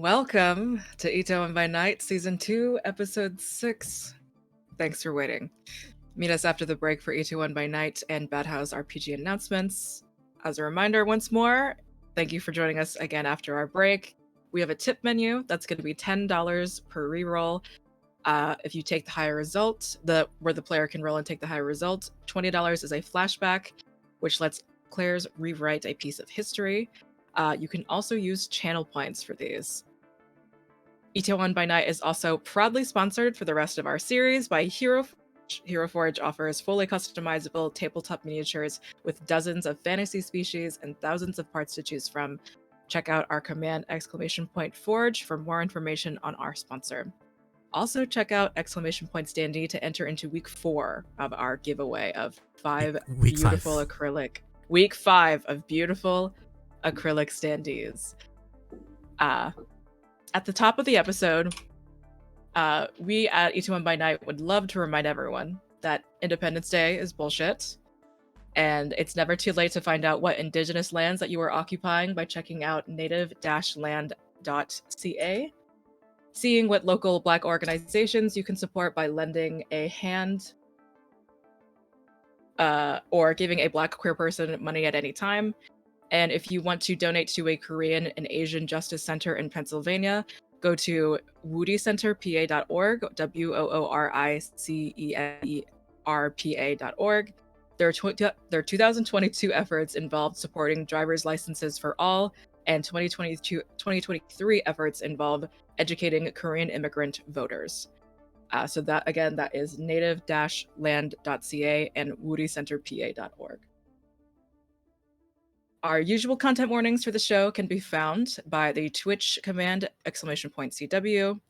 Welcome to Itaewon By Night, Season 2, Episode 6. Thanks for waiting. Meet us after the break for Itaewon By Night and Bad House RPG announcements. As a reminder, once more, thank you for joining us again after our break. We have a tip menu that's going to be $10 per reroll. If you take the higher result, where the player can roll and take the higher result, $20 is a flashback, which lets players rewrite a piece of history. You can also use channel points for these. Itaewon By Night is also proudly sponsored for the rest of our series by Hero Forge. Hero Forge offers fully customizable tabletop miniatures with dozens of fantasy species and thousands of parts to choose from. Check out our command !Forge for more information on our sponsor. Also check out !Standee to enter into week 4 of our giveaway of Week 5 of beautiful acrylic standees. At the top of the episode, we at Itaewon By Night would love to remind everyone that Independence Day is bullshit, and it's never too late to find out what indigenous lands that you are occupying by checking out native-land.ca, seeing what local Black organizations you can support by lending a hand, or giving a Black queer person money at any time. And if you want to donate to a Korean and Asian Justice Center in Pennsylvania, go to wooricenterpa.org, WOORICENERPA.org. Their 2022 efforts involved supporting driver's licenses for all, and 2023 efforts involve educating Korean immigrant voters. So that is native-land.ca and wooricenterpa.org. Our usual content warnings for the show can be found by the Twitch command !CW.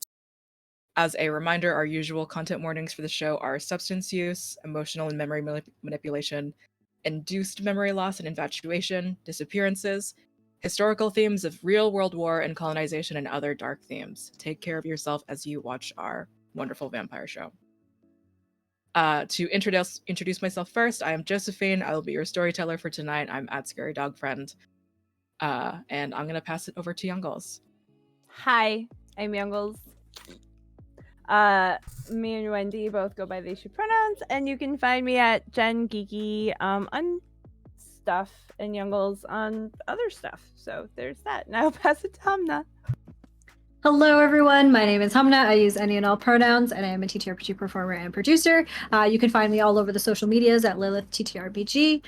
As a reminder, our usual content warnings for the show are substance use, emotional and memory manipulation, induced memory loss and infatuation, disappearances, historical themes of real world war and colonization, and other dark themes. Take care of yourself as you watch our wonderful vampire show. To introduce myself first, I am Josephine. I will be your storyteller for tonight. I'm at Scary Dog Friend. And I'm going to pass it over to Youngles. Hi, I'm Youngles. Me and Wendy both go by they, she pronouns, and you can find me at Jen Geeky on stuff and Youngles on other stuff. So there's that. Now I'll pass it to Hamna. Hello, everyone. My name is Hamna. I use any and all pronouns, and I am a TTRPG performer and producer. You can find me all over the social medias at Lilith TTRPG.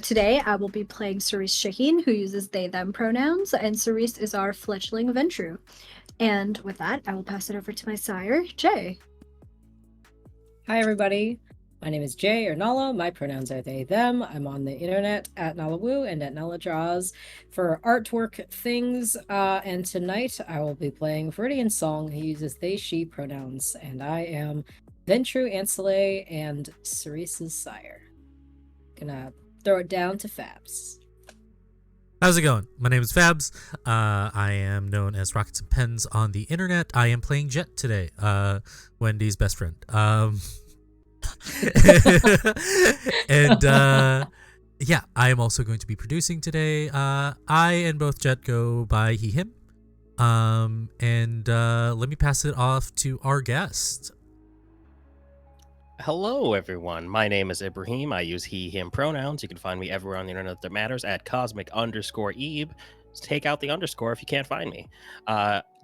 Today, I will be playing Cerise Shaheen, who uses they, them pronouns, and Cerise is our fledgling Ventru. And with that, I will pass it over to my sire, Jay. Hi, everybody. My name is Jay or Nala. My pronouns are they, them. I'm on the internet at NalaWoo and at Nala Draws for artwork things. And tonight I will be playing Viridian Song. He uses they, she pronouns. And I am Ventru Ancillay and Cerise's sire. Gonna throw it down to Fabs. How's it going? My name is Fabs. I am known as Rockets and Pens on the internet. I am playing Jet today, Wendy's best friend. And yeah, I am also going to be producing today. I and both Jet go by he, him. And let me pass it off to our guest. Hello, everyone. My name is Ibrahim. I use he, him pronouns. You can find me everywhere on the internet that matters at cosmic_Ebe. Take out the underscore if you can't find me.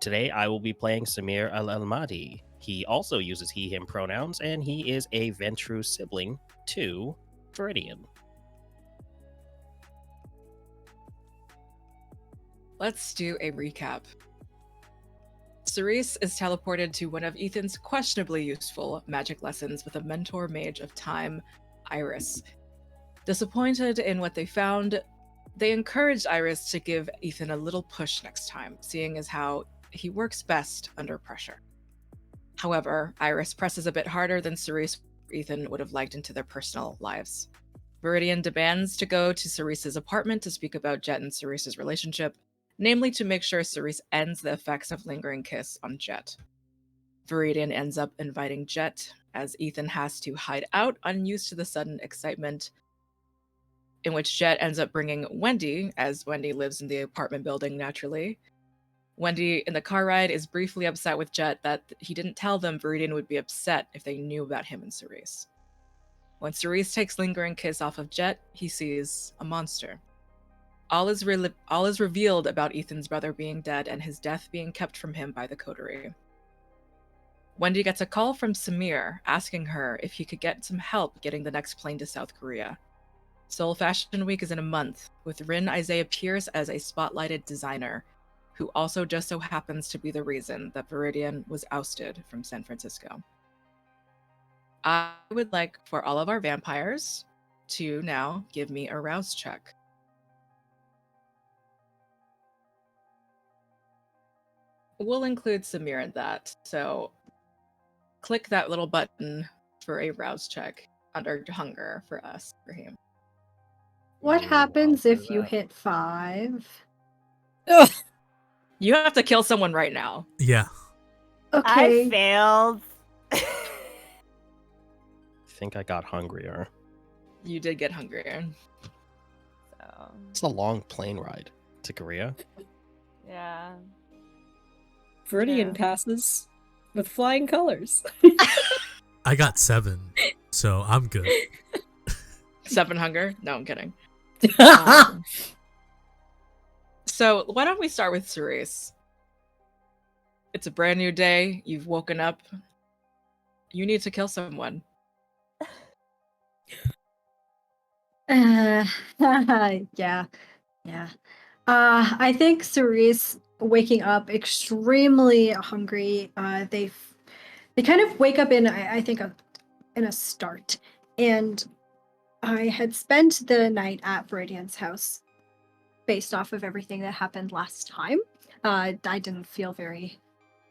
Today, I will be playing Samir Al-Almadi. He also uses he, him pronouns, and he is a Ventru sibling to Viridian. Let's do a recap. Cerise is teleported to one of Ethan's questionably useful magic lessons with a mentor mage of time, Iris. Disappointed in what they found, they encouraged Iris to give Ethan a little push next time, seeing as how he works best under pressure. However, Iris presses a bit harder than Cerise or Ethan would have liked into their personal lives. Viridian demands to go to Cerise's apartment to speak about Jet and Cerise's relationship, namely to make sure Cerise ends the effects of lingering kiss on Jet. Viridian ends up inviting Jet, as Ethan has to hide out, unused to the sudden excitement, in which Jet ends up bringing Wendy, as Wendy lives in the apartment building naturally, Wendy in the car ride is briefly upset with Jet that he didn't tell them Viridian would be upset if they knew about him and Cerise. When Cerise takes lingering kiss off of Jet, he sees a monster. All is revealed about Ethan's brother being dead and his death being kept from him by the coterie. Wendy gets a call from Samir asking her if he could get some help getting the next plane to South Korea. Seoul Fashion Week is in a month, with Rin Isaiah Pierce as a spotlighted designer, who also just so happens to be the reason that Viridian was ousted from San Francisco. I would like for all of our vampires to now give me a rouse check. We'll include Samir in that, so click that little button for a rouse check under hunger for us, Raheem. What I'll happens do if you that. hit 5? Ugh. You have to kill someone right now. Yeah. Okay. I failed. I think I got hungrier. You did get hungrier. So, It's a long plane ride to Korea. yeah. Viridian True. passes with flying colors. I got 7, so I'm good. 7 hunger? No, I'm kidding. Um, So why don't we start with Cerise? It's a brand new day. You've woken up. You need to kill someone. Yeah. Yeah. I think Cerise waking up extremely hungry. They kind of wake up in I think in a start, and I had spent the night at Viridian's house based off of everything that happened last time. I didn't feel very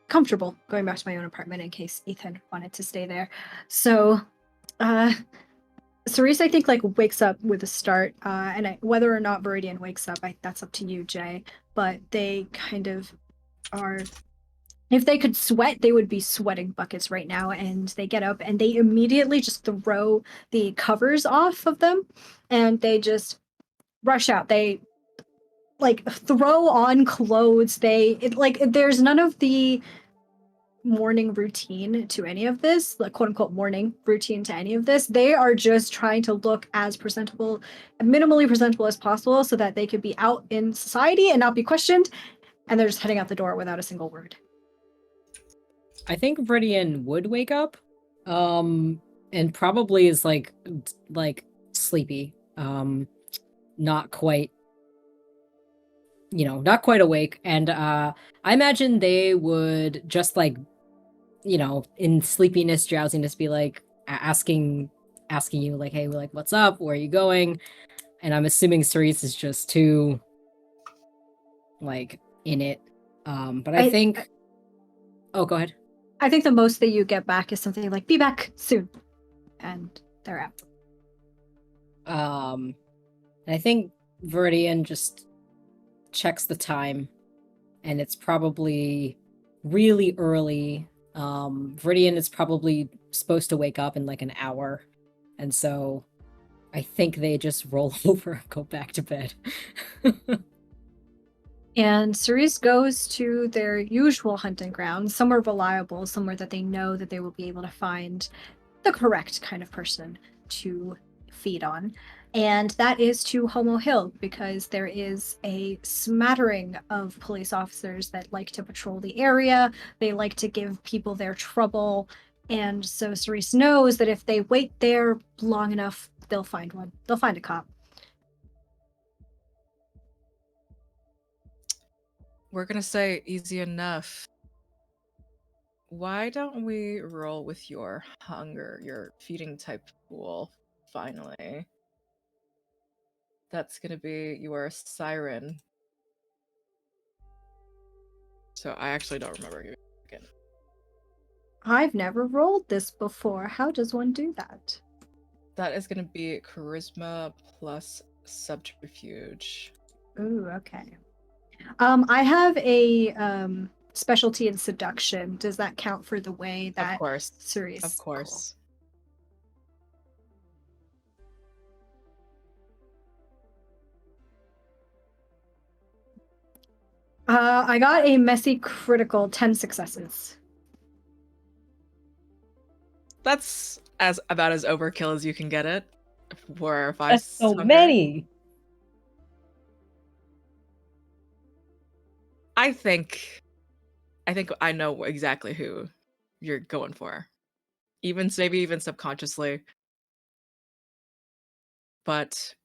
comfortable going back to my own apartment in case Ethan wanted to stay there. So, Cerise, I think, like wakes up with a start, and whether or not Viridian wakes up, that's up to you, Jay. But they kind of are. If they could sweat, they would be sweating buckets right now. And they get up and they immediately just throw the covers off of them, and they just rush out. They like throw on clothes. There's none of the morning routine to any of this, like quote unquote morning routine to any of this. They are just trying to look as presentable, minimally presentable as possible so that they could be out in society and not be questioned. And they're just heading out the door without a single word. I think Viridian would wake up, and probably is like sleepy, not quite, not quite awake. And I imagine they would just like, in sleepiness, drowsiness, be like asking you like, hey, like, what's up? Where are you going? And I'm assuming Cerise is just too like in it. But I think. Oh, go ahead. I think the most that you get back is something like "be back soon," and they're out. And I think Viridian just checks the time, and it's probably really early. Viridian is probably supposed to wake up in like an hour, and so I think they just roll over and go back to bed. And Cerise goes to their usual hunting ground, somewhere reliable, somewhere that they know that they will be able to find the correct kind of person to feed on. And that is to Homo Hill, because there is a smattering of police officers that like to patrol the area. They like to give people their trouble. And so Cerise knows that if they wait there long enough, they'll find one. They'll find a cop. We're gonna say easy enough. Why don't we roll with your hunger, your feeding type pool, finally? That's gonna be your siren. So I actually don't remember who again. I've never rolled this before. How does one do that? That is gonna be charisma plus subterfuge. Ooh, okay. I have a specialty in seduction. Does that count for the way that Of course. Cerise? Of course. I got a messy critical 10 successes. That's about as overkill as you can get it for 5 That's so hunger. many. I think I know exactly who you're going for. Maybe even subconsciously. But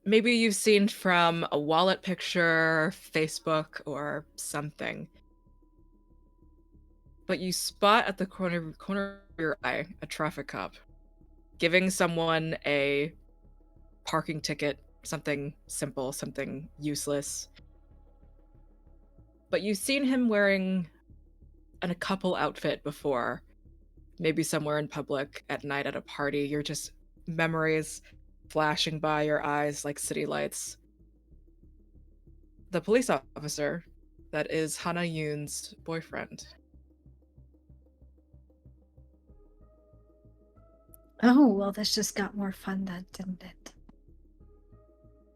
maybe you've seen from a wallet picture, Facebook, or something. But you spot at the corner of your eye a traffic cop giving someone a parking ticket, something simple, something useless. But you've seen him wearing a couple outfit before, maybe somewhere in public at night at a party. You're just memories flashing by your eyes like city lights. The police officer that is Hana Yoon's boyfriend. Oh, well, this just got more fun then, didn't it?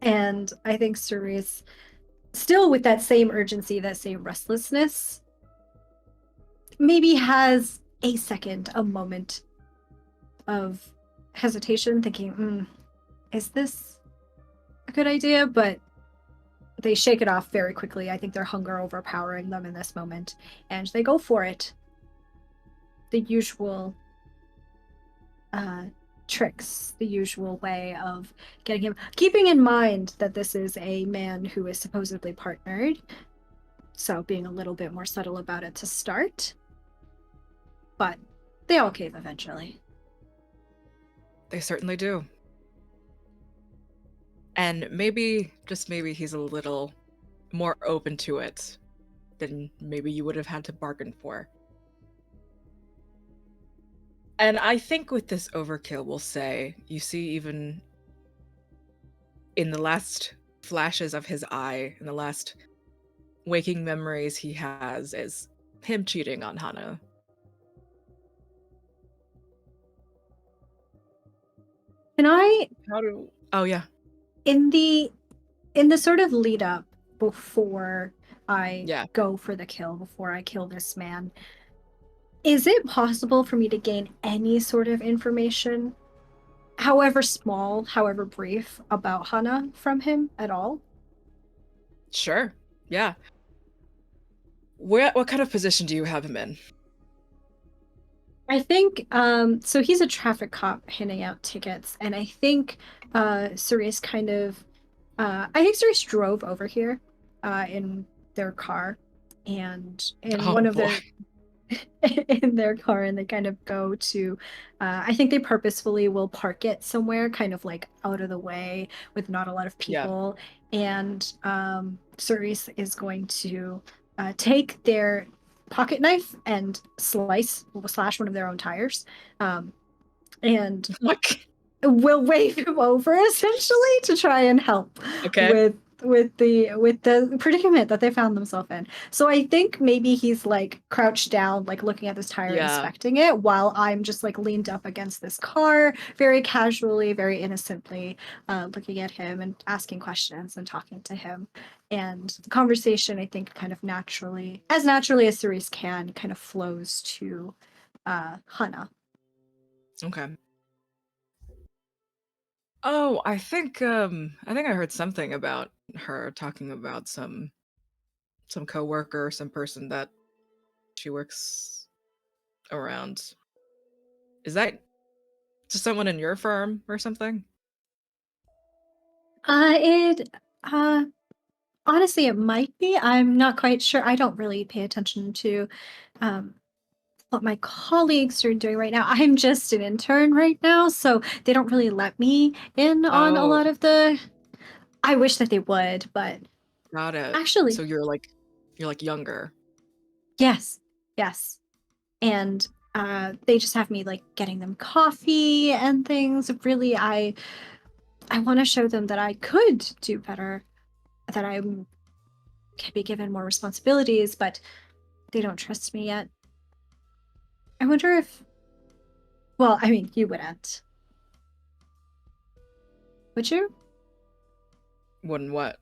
And I think Cerise, still with that same urgency, that same restlessness, maybe has a second, a moment of hesitation, thinking, is this a good idea? But they shake it off very quickly. I think their hunger overpowering them in this moment, and they go for it. The usual tricks, the usual way of getting him, keeping in mind that this is a man who is supposedly partnered, so being a little bit more subtle about it to start. But they all cave eventually. They certainly do. And maybe, just maybe, he's a little more open to it than maybe you would have had to bargain for. And I think with this overkill, we'll say, you see even in the last flashes of his eye, in the last waking memories he has, is him cheating on Hana. Can I, Oh yeah. in the sort of lead up before I Yeah. go for the kill, before I kill this man, is it possible for me to gain any sort of information, however small, however brief, about Hana from him at all? Sure. Yeah. What kind of position do you have him in? I think so he's a traffic cop handing out tickets, and I think Cerise kind of I think Cerise drove over here in their car, and in Oh one of boy. their in their car, and they kind of go to I think they purposefully will park it somewhere kind of like out of the way with not a lot of Yeah. people. And Cerise is going to take their pocket knife and slash one of their own tires, and Like, will wave him over essentially to try and help okay. with the predicament that they found themselves in. So I think maybe he's like crouched down, like looking at this tire, Yeah. inspecting it, while I'm just like leaned up against this car, very casually, very innocently, looking at him and asking questions and talking to him. And the conversation, I think, kind of naturally as Cerise can, kind of flows to Hana. Okay. Oh, I think I heard something about her talking about some coworker, some person that she works around. Is that just someone in your firm or something? It honestly, it might be. I'm not quite sure. I don't really pay attention to um what my colleagues are doing right now. I'm just an intern right now, so they don't really let me in on a Oh, lot of the. I wish that they would, but got it. actually, So you're like younger. yes, yes. And they just have me like getting them coffee and things. Really, I want to show them that I could do better, that I can be given more responsibilities, but they don't trust me yet. I wonder if, well, I mean, you wouldn't. Would you? Wouldn't what?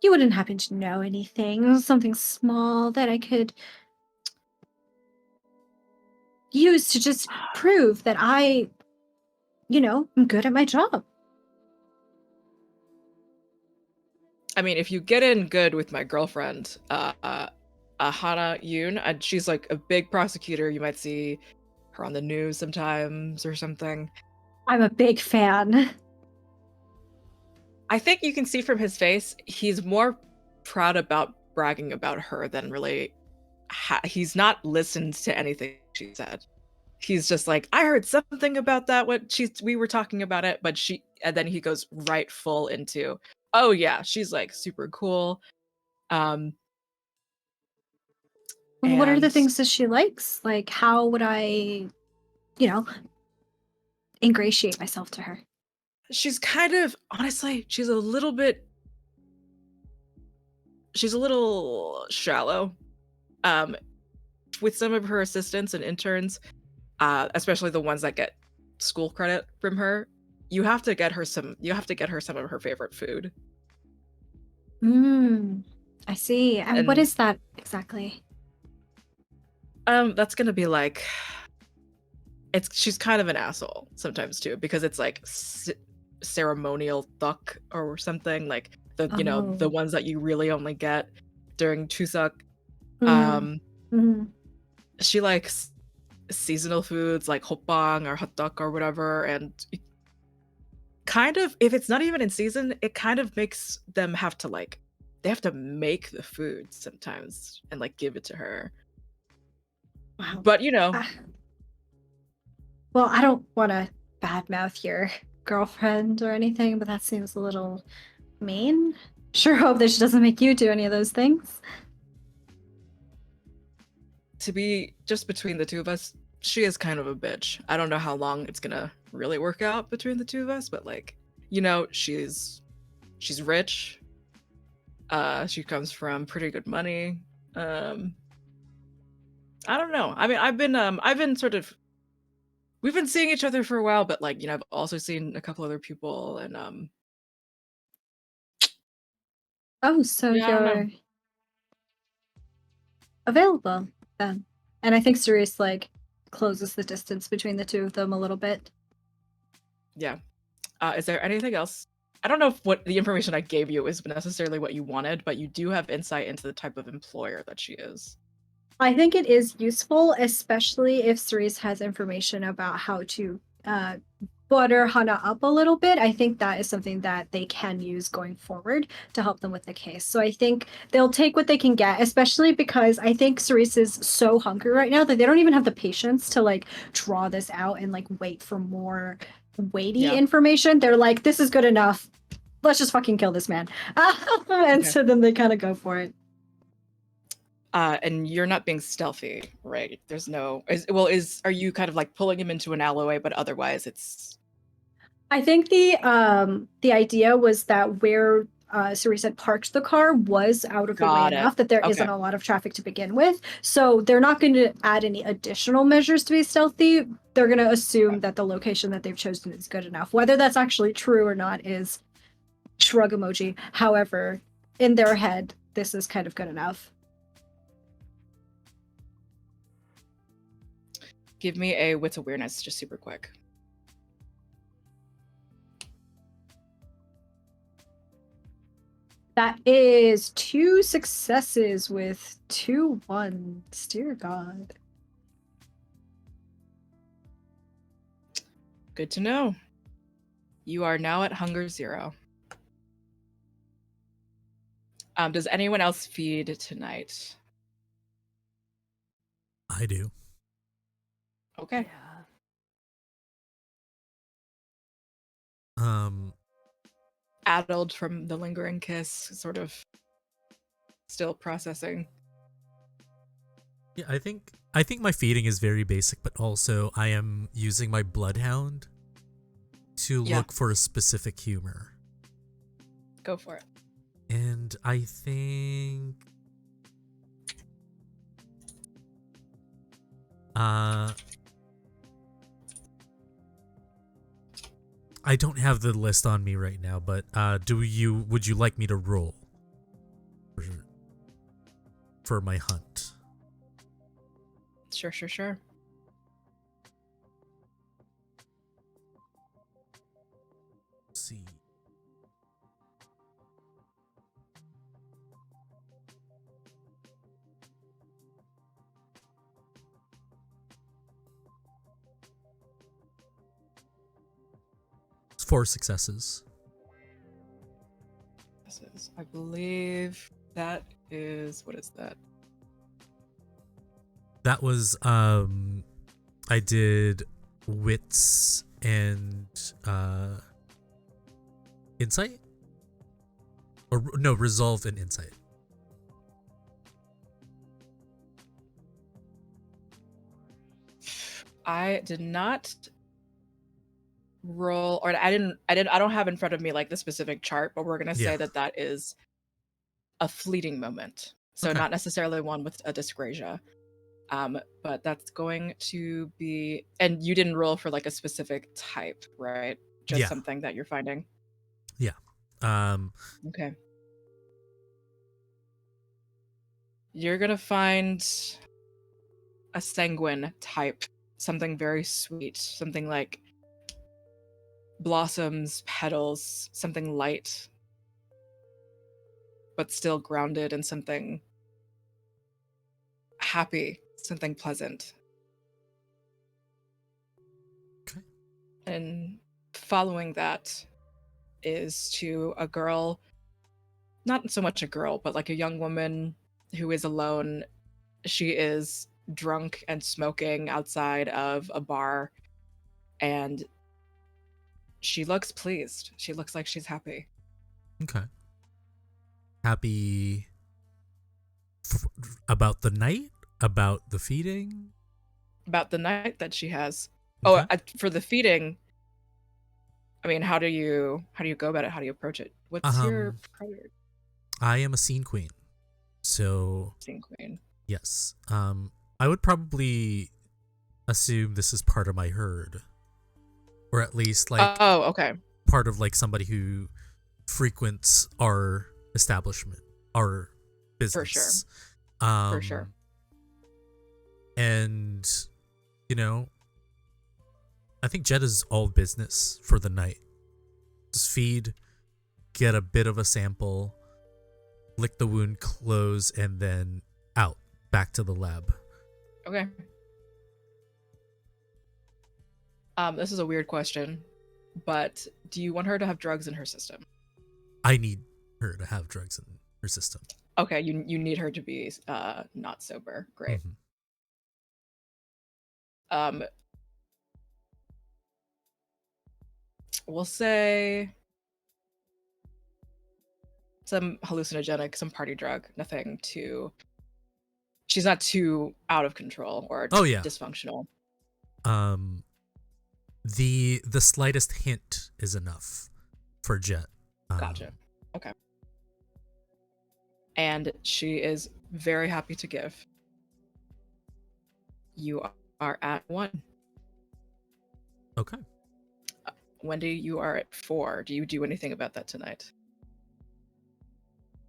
you wouldn't happen to know anything, something small that I could use to just prove that I, am good at my job. I mean, if you get in good with my girlfriend, Hana Yoon, she's like a big prosecutor. You might see her on the news sometimes or something. I'm a big fan. I think you can see from his face, he's more proud about bragging about her than really. He's not listened to anything she said. He's just like, I heard something about that. We were talking about it, and then he goes right full into, oh yeah, she's like super cool. What are the And things that she likes? Like, how would I, ingratiate myself to her? she's kind of, honestly, she's a little shallow. With some of her assistants and interns, especially the ones that get school credit from her, you have to get her some of her favorite food. I see. And what And is that exactly? that's gonna be like, she's kind of an asshole sometimes too, because it's like ceremonial duck or something, like the ones that you really only get during Chuseok. She likes seasonal foods like hotbang or hot dog or whatever, and kind of, if it's not even in season, it kind of makes them have to they have to make the food sometimes and like give it to her. Wow. But well, I don't want to badmouth your girlfriend or anything, but that seems a little mean. Sure hope that she doesn't make you do any of those things. to be just between the two of us, she is kind of a bitch. I don't know how long it's gonna really work out between the two of us, but like, she's rich. She comes from pretty good money. I don't know. I mean, I've been sort of, we've been seeing each other for a while, but like, I've also seen a couple other people, and Oh, so yeah, I don't know. you're available then. And I think Cerise closes the distance between the two of them a little bit. Yeah. Is there anything else? I don't know if what the information I gave you is necessarily what you wanted, but you do have insight into the type of employer that she is. I think it is useful, especially if Cerise has information about how to butter Hana up a little bit. I think that is something that they can use going forward to help them with the case. So I think they'll take what they can get, especially because I think Cerise is so hungry right now that they don't even have the patience to draw this out and wait for more weighty information. They're like, this is good enough. Let's just fucking kill this man. And so then they kind of go for it. And you're not being stealthy, right? There's no, are you kind of pulling him into an alleyway, but otherwise it's... I think the idea was that where Cerise had parked the car was out of the way enough that there isn't a lot of traffic to begin with. So they're not going to add any additional measures to be stealthy. They're going to assume that the location that they've chosen is good enough. Whether that's actually true or not is shrug emoji. However, in their head, this is kind of good enough. Give me a wits awareness, just super quick. That is 2 successes with 2 1s. Dear God. Good to know. You are now at hunger 0. Does anyone else feed tonight? I do. Okay. Addled from the lingering kiss, sort of still processing. Yeah, I think my feeding is very basic, but also I am using my bloodhound to look for a specific humor. Go for it. And I think I don't have the list on me right now, but would you like me to roll? for my hunt. Sure, sure, sure. Let's see. It's 4 successes. I believe that is, what is that? That was I did wits and insight? Or no, resolve and insight. I did not roll, or I don't have in front of me like the specific chart, but we're gonna say Yeah. that is a fleeting moment. So Okay. not necessarily one with a dysgrasia. But that's going to be, and you didn't roll for like a specific type, right? Just Yeah. something that you're finding. Yeah. Okay. You're gonna find a sanguine type, something very sweet, something like blossoms, petals, something light, but still grounded in something happy, something pleasant. Okay. And following that is to a girl, not so much a girl, but like a young woman who is alone. She is drunk and smoking outside of a bar, and she looks pleased. She looks like she's happy. Okay. Happy about the night, about the feeding. About the night that she has. Okay. Oh, for the feeding, I mean, how do you go about it? How do you approach it? What's your prior I am a scene queen, so scene queen? yes. I would probably assume this is part of my herd, or at least like Oh, okay. part of like somebody who frequents our establishment, our business. For sure. For sure. And you know, I think Jet is all business for the night. Just feed, get a bit of a sample, lick the wound, close, and then out, back to the lab. Okay. This is a weird question, but do you want her to have drugs in her system? I need her to have drugs in her system. Okay, you need her to be not sober. Great. Mm-hmm. We'll say some hallucinogenic, some party drug, nothing too. She's not too out of control or dysfunctional. The slightest hint is enough for Jet. Gotcha. Okay. And she is very happy to give. You are at 1. Okay. Wendy, you are at 4. Do you do anything about that tonight?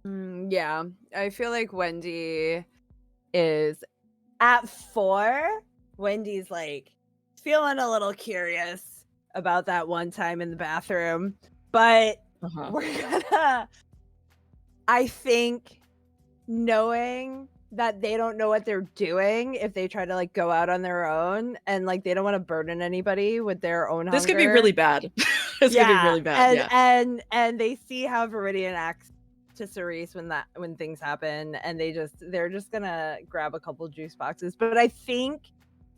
Yeah, I feel like Wendy is at 4. Wendy's like feeling a little curious about that one time in the bathroom, but we're gonna, I think, knowing that they don't know what they're doing if they try to like go out on their own, and like they don't want to burden anybody with their own This hunger. could be really bad. This could be really bad. And they see how Viridian acts to Cerise when things happen, and they're just gonna grab a couple juice boxes, but I think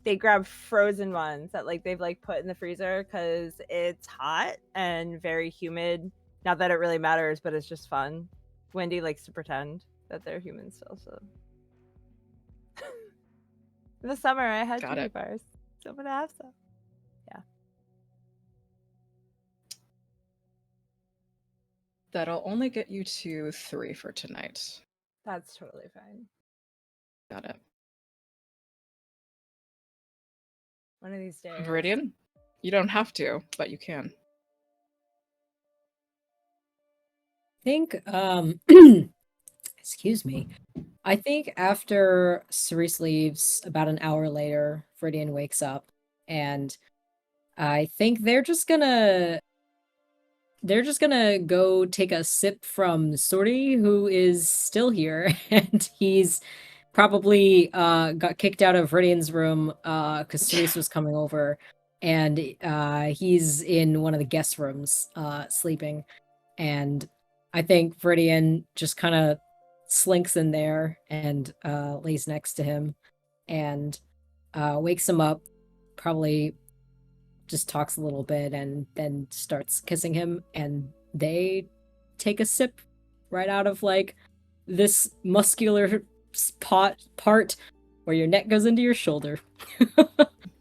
they grab frozen ones that like they've like put in the freezer because it's hot and very humid. Not that it really matters, but it's just fun. Wendy likes to pretend that they're humans still, so in the summer I had juice bars, so I'm gonna have some. Yeah, that'll only get you to 3 for tonight. that's totally fine. Got it. One of these days. Viridian, you don't have to, but you can. I think Excuse me. I think after Cerise leaves, about an hour later, Viridian wakes up, and I think they're just gonna go take a sip from Sorty, who is still here, and he's probably got kicked out of Viridian's room because Cerise was coming over, and he's in one of the guest rooms sleeping, and I think Viridian just kind of slinks in there and lays next to him and wakes him up, probably just talks a little bit and then starts kissing him, and they take a sip right out of like this muscular part where your neck goes into your shoulder. Jay,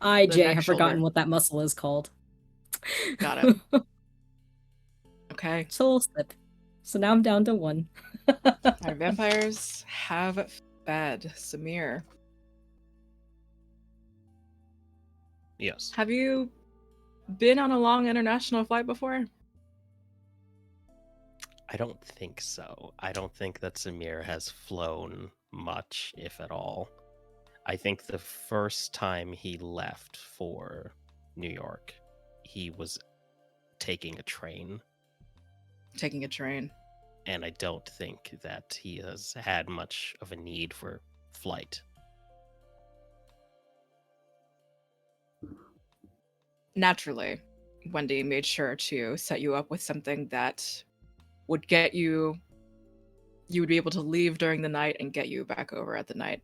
neck have forgotten shoulder. what that muscle is called. Got it. Okay. Just a little sip. So now I'm down to 1. Our vampires have fed. Samir, Yes. have you been on a long international flight before? I don't think so. I don't think that Samir has flown much, if at all. I think the first time he left for New York, he was taking a train, Taking a train. and I don't think that he has had much of a need for flight. Naturally, Wendy made sure to set you up with something that would get you would be able to leave during the night and get you back over at the night.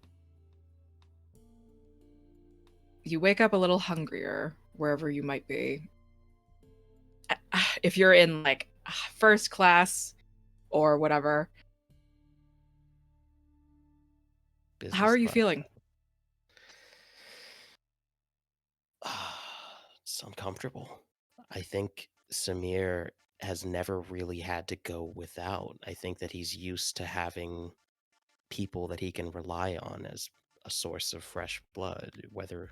You wake up a little hungrier wherever you might be. If you're in like first class or whatever, Business how are you class. feeling? It's uncomfortable. I think Samir has never really had to go without. I think that he's used to having people that he can rely on as a source of fresh blood, whether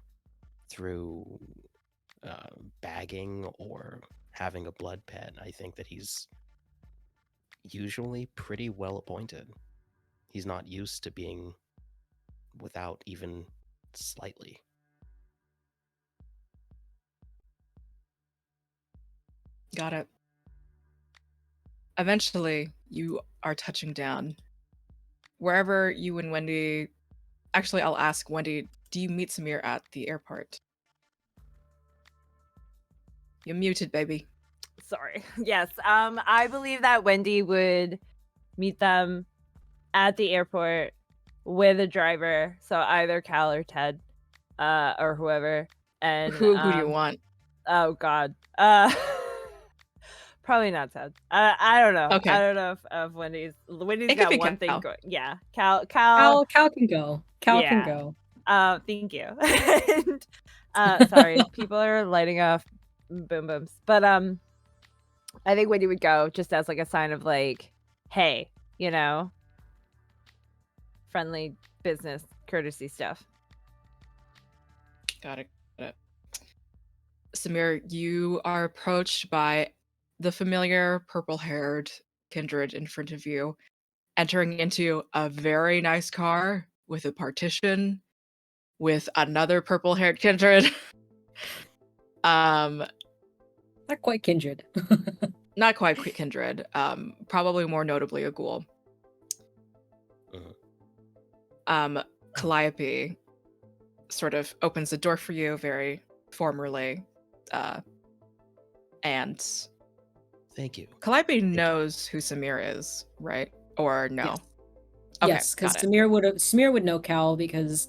through bagging or having a blood pet. I think that he's usually pretty well appointed. He's not used to being without even slightly. Got it. Eventually, you are touching down. Wherever you and Wendy... Actually, I'll ask Wendy, do you meet Samir at the airport? You're muted, baby. Sorry. Yes. I believe that Wendy would meet them at the airport with a driver, so either Cal or Ted, or whoever. And Who do you want? Oh God. Probably not Ted. I don't know. Okay. I don't know if Wendy's It could got be one thing Cal. going. Yeah. Cal. Cal can go. Cal can Yeah. go. Thank you. And, sorry, people are lighting off boom booms. But I think Wendy would go just as like a sign of like, hey, friendly business courtesy stuff. Got it. Samir, you are approached by the familiar purple-haired kindred in front of you, entering into a very nice car with a partition, with another purple-haired kindred. Not quite kindred. Not quite kindred. Probably more notably a ghoul. Calliope sort of opens the door for you very formally. And Thank you. Calliope knows who Samir is, right? Or no? Yes. Okay, Yes, because got it. Samir would know Cal, because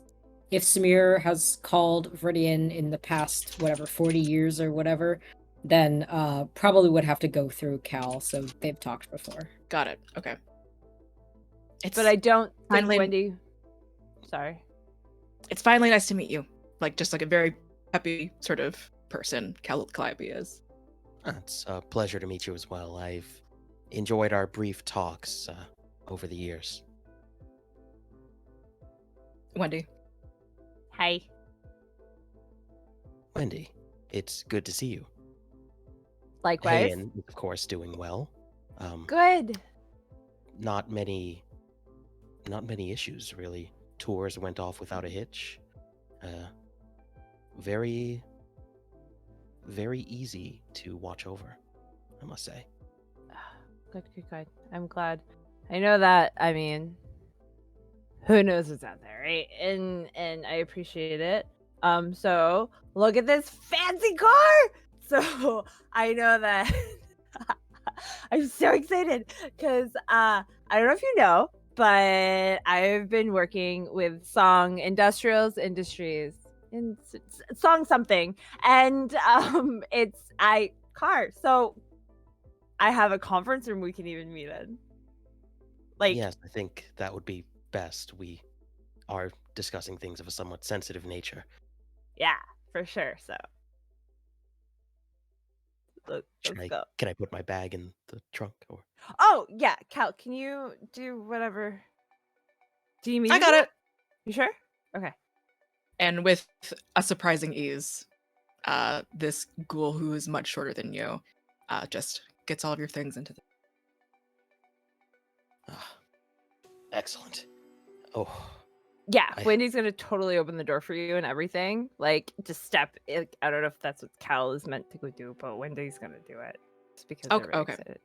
if Samir has called Viridian in the past 40 years or whatever, then probably would have to go through Cal, so they've talked before. Got it. Okay. But I don't think finally- Wendy. Sorry. It's finally nice to meet you. Like, just like a very peppy sort of person Calliope is. It's a pleasure to meet you as well. I've enjoyed our brief talks over the years. Wendy. Hi. Wendy, it's good to see you. Likewise. Hayan is, of course, doing well. Good. Not many not many issues really. Tours went off without a hitch. Very, very easy to watch over, I must say. Good, good, good. I'm glad. I know that. I mean, who knows what's out there, right? And I appreciate it. So look at this fancy car. So I know that I'm so excited because I don't know if you know, but I've been working with Song Industrials Industries in Song something, and it's I car. So I have a conference room we can even meet in. Like, Yes, I think that would be best. We are discussing things of a somewhat sensitive nature. yeah, for sure. So let's go. Can I put my bag in the trunk or? Oh yeah, Cal, can you do whatever? Do you mean I got it. You sure? Okay. And with a surprising ease, this ghoul who is much shorter than you just gets all of your things into the. Ah, excellent. Oh, Yeah, I- Wendy's gonna totally open the door for you and everything. Like, just step. I don't know if that's what Cal is meant to go do, but Wendy's gonna do it. Just because they're really Okay. excited.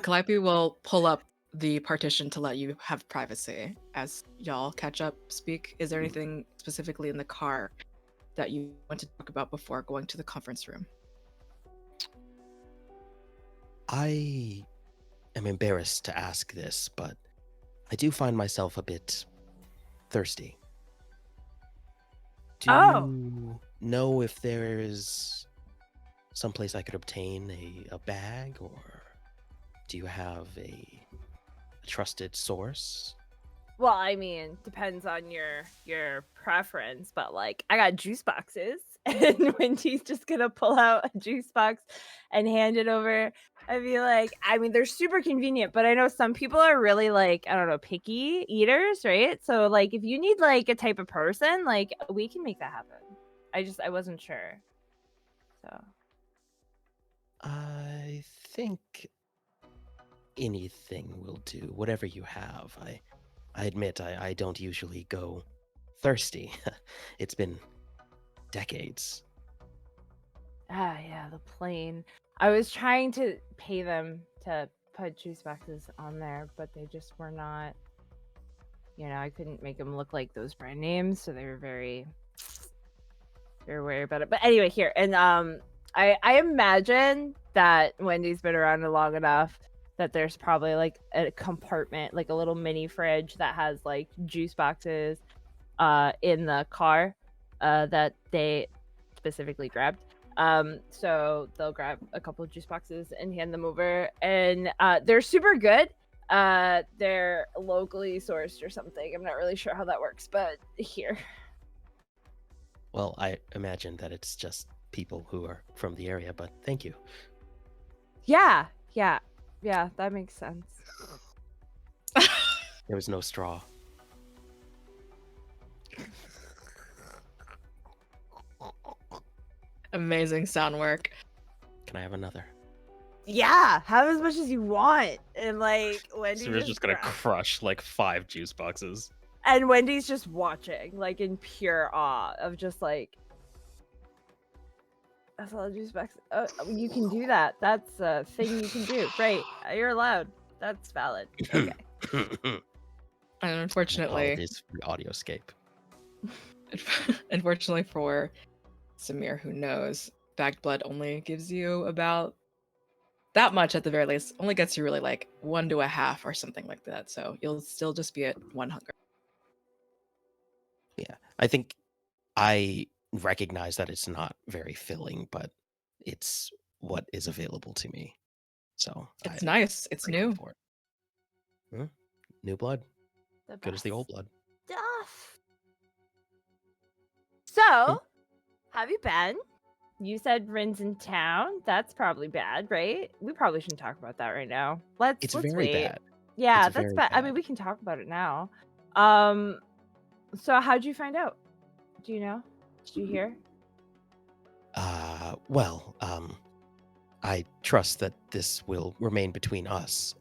Calliope will pull up the partition to let you have privacy as y'all catch up, speak. Is there anything specifically in the car that you want to talk about before going to the conference room? I am embarrassed to ask this, but I do find myself a bit thirsty. Do Oh. you know if there is someplace I could obtain a bag, or do you have a trusted source? Well, I mean, depends on your preference, but like I got juice boxes and Wendy's just gonna pull out a juice box and hand it over. I'd be like, I mean, they're super convenient, but I know some people are really like, I don't know, picky eaters, right? So like if you need like a type of person, like we can make that happen. I wasn't sure. So I think anything will do, whatever you have. I admit I don't usually go thirsty. It's been decades. yeah, the plane. I was trying to pay them to put juice boxes on there, but they just were not. I couldn't make them look like those brand names, so they were very wary about it. But anyway, here and I imagine that Wendy's been around long enough that there's probably like a compartment, like a little mini fridge that has like juice boxes, in the car, that they specifically grabbed. So they'll grab a couple of juice boxes and hand them over, and they're super good. They're locally sourced or something. I'm not really sure how that works, but here. Well, I imagine that it's just people who are from the area, but thank you. Yeah, that makes sense. There was no straw. Amazing sound work. Can I have another? Yeah, have as much as you want, and like Wendy. So we're just gonna crush like 5 juice boxes. And Wendy's just watching, like in pure awe of just like, that's all the juice box. Oh, you can do that. That's a thing you can do. Right. You're allowed. That's valid. Okay. And unfortunately, Apologies for the audioscape. unfortunately for Samir, who knows, bagged blood only gives you about that much at the very least. Only gets you really like 1 to a half or something like that. So you'll still just be at 1 hunger. Yeah, I think I recognize that it's not very filling, but it's what is available to me. So It's nice. It's new. For it. New blood, good as the old blood. Stuff. So, have you been? You said Rin's in town. That's probably bad, right? We probably shouldn't talk about that right now. It's let's very wait. bad. Yeah, It's that's very bad. I mean, bad. we can talk about it now. So how'd you find out? Do you know? Did you hear? Well, I trust that this will remain between us.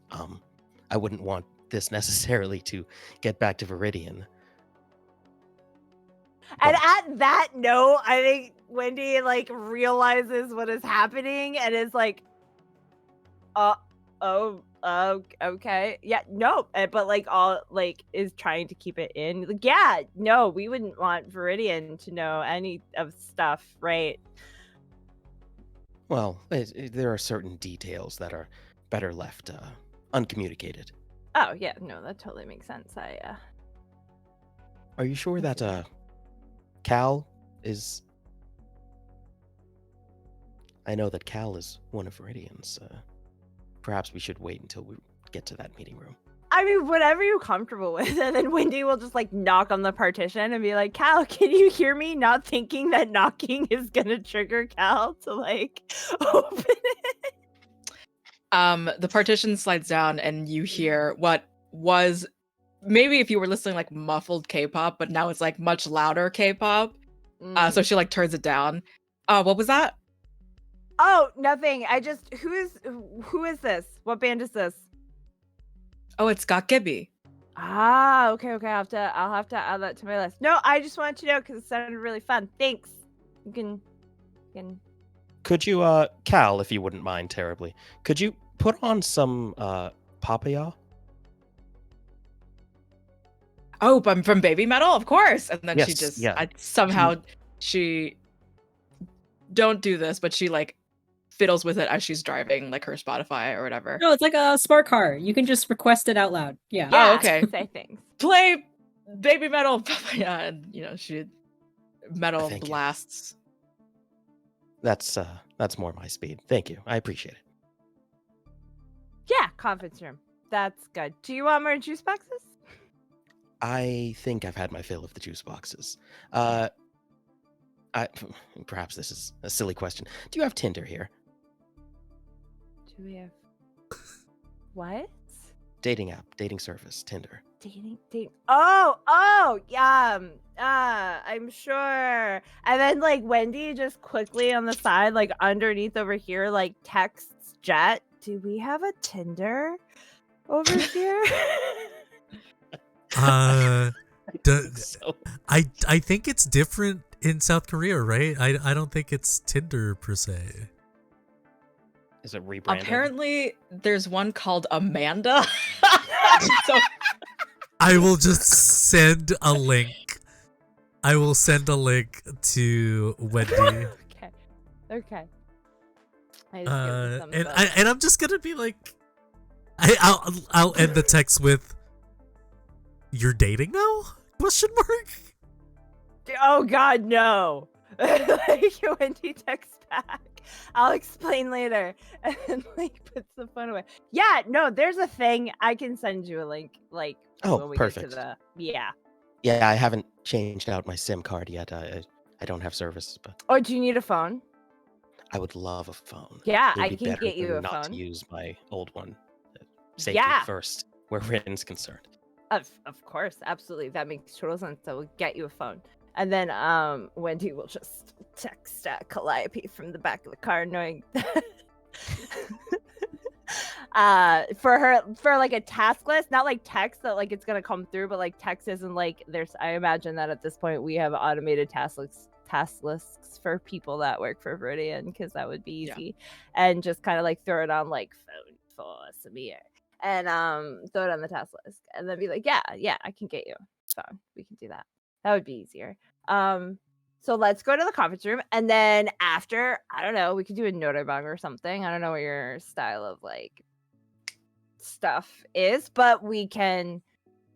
I wouldn't want this necessarily to get back to Viridian. And But- at that note, I think Wendy like realizes what is happening and is like, okay, yeah, no, but like all like is trying to keep it in. Like, yeah, no, we wouldn't want Viridian to know any of stuff, right? Well, there are certain details that are better left uncommunicated. Oh yeah, no, that totally makes sense. Are you sure that Cal is? I know that Cal is one of Viridian's. Perhaps we should wait until we get to that meeting room. I mean, whatever you're comfortable with. And then Wendy will just like knock on the partition and be like, Cal, can you hear me? Not thinking that knocking is gonna trigger Cal to like open it. The partition slides down and you hear what was maybe if you were listening like muffled K-pop, but now it's like much louder K-pop. So she like turns it down. What was that? Oh, nothing. I just who is this? What band is this? Oh, it's Got Gibby. Ah, okay. I'll have to add that to my list. No, I just wanted to know because it sounded really fun. Thanks. You can. Could you, Cal, if you wouldn't mind terribly, could you put on some papaya? Oh, but from Baby Metal, of course. And then she Yes, just yeah. somehow she don't do this, but she like fiddles with it as she's driving, like her Spotify or whatever. No, it's like a smart car. You can just request it out loud. Yeah. Oh, okay. Say things. Play Baby Metal, yeah, and she metal Thank you. blasts. That's more my speed. Thank you. I appreciate it. Yeah, conference room. That's good. Do you want more juice boxes? I think I've had my fill of the juice boxes. Perhaps this is a silly question. Do you have Tinder here? Do we have what? Dating app, dating service, Tinder. Dating. Oh, yeah. I'm sure. And then like Wendy just quickly on the side, like underneath over here, like texts Jet. Do we have a Tinder over here? So- I think it's different in South Korea, right? I don't think it's Tinder per se. Is it rebranded? Apparently, there's one called Amanda. So I will just send a link. I will send a link to Wendy. Okay. I just give them And some I'm just gonna be like, I'll end the text with, "You're dating now?" Question mark. Oh God, no! Like Wendy texts back. I'll explain later, and then like puts the phone away. Yeah, no, there's a thing. I can send you a link. Like Oh, when we perfect. get to the yeah. Yeah, I haven't changed out my SIM card yet. I don't have service, but Oh, do you need a phone? I would love a phone. Yeah, It would I be can better get you than a not phone. to use my old one. Safety Yeah. first, where Rin's concerned. Of course, absolutely. That makes total sense. So we'll get you a phone. And then Wendy will just text Calliope from the back of the car, knowing for like a task list, not like text that like it's gonna come through, but like text isn't like there's. I imagine that at this point we have automated task lists for people that work for Viridian because that would be Yeah. easy, and just kind of like throw it on like phone for Samir and throw it on the task list, and then be like, yeah, I can get you. So we can do that. That would be easier. So let's go to the conference room, and then after, I don't know, we could do a notabang or something. I don't know what your style of like stuff is, but we can,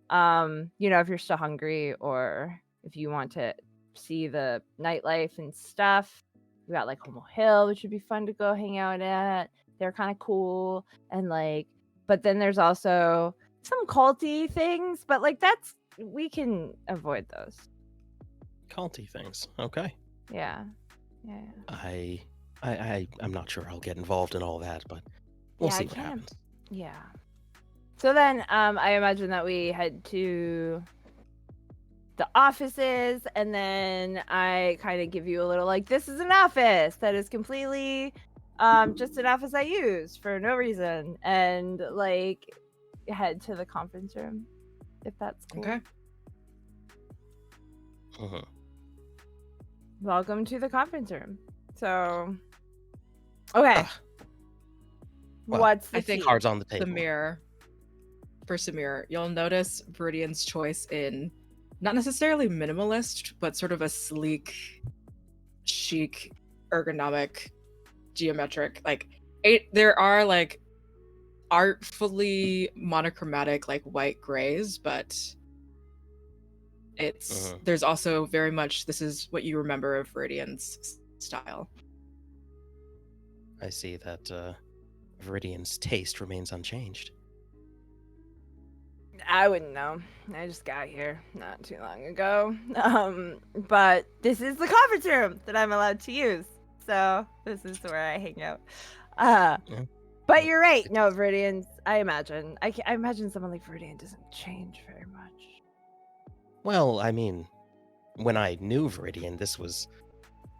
if you're still hungry or if you want to see the nightlife and stuff, we got like Homo Hill, which would be fun to go hang out at. They're kind of cool, and like, but then there's also some culty things, but like we can avoid those. Culty things. Okay. Yeah. I'm not sure I'll get involved in all that, but we'll Yeah, see I what can't happens. Yeah. So then I imagine that we head to the offices, and then I kind of give you a little like, this is an office that is completely just an office I use for no reason, and like head to the conference room, if that's cool. Okay. Mhm. Welcome to the conference room. So, okay. Ugh. Well, What's the I think tea? Cards on the table. For Samir, you'll notice Viridian's choice in not necessarily minimalist, but sort of a sleek, chic, ergonomic, geometric. Like there are like artfully monochromatic like white grays, but it's there's also very much this is what you remember of Viridian's style. I see that Viridian's taste remains unchanged. I wouldn't know. I just got here not too long ago. But this is the conference room that I'm allowed to use. So this is where I hang out. Yeah. But you're right. No, Viridian's, I imagine. I imagine someone like Viridian doesn't change very much. Well, I mean, when I knew Viridian, this was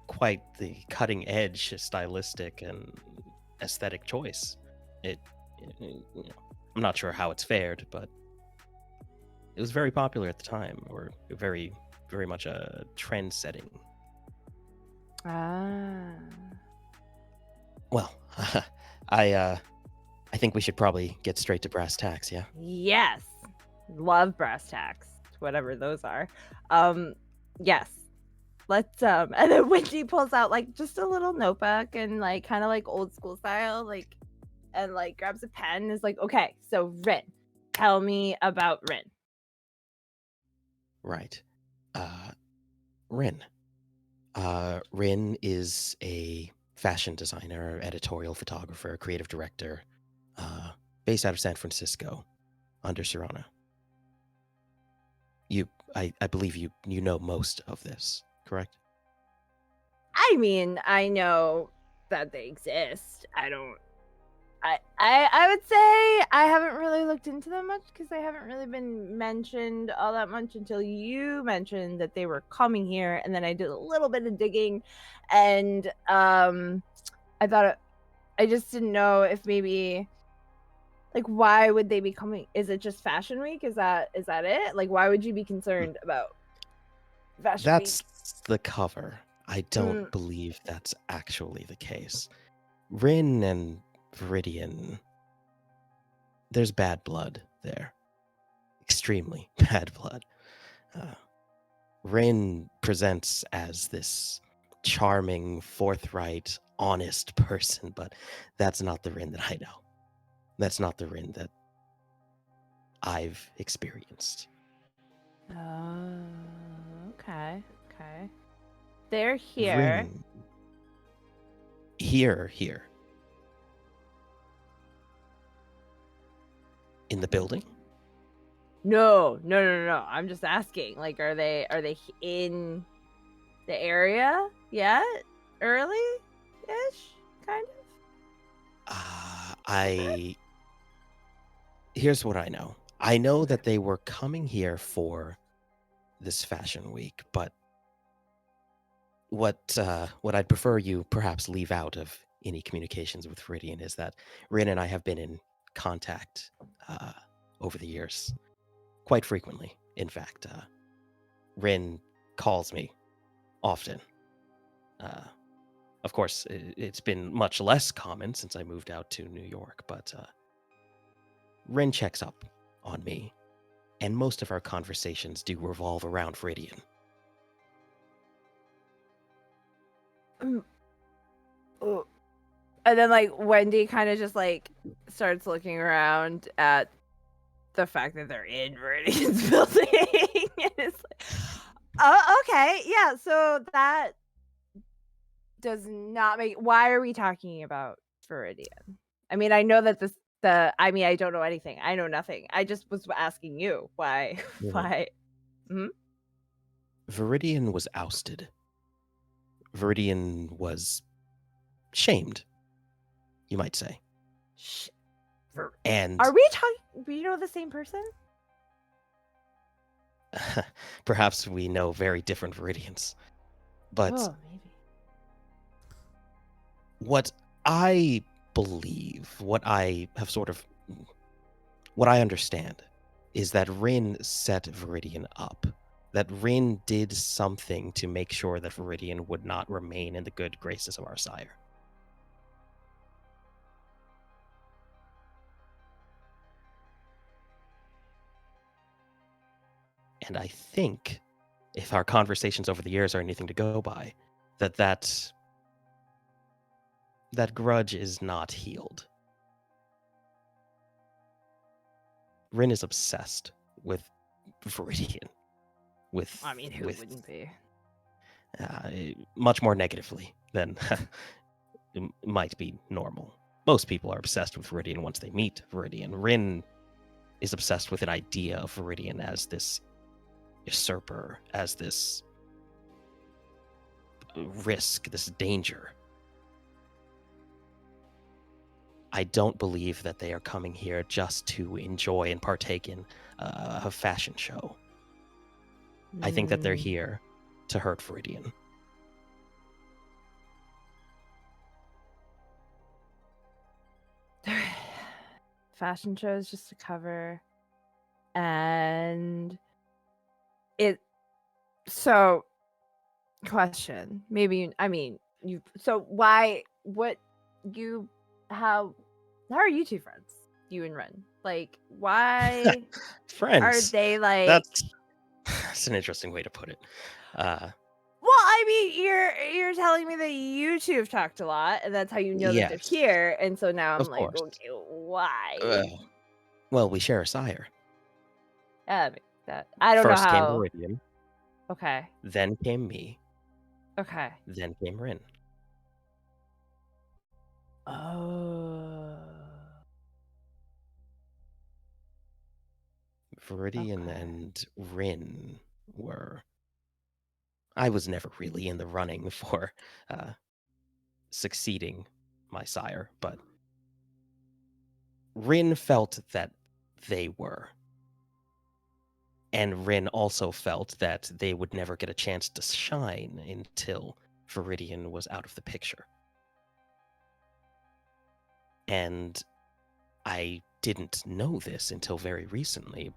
quite the cutting edge stylistic and aesthetic choice. I'm not sure how it's fared, but it was very popular at the time, or very, very much a trend setting. Ah. Well, I think we should probably get straight to brass tacks, yeah? Yes. Love brass tacks, whatever those are. Yes. Let's and then Wendy pulls out like just a little notebook and like kind of like old school style, like, and like grabs a pen and is like, okay, so Rin, tell me about Rin. Right. Rin. Rin is a fashion designer, editorial photographer, creative director, based out of San Francisco, under Serrano. I believe you know most of this, correct? I mean, I know that they exist. I would say I haven't really looked into them much because they haven't really been mentioned all that much until you mentioned that they were coming here, and then I did a little bit of digging, and I thought I just didn't know if maybe like why would they be coming? Is it just Fashion Week? Is that it? Like why would you be concerned about Fashion That's Week? the cover. I don't believe that's actually the case. Rin and Viridian, there's bad blood there. Extremely bad blood. Rin presents as this charming, forthright, honest person, but that's not the Rin that I know. That's not the Rin that I've experienced. Oh, okay. They're here. Rin. Here. In the building? No. I'm just asking. Like, are they in the area yet? Early-ish, kind of. Here's what I know. I know that they were coming here for this fashion week, but what I'd prefer you perhaps leave out of any communications with Viridian is that Rin and I have been in contact over the years, quite frequently. In fact, Rin calls me often. Of course, it's been much less common since I moved out to New York, but Rin checks up on me, and most of our conversations do revolve around Viridian. And then like Wendy kind of just like starts looking around at the fact that they're in Viridian's building. And it's like, oh, okay, yeah. So that does not make. Why are we talking about Viridian? I mean, I know that I don't know anything. I know nothing. I just was asking you why. Mhm. Why? Viridian was ousted. Viridian was shamed, you might say. And Are we talking? We know the same person? perhaps we know very different Viridians. But Maybe. what I believe, what I have sort of what I understand is that Rin set Viridian up. That Rin did something to make sure that Viridian would not remain in the good graces of our sire. And I think, if our conversations over the years are anything to go by, that grudge is not healed. Rin is obsessed with Viridian. I mean, who wouldn't be? Much more negatively than might be normal. Most people are obsessed with Viridian once they meet Viridian. Rin is obsessed with an idea of Viridian as this usurper, as this risk, this danger. I don't believe that they are coming here just to enjoy and partake in a fashion show. I think that they're here to hurt Viridian. Fashion shows just to cover, and it. So, question. Maybe I mean you. So why? What you? How are you two friends? You and Ren. Like, why Friends. are they like? That's an interesting way to put it. Well, I mean, you're telling me that you two have talked a lot, and that's how you know that they're Yes, here. And so now I'm of like, course. okay, why? Well, we share a sire. I mean, that I don't First know came how. Viridian, Okay. then came me, Okay. then came Rin. Oh. Viridian Okay. and Rin were. I was never really in the running for succeeding my sire, but Rin felt that they were. And Rin also felt that they would never get a chance to shine until Viridian was out of the picture. And I didn't know this until very recently,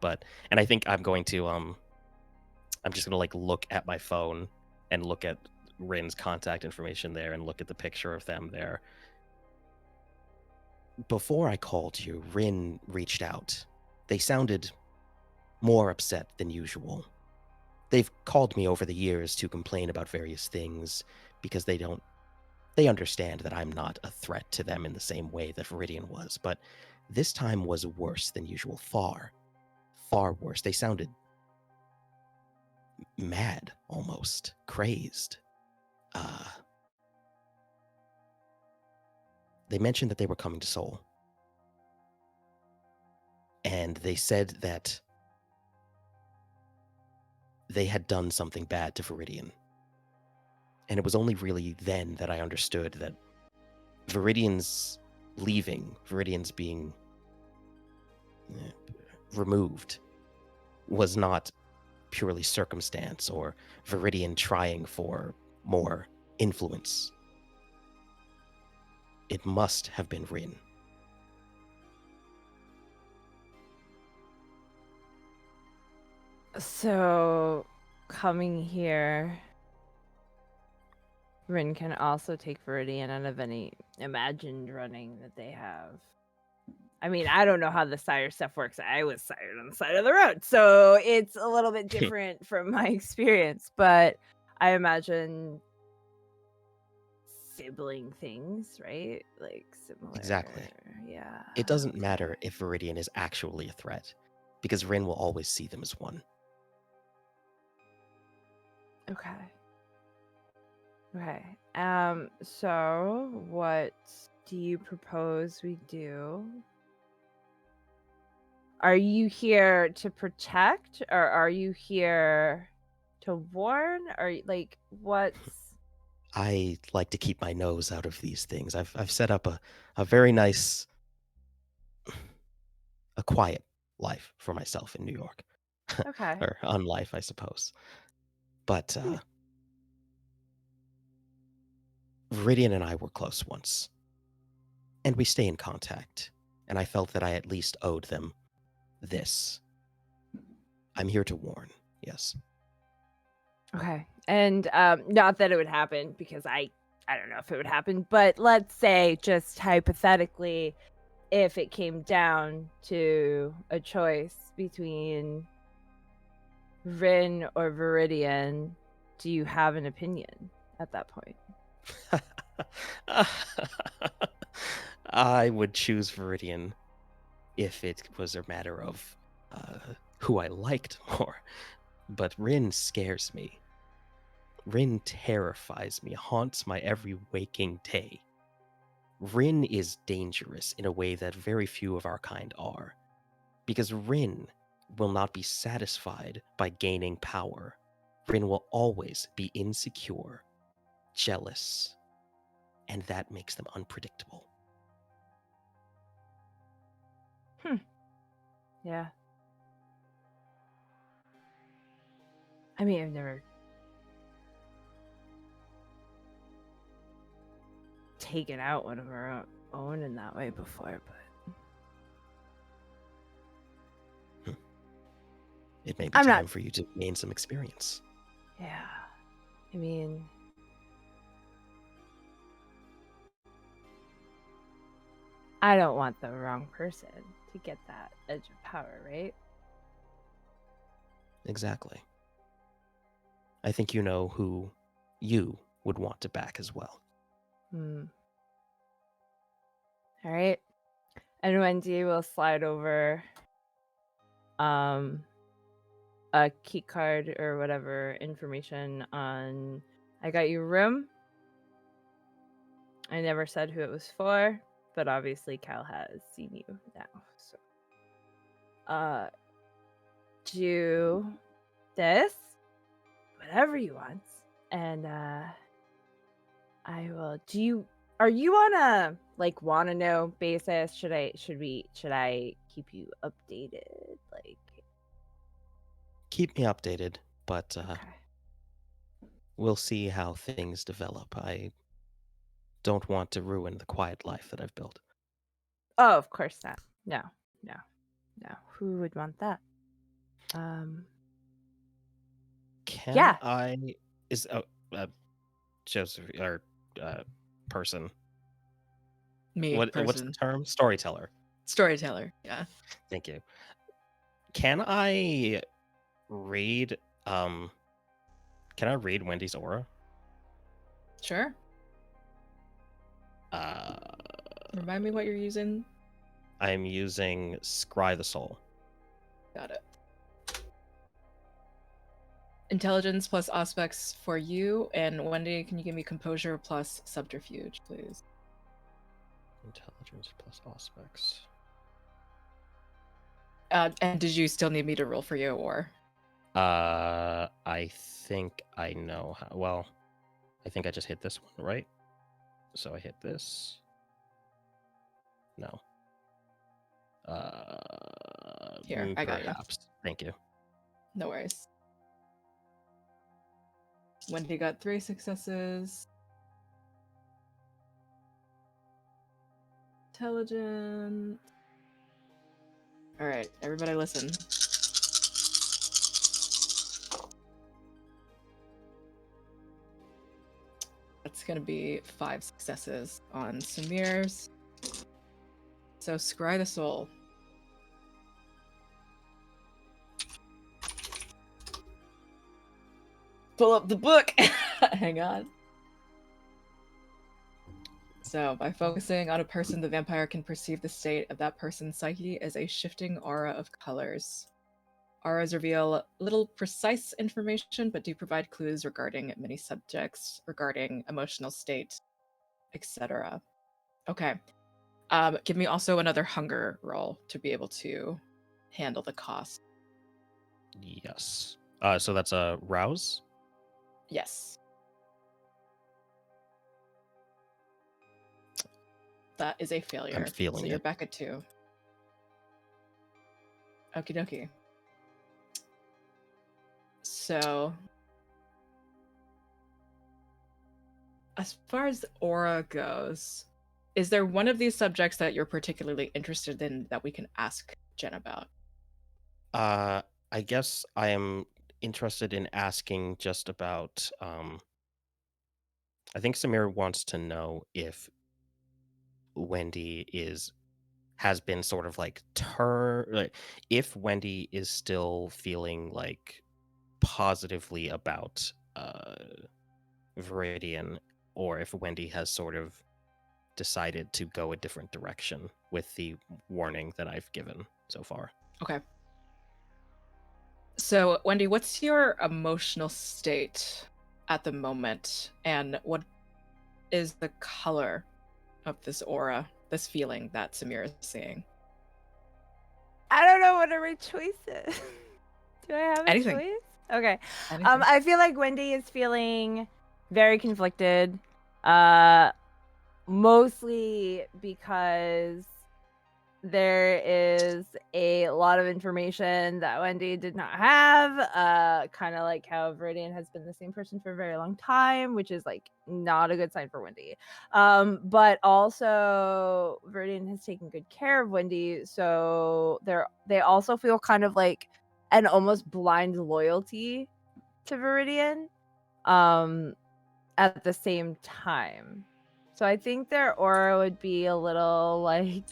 and I think I'm going to I'm just gonna like look at my phone and look at Rin's contact information there and look at the picture of them there. Before I called you, Rin reached out. They sounded more upset than usual. They've called me over the years to complain about various things because they understand that I'm not a threat to them in the same way that Viridian was, but this time was worse than usual. Far, far worse. They sounded mad, almost crazed. They mentioned that they were coming to Seoul. And they said that they had done something bad to Viridian. And it was only really then that I understood that Viridian's leaving, Viridian's being removed, was not purely circumstance or Viridian trying for more influence. It must have been Rin. So, coming here, Rin can also take Viridian out of any imagined running that they have. I mean, I don't know how the sire stuff works. I was sired on the side of the road, so it's a little bit different from my experience, but I imagine sibling things, right? Like similar. Exactly. Yeah. It doesn't matter if Viridian is actually a threat, because Rin will always see them as one. Okay. Okay. So what do you propose we do? Are you here to protect, or are you here to warn? Or like what's I like to keep my nose out of these things. I've set up a very nice, a quiet life for myself in New York. okay? Or unlife, I suppose. But Viridian and I were close once. And we stay in contact. And I felt that I at least owed them this. I'm here to warn. Yes. Okay. And not that it would happen, because I don't know if it would happen, but let's say, just hypothetically, if it came down to a choice between Rin or Viridian, do you have an opinion at that point? I would choose Viridian if it was a matter of who I liked more. But Rin scares me. Rin terrifies me, haunts my every waking day. Rin is dangerous in a way that very few of our kind are. Because Rin will not be satisfied by gaining power. Rin will always be insecure, jealous, and that makes them unpredictable. Yeah. I mean, I've never taken out one of our own in that way before, but It may be I'm time not- for you to gain some experience. yeah. I mean, I don't want the wrong person to get that edge of power, right? Exactly. I think you know who you would want to back as well. All right. And Wendy will slide over a key card or whatever information on I got your room. I never said who it was for, but obviously Cal has seen you now. So do this, whatever you want. And I will are you on a wanna know basis? Should I keep you updated? Keep me updated, but Okay. we'll see how things develop. I don't want to ruin the quiet life that I've built. Oh, of course not. No. Who would want that? Can Yeah. I Joseph or person? Me, What's the person. term? Storyteller. Storyteller. Yeah. Thank you. Can I read Wendy's aura? Sure. Remind me what you're using. I'm using Scry the Soul. Got it. Intelligence plus aspects for you, and Wendy, can you give me composure plus subterfuge, please? Intelligence plus aspects. And did you still need me to roll for you, or? I think I know how. Well, I think I just hit this one, right? So I hit this. No. Here, I got you. Perhaps. Thank you. No worries. Wendy got 3 successes. Intelligent. All right, everybody listen. That's going to be 5 successes on Samir's. So scry the soul. Pull up the book. Hang on. So, by focusing on a person, the vampire can perceive the state of that person's psyche as a shifting aura of colors. Auras reveal little precise information, but do provide clues regarding many subjects, regarding emotional state, etc. Okay. Give me also another hunger roll to be able to handle the cost. Yes. So that's a rouse? Yes. That is a failure. I'm feeling so you're it. back at 2. Okie dokie. So, as far as aura goes, is there one of these subjects that you're particularly interested in that we can ask Jen about? I guess I am interested in asking just about. I think Samir wants to know if Wendy has been sort of like if Wendy is still feeling like positively about Viridian, or if Wendy has sort of decided to go a different direction with the warning that I've given so far. Okay. So, Wendy, what's your emotional state at the moment? And what is the color of this aura, this feeling that Samir is seeing? I don't know what my choice is. Do I have a Anything. choice? Okay. Anything? I feel like Wendy is feeling very conflicted. Mostly because there is a lot of information that Wendy did not have. Kind of like how Viridian has been the same person for a very long time, which is like not a good sign for Wendy. But also Viridian has taken good care of Wendy, so they also feel kind of like an almost blind loyalty to Viridian at the same time. So I think their aura would be a little like,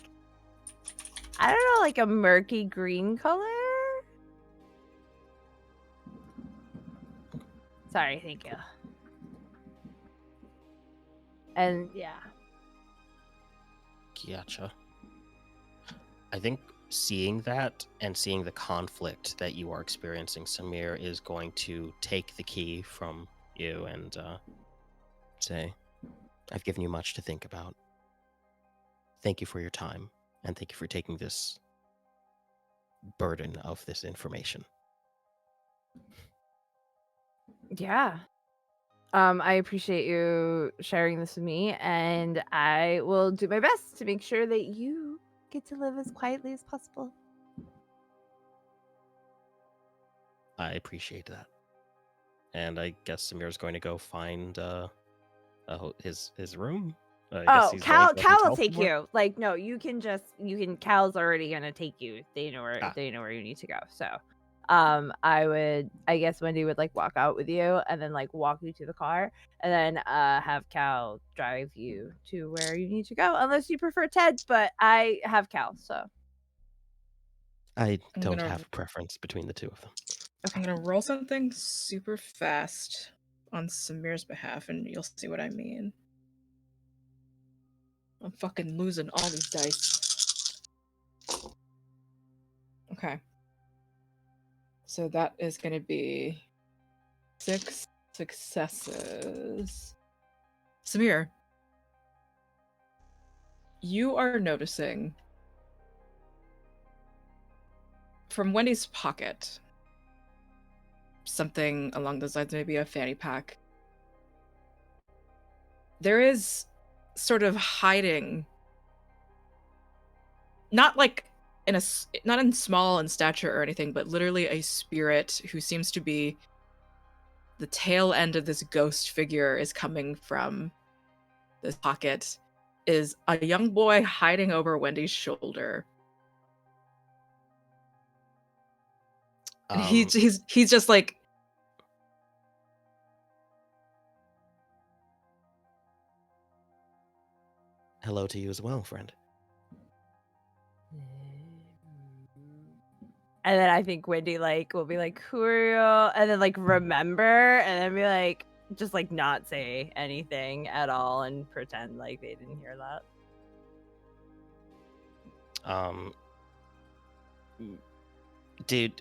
I don't know, like a murky green color? Sorry, thank you. And yeah. Gotcha. I think seeing that and seeing the conflict that you are experiencing, Samir is going to take the key from you and say, I've given you much to think about. Thank you for your time, and thank you for taking this burden of this information. Yeah. I appreciate you sharing this with me, and I will do my best to make sure that you get to live as quietly as possible. I appreciate that. And I guess Samir's going to go find his room. I guess he's going to Cal will hotel take somewhere. you. Like, no, you can. Cal's already gonna take you. They know where Ah. you need to go. So, I guess Wendy would like walk out with you and then like walk you to the car and then have Cal drive you to where you need to go, unless you prefer Ted. But I have Cal, so I I'm don't gonna- have a preference between the two of them. I'm gonna roll something super fast on Samir's behalf, and you'll see what I mean. I'm fucking losing all these dice. Okay. So that is gonna be 6 successes. Samir, you are noticing from Wendy's pocket something along those lines, maybe a fanny pack. There is sort of hiding, not like not in small in stature or anything, but literally a spirit who seems to be the tail end of this ghost figure is coming from this pocket, is a young boy hiding over Wendy's shoulder. And he's just like, hello to you as well, friend. and then I think Wendy like will be like, "Who are you?" And then like remember, and then be like, just like not say anything at all and pretend like they didn't hear that.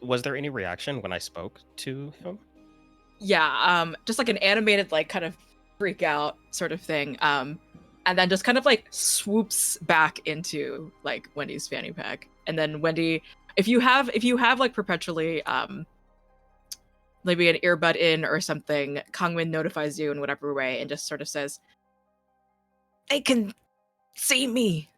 Was there any reaction when I spoke to him? yeah, just like an animated like kind of freak out sort of thing, and then just kind of like swoops back into like Wendy's fanny pack. And then Wendy, if you have like perpetually maybe an earbud in or something, Kangmin notifies you in whatever way and just sort of says, they can see me.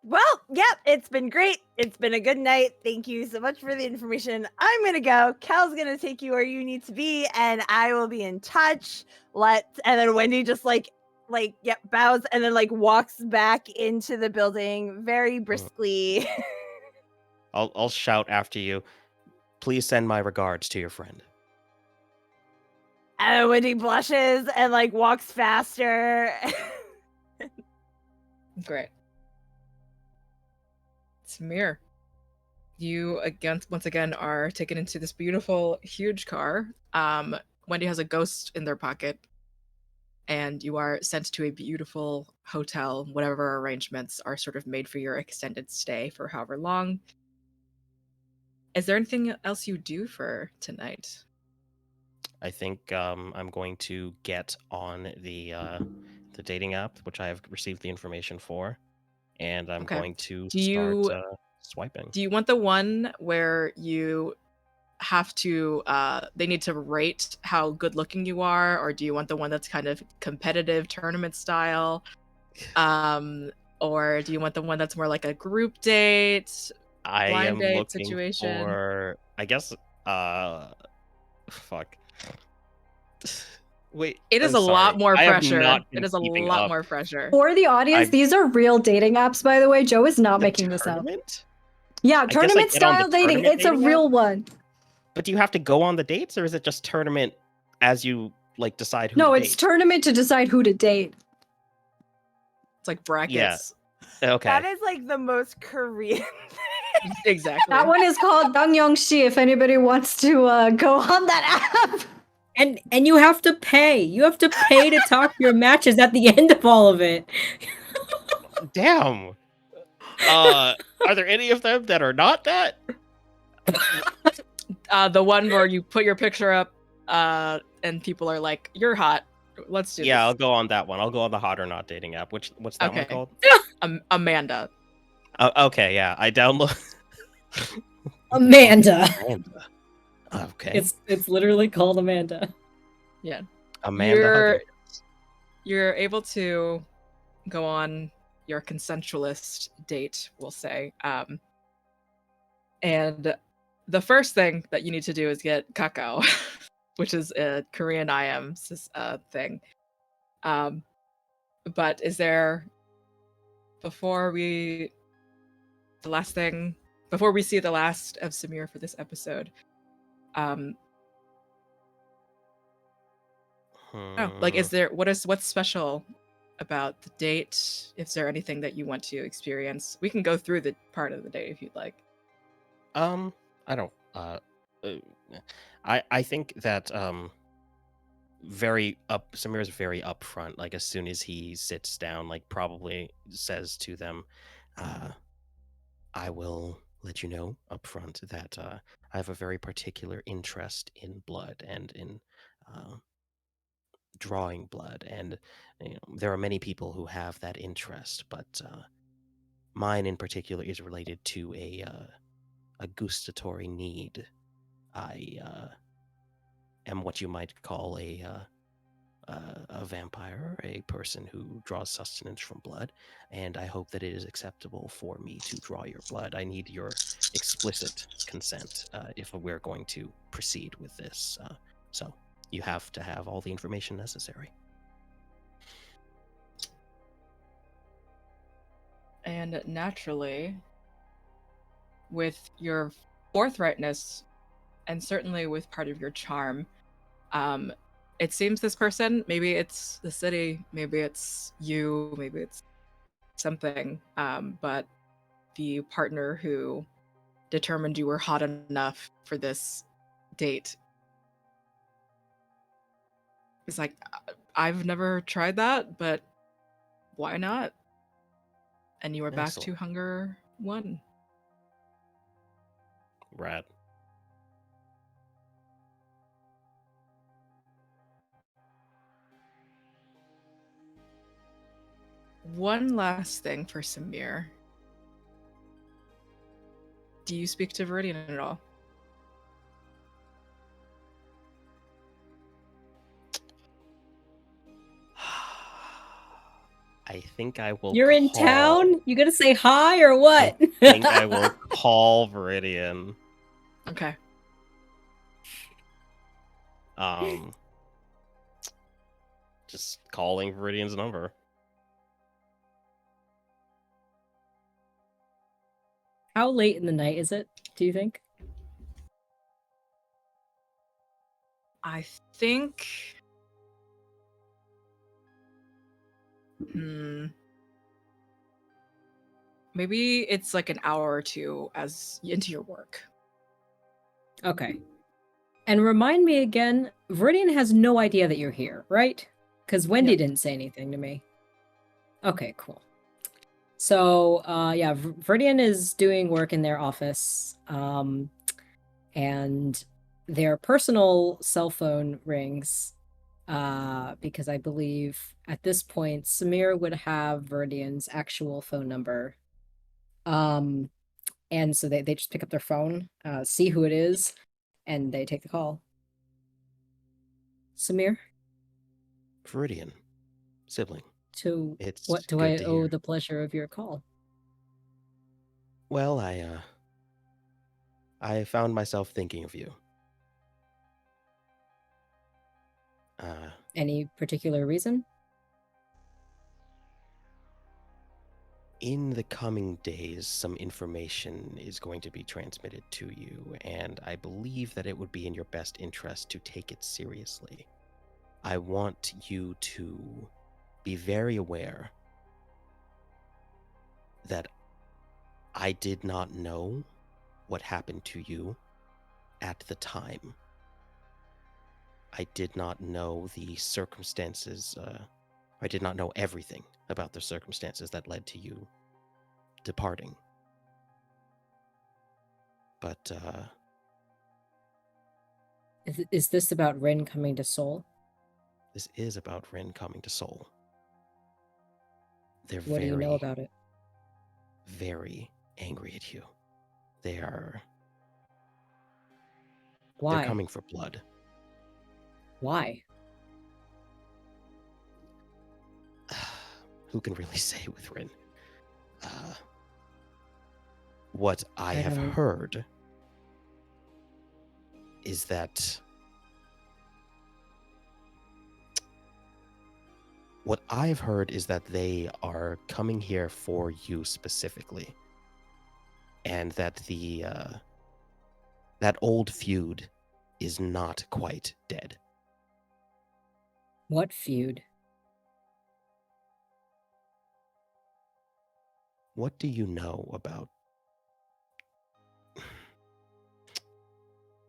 Well, yep, it's been great. It's been a good night. Thank you so much for the information. I'm gonna go. Cal's gonna take you where you need to be, and I will be in touch. And then Wendy just like bows and then like walks back into the building very briskly. I'll shout after you. Please send my regards to your friend. And Wendy blushes and like walks faster. Great. Samir, you once again are taken into this beautiful, huge car. Wendy has a ghost in their pocket, and you are sent to a beautiful hotel. Whatever arrangements are sort of made for your extended stay for however long. Is there anything else you do for tonight? I think I'm going to get on the dating app, which I have received the information for, and I'm Okay. going to Do you start swiping. do you want the one where you have to they need to rate how good looking you are, or do you want the one that's kind of competitive tournament style, or do you want the one that's more like a group date, I blind am date looking situation? for, I guess, fuck. Wait, It is I'm a lot sorry. more I have pressure. not It been is a keeping lot up. more pressure. For the audience, I- these are real dating apps, by the way. Joe is not The making this up. tournament? Yeah, guess I tournament get on the style dating. tournament It's a dating real one. But do you have to go on the dates, or is it just tournament as you like decide who No, to it's date? tournament to decide who to date. It's like brackets. Okay. That is like the most Korean thing. Exactly. That one is called Dangyongshi. If anybody wants to go on that app. And you have to pay. You have to pay to talk your matches at the end of all of it. Damn. Are there any of them that are not that? The one where you put your picture up and people are like, "You're hot. Let's do Yeah, I'll this." go on that one. I'll go on the Hot or Not dating app. What's that one Okay. called? Amanda. Okay, yeah. I download Amanda. Amanda. Okay. It's literally called Amanda. Yeah. Amanda you're Huggins. you're able to go on your consensualist date, we'll say. And the first thing that you need to do is get kakao, which is a Korean IM thing. But is there before we see the last of Samir for this episode, like is there what's special about the date? Is there anything that you want to experience? We can go through the part of the date if you'd like. I don't I think that Samir's very upfront. Like as soon as he sits down, like probably says to them, I will let you know upfront that I have a very particular interest in blood and in drawing blood, and there are many people who have that interest, but mine in particular is related to a gustatory need. I am what you might call a vampire, a person who draws sustenance from blood, and I hope that it is acceptable for me to draw your blood. I need your explicit consent if we're going to proceed with this. So you have to have all the information necessary. And naturally, with your forthrightness, and certainly with part of your charm, it seems this person, maybe it's the city, maybe it's you, maybe it's something, but the partner who determined you were hot enough for this date is like, I've never tried that, but why not? And you are back to Excellent. Hunger 1. Rad. One last thing for Samir. Do you speak to Viridian at all? I think I will. You're in town? You gonna say hi or what? I think I will call Viridian. Okay. Just calling Viridian's number. How late in the night is it, do you think? I think. Maybe it's like an hour or two as into your work. Okay. And remind me again, Viridian has no idea that you're here, right? Because Wendy Yep. didn't say anything to me. Okay, cool. So, yeah, Viridian is doing work in their office, and their personal cell phone rings, because I believe at this point Samir would have Viridian's actual phone number. And so they just pick up their phone, see who it is, and they take the call. Samir, Viridian, sibling. to It's what do good I to owe hear. the pleasure of your call? Well, I found myself thinking of you. Any particular reason? In the coming days, some information is going to be transmitted to you, and I believe that it would be in your best interest to take it seriously. I want you to be very aware that I did not know what happened to you at the time. I did not know the circumstances. I did not know everything about the circumstances that led to you departing. But, Is this about Rin coming to Seoul? this is about Rin coming to Seoul. They're What do you know about it? very angry at you. They're Why? coming for blood. Why? Who can really say with Rin? What I I have don't- heard is that they are coming here for you specifically, and that that old feud is not quite dead. What feud? What do you know about?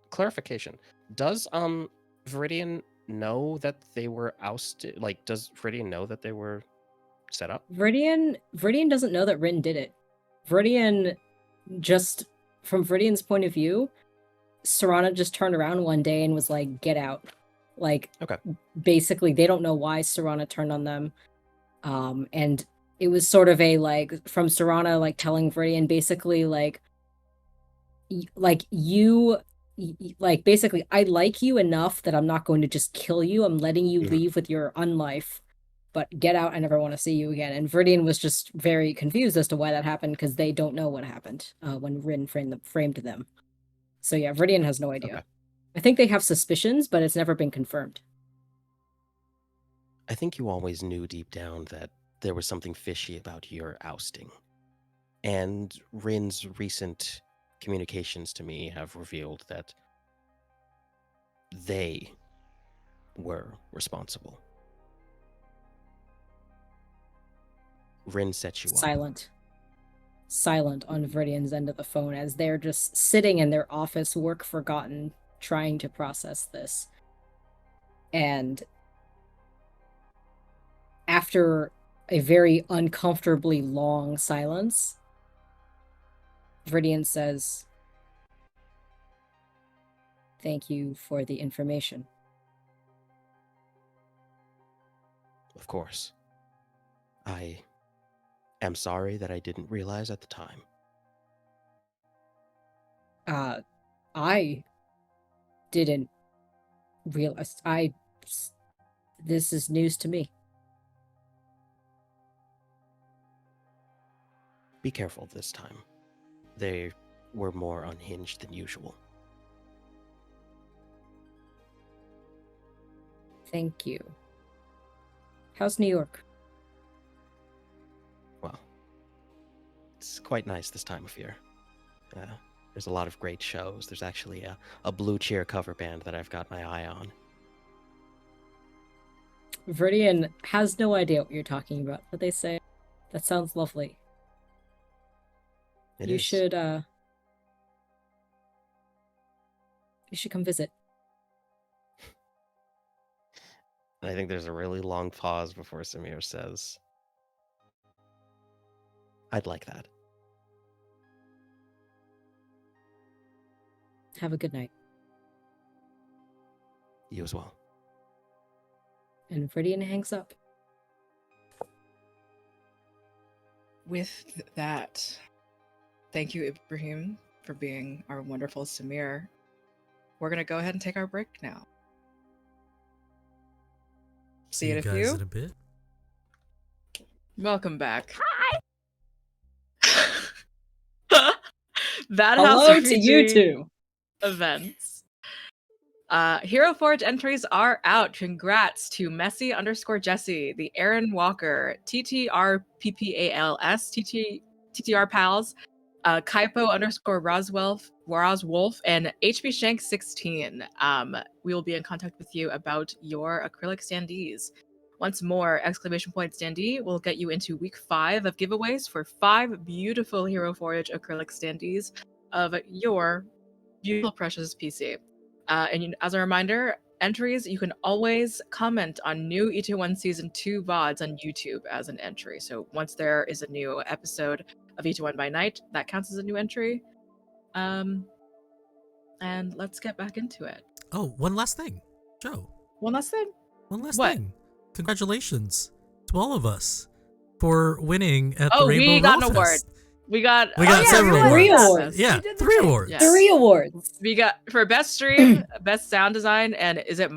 Clarification. Does Viridian know that they were ousted? Like, does Viridian know that they were set up? Viridian doesn't know that Rin did it. Viridian just, from Viridian's point of view, Serana just turned around one day and was like, "Get out." Like, Okay. Basically, they don't know why Serana turned on them. And it was sort of a, like, from Serana, like, telling Viridian basically, like basically, I like you enough that I'm not going to just kill you. I'm letting you Mhm. leave with your unlife, but get out. I never want to see you again. And Viridian was just very confused as to why that happened, because they don't know what happened when Rin framed them. So yeah, Viridian has no idea. Okay. I think they have suspicions, but it's never been confirmed. I think you always knew deep down that there was something fishy about your ousting. And Rin's recent communications to me have revealed that they were responsible. Rin set you up. Silent on Viridian's end of the phone as they're just sitting in their office, work forgotten, trying to process this. And after a very uncomfortably long silence, Viridian says, "Thank you for the information." Of course. I am sorry that I didn't realize at the time. I didn't realize. This is news to me. Be careful this time. They were more unhinged than usual. Thank you. How's New York? Well, it's quite nice this time of year. There's a lot of great shows. There's actually a Blue Cheer cover band that I've got my eye on. Viridian has no idea what you're talking about, but they say that sounds lovely. It you is. should come visit. I think there's a really long pause before Samir says, I'd like that. Have a good night. You as well. And Viridian hangs up. With that, thank you, Ibrahim, for being our wonderful Samir. We're going to go ahead and take our break now. See you in a guys few. in a bit. Welcome back. Hi. Bad Hello House to you RPG two. events. Hero Forge entries are out. Congrats to Messy_Jesse, the Aaron Walker, TTRPPALS, TTR Pals, Kaipo_Roswolf, and HB Shank 16. We will be in contact with you about your acrylic standees. Once more, ! Standee will get you into week 5 of giveaways for 5 beautiful Hero Forge acrylic standees of your beautiful precious PC. And as a reminder, entries, you can always comment on new Itaewon Season 2 VODs on YouTube as an entry. So once there is a new episode of Itaewon By Night, that counts as a new entry. And let's get back into it. Oh, one last thing. Joe. One last thing. One last What? thing. Congratulations to all of us for winning at the Oh, Rainbow we got an Roll award. Fest. We got several Three awards. awards. Yeah, We did the 3 thing. awards. Yeah. 3 awards. We got for best stream, best sound design, and is it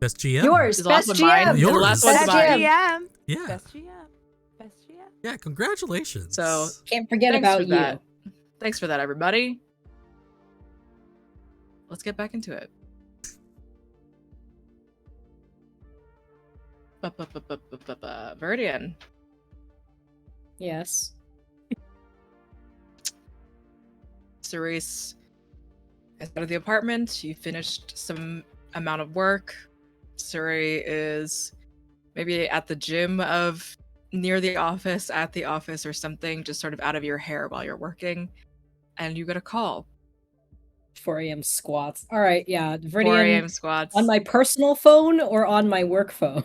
Best GM. Yours, is the last best one mine? GM. Is the last Yours. one's Best mine. GM. Yeah. Best GM. Best GM. Yeah, congratulations. So, Can't forget Thanks about for you. that. Thanks for that, everybody. Let's get back into it. Viridian. Yes. Cerise is out of the apartment. You finished some amount of work. Suri is maybe at the gym of near the office, at the office or something, just sort of out of your hair while you're working. And you get a call. 4 a.m. squats. All right, yeah. 4 Viridian, a.m. squats. on my personal phone or on my work phone?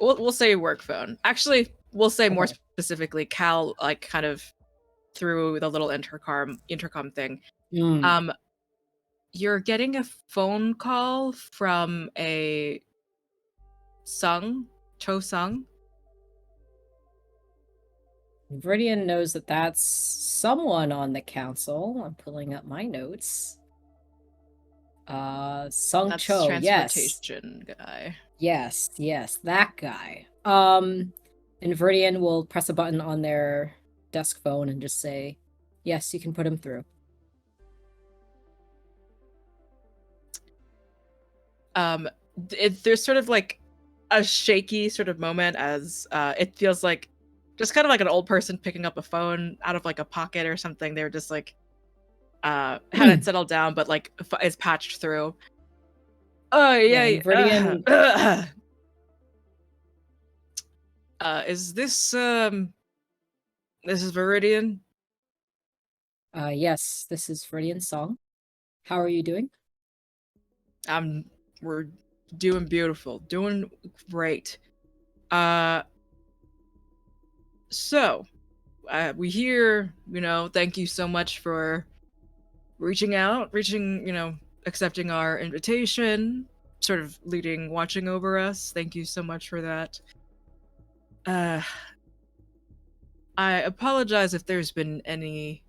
We'll say work phone. Actually, we'll say more Okay. specifically, Cal, like, kind of through the little intercom thing. Mm. You're getting a phone call from a Cho Sung. Viridian knows that that's someone on the council. I'm pulling up my notes. Sung That's Cho, yes. transportation guy. Yes, that guy. And Viridian will press a button on their desk phone and just say, yes, you can put him through. There's sort of like a shaky sort of moment as it feels like just kind of like an old person picking up a phone out of like a pocket or something. They're just like had it settled down, but like is patched through. Oh yeah, and Viridian, is this is Viridian? yes, this is Viridian's song. How are you doing? We're doing beautiful, doing great. So we hear, thank you so much for reaching, accepting our invitation, sort of watching over us. Thank you so much for that. I apologize if there's been any,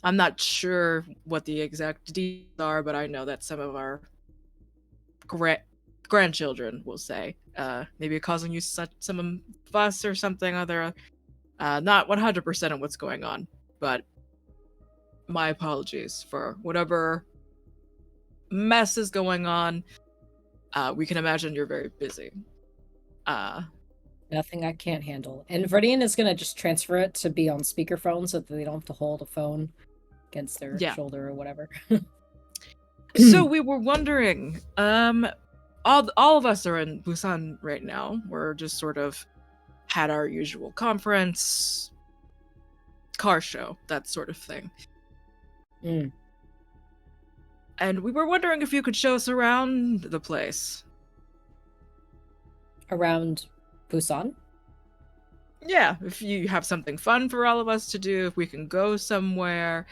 I'm not sure what the exact details are, but I know that some of our grandchildren will say maybe causing you some fuss or something other, not 100% on what's going on, but my apologies for whatever mess is going on. We can imagine you're very busy, Nothing I can't handle. And Viridian is gonna just transfer it to be on speakerphone so that they don't have to hold a phone against their Yeah. shoulder or whatever. So we were wondering, all of us are in Busan right now. We're just sort of had our usual conference, car show, that sort of thing. Mm. And we were wondering if you could show us around the place. Around Busan? Yeah, if you have something fun for all of us to do, if we can go somewhere.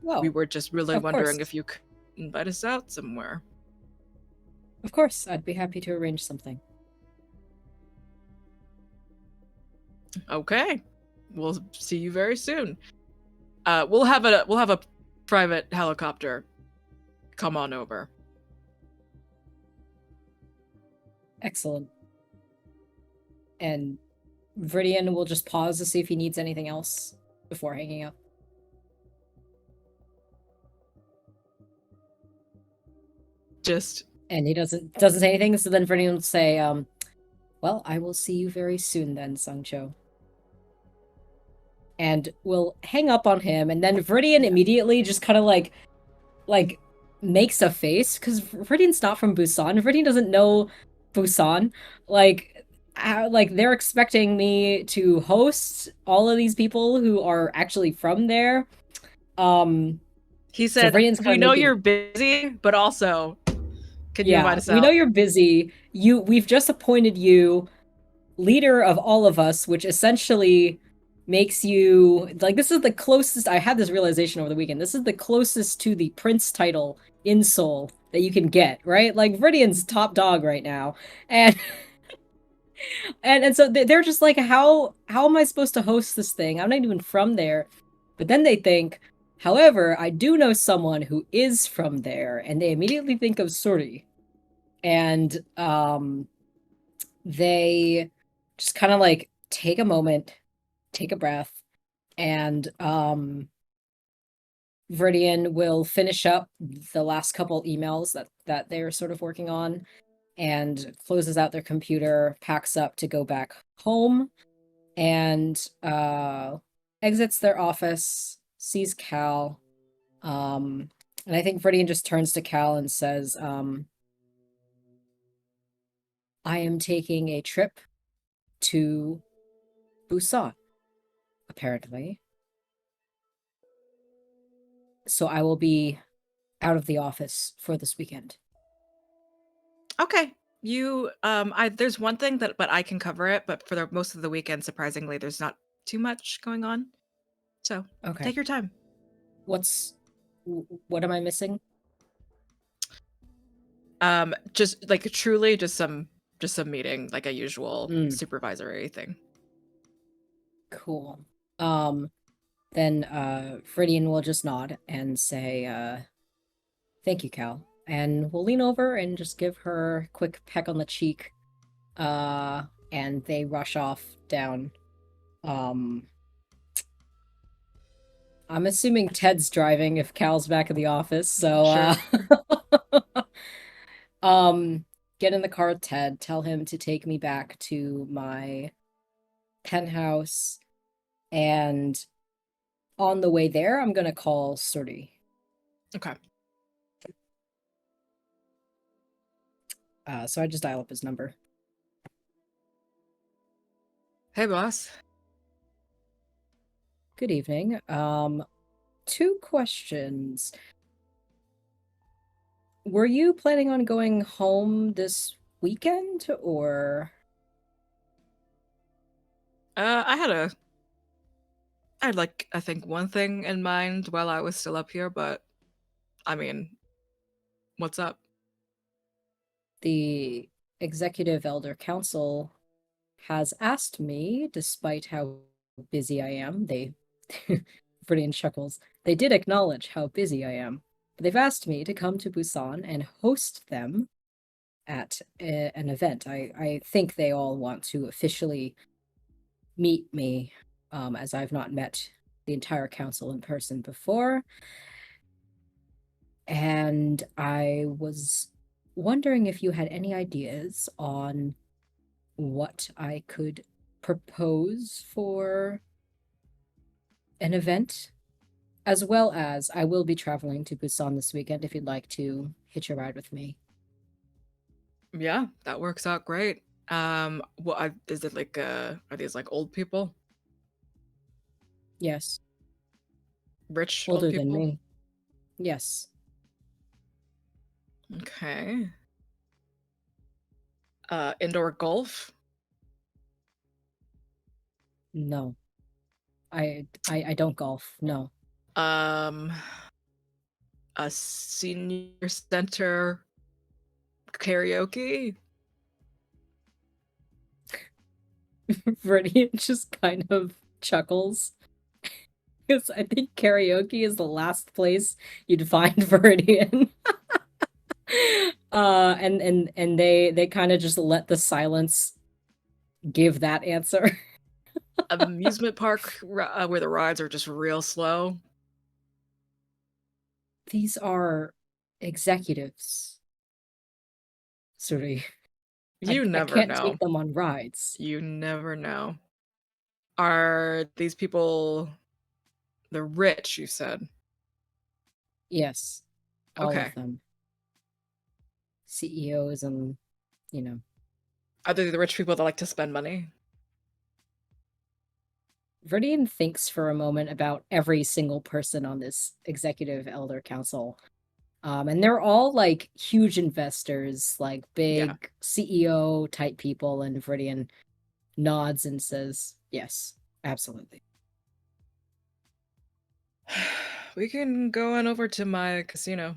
Well, We were just really of wondering course. if you could invite us out somewhere. Of course, I'd be happy to arrange something. Okay. We'll see you very soon. We'll have a private helicopter come on over. Excellent. And Viridian will just pause to see if he needs anything else before hanging up. Just And he doesn't say anything, so then Viridian will say, well, I will see you very soon then, Sangcho. And we'll hang up on him, and then Viridian immediately just kind of like makes a face, because Viridian's not from Busan. Viridian doesn't know Busan. Like they're expecting me to host all of these people who are actually from there. he said, Viridian's "We kinda know making- you're busy, but also, can you invite us out?" We know you're busy. We've just appointed you leader of all of us, which essentially makes you like, this is the closest. I had this realization over the weekend. This is the closest to the prince title in Seoul that you can get, right? Like Viridian's top dog right now, and and so they're just like, how am I supposed to host this thing? I'm not even from there. But then they think, however, I do know someone who is from there, and they immediately think of Suri, and they just kind of like take a moment, take a breath, and Viridian will finish up the last couple emails that they're sort of working on, and closes out their computer, packs up to go back home, and exits their office, sees Cal, and I think Viridian just turns to Cal and says, I am taking a trip to Busan, apparently. So I will be out of the office for this weekend. Okay. You there's one thing but I can cover it, but for the most of the weekend, surprisingly, there's not too much going on. So Okay. take your time. What am I missing? Just like truly just some meeting, like a usual supervisory thing. Cool. Then Viridian will just nod and say, thank you, Cal. And we'll lean over and just give her a quick peck on the cheek. And they rush off down. I'm assuming Ted's driving if Cal's back in the office, so get in the car with Ted, tell him to take me back to my penthouse, and on the way there, I'm gonna call Suri. Okay. So I just dial up his number. Hey, boss. Good evening. 2 questions. Were you planning on going home this weekend, or? I had like, I think one thing in mind while I was still up here, but I mean, what's up? The Executive Elder Council has asked me, despite how busy I am, Viridian chuckles, they did acknowledge how busy I am, but they've asked me to come to Busan and host them at an event. I think they all want to officially meet me, as I've not met the entire council in person before. And I was wondering if you had any ideas on what I could propose for an event, as well as I will be traveling to Busan this weekend if you'd like to hitch a ride with me. Yeah, that works out great. Is it like are these like old people? Yes, Rich old older than people? me. Yes. Okay. Indoor golf? No. I don't golf. No. Um, a senior center karaoke? Viridian just kind of chuckles. Because I think karaoke is the last place you'd find Viridian. And they kind of just let the silence give that answer. Amusement park where the rides are just real slow? These are executives. Sorry. You I never can't know. take them on rides. You never know. Are these people the rich, you said? Yes. All Okay. of them. CEOs and, you know. Are they the rich people that like to spend money? Viridian thinks for a moment about every single person on this executive elder council. And they're all like huge investors, like Yeah. big CEO type people, and Viridian nods and says, yes, absolutely. We can go on over to my casino.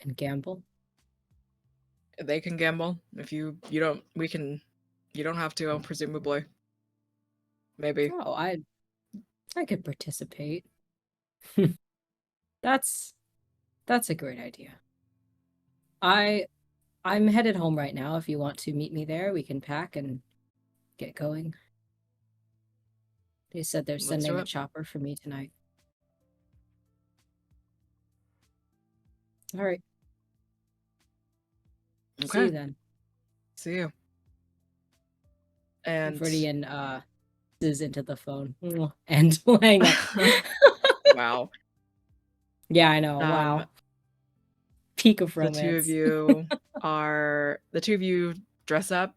And gamble. They can gamble. If you don't, we can. You don't have to, presumably. Maybe. Oh, I could participate. That's a great idea. I'm headed home right now. If you want to meet me there, we can pack and get going. They said they're Let's sending do a it. chopper for me tonight. All right. See Okay. you then. See you. And Viridian is into the phone and hang up. wow. Yeah, I know. Wow. Peak of romance. The two of you dress up,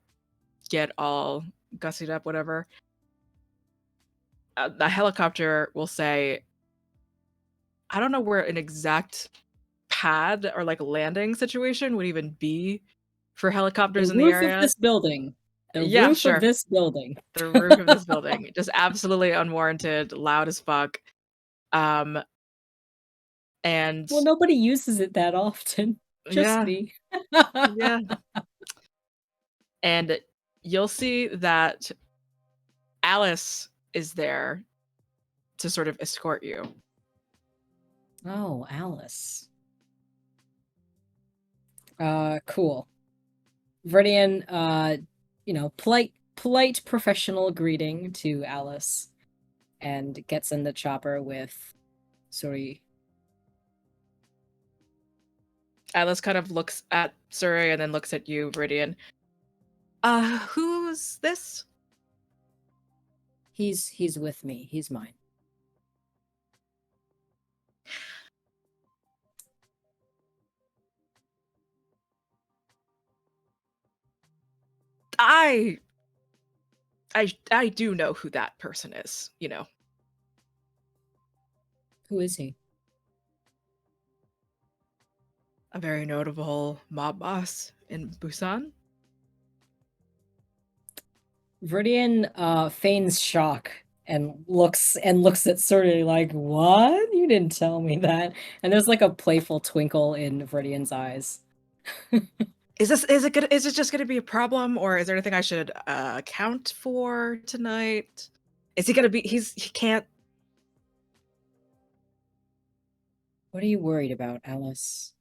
get all gussied up, whatever. The helicopter will say, I don't know where an exact pad or like landing situation would even be for helicopters The in the roof of area. this building. The Yeah, roof sure. of this building. The roof of this building. Just absolutely unwarranted, loud as fuck. And Well, nobody uses it that often. Just yeah, me. yeah. And you'll see that Alice is there to sort of escort you. Oh, Alice. Cool. Viridian, polite professional greeting to Alice and gets in the chopper with Suri. Alice kind of looks at Surrey and then looks at you, Viridian. Who's this? He's with me. He's mine. I do know who that person is, you know. Who is he? A very notable mob boss in Busan. Viridian feigns shock and looks at Suri like, what? You didn't tell me that. And there's like a playful twinkle in Viridian's eyes. Is it just gonna be a problem, or is there anything I should account for tonight? Is he gonna be he can't What are you worried about, Alice?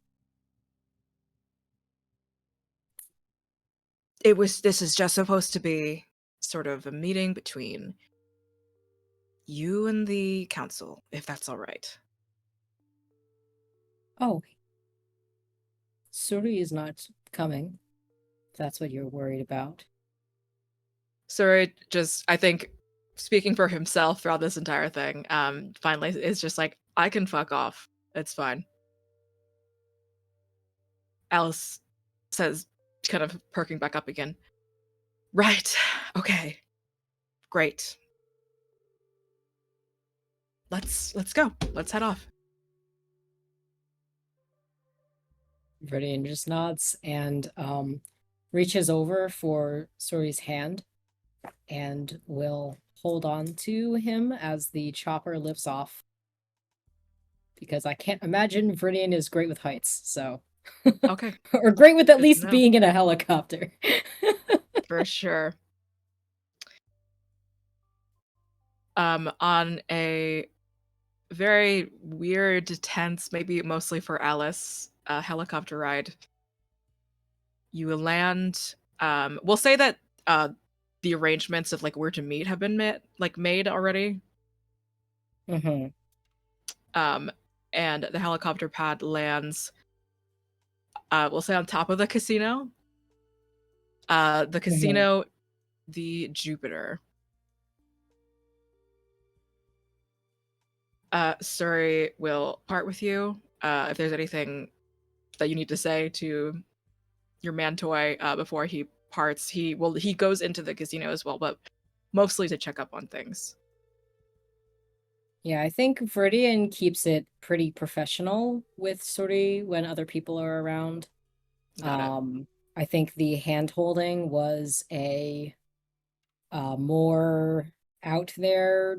this is just supposed to be sort of a meeting between you and the council, if that's all right. Oh. Suri is not coming. If that's what you're worried about. Suri just, I think, speaking for himself throughout this entire thing, finally is just like, I can fuck off. It's fine. Alice says, kind of perking back up again. Right. Okay. Great. Let's go. Let's head off. Viridian just nods and reaches over for Suri's hand and will hold on to him as the chopper lifts off. Because I can't imagine Viridian is great with heights, so. Okay. Or great with at Good to least know. being in a helicopter. For sure. On a very weird, tense, maybe mostly for Alice, helicopter ride, you will land. We'll say that the arrangements of like where to meet have been made already. Mm-hmm. And the helicopter pad lands. We'll say on top of the casino. The casino, the Jupiter. Suri will part with you. If there's anything that you need to say to your man toy before he parts, he goes into the casino as well, but mostly to check up on things. Yeah, I think Viridian keeps it pretty professional with Suri when other people are around. I think the hand holding was a more out there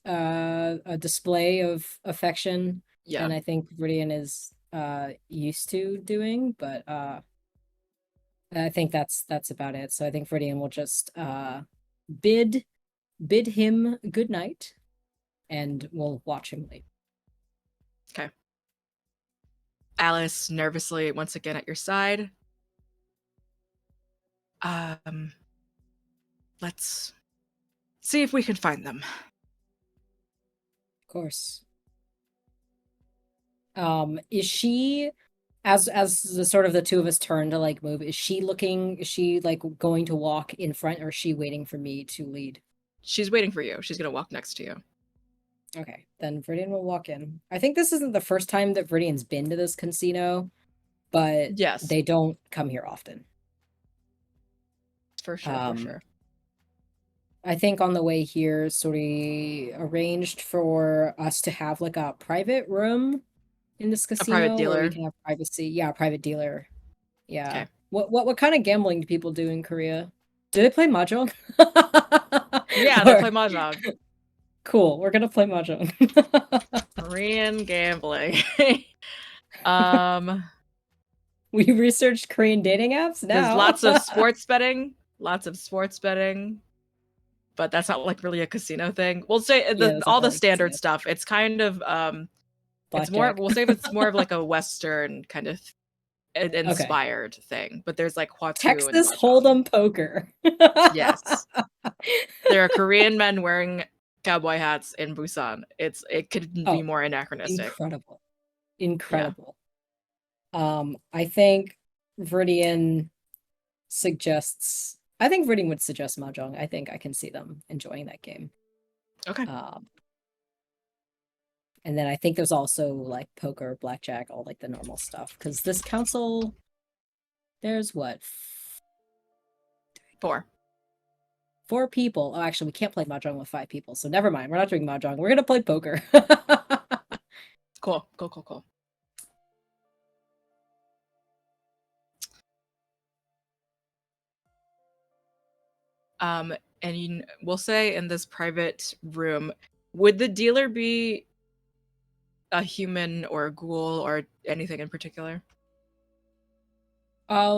a display of affection than I think Viridian is used to doing, but I think that's about it. So I think Viridian will just bid him good night, and we'll watch him leave. Okay. Alice nervously once again at your side. Let's see if we can find them. Of course. Is she, as the sort of the two of us turn to like move, is she like going to walk in front, or is she waiting for me to lead? She's waiting for you. She's gonna walk next to you. Okay, then Viridian will walk in. I think this isn't the first time that Viridian's been to this casino, but yes, they don't come here often. For sure. I think on the way here, Suri arranged for us to have like a private room in this casino. A private dealer. Where we can have privacy. Yeah, a private dealer. Yeah. Okay. What kind of gambling do people do in Korea? Do they play mahjong? Yeah, they play mahjong. Cool. We're gonna play mahjong. Korean gambling. We researched Korean dating apps now. There's lots of sports betting. But that's not like really a casino thing. We'll say all the standard stuff. It's kind of it's more. We'll say it's more of like a Western kind of inspired thing. But there's like Hwatu Texas Hold'em poker. Yes, there are Korean men wearing cowboy hats in Busan. It could be more anachronistic. Incredible. Yeah. I think Viridian would suggest mahjong. I think I can see them enjoying that game. Okay. And then I think there's also like poker, blackjack, all like the normal stuff. Because this council, there's what? 4 people. Oh, actually, we can't play mahjong with 5 people. So never mind. We're not doing mahjong. We're gonna play poker. Cool. And we'll say in this private room, would the dealer be a human or a ghoul or anything in particular?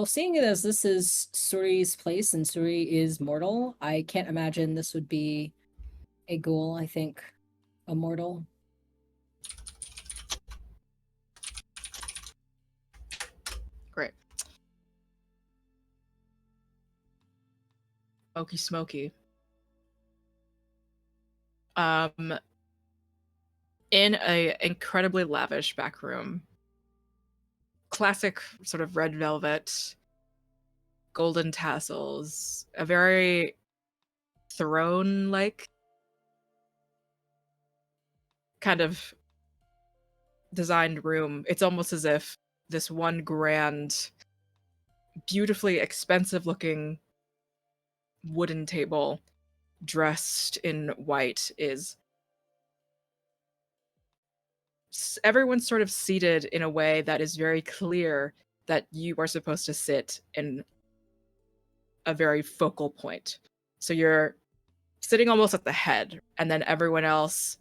Seeing it as this is Suri's place and Suri is mortal, I can't imagine this would be a ghoul. I think a mortal. Great. Okie smoky. In a incredibly lavish back room, classic sort of red velvet, golden tassels, a very throne-like kind of designed room. It's almost as if this one grand, beautifully expensive looking wooden table dressed in white is everyone's sort of seated in a way that is very clear that you are supposed to sit in a very focal point. So you're sitting almost at the head, and then everyone else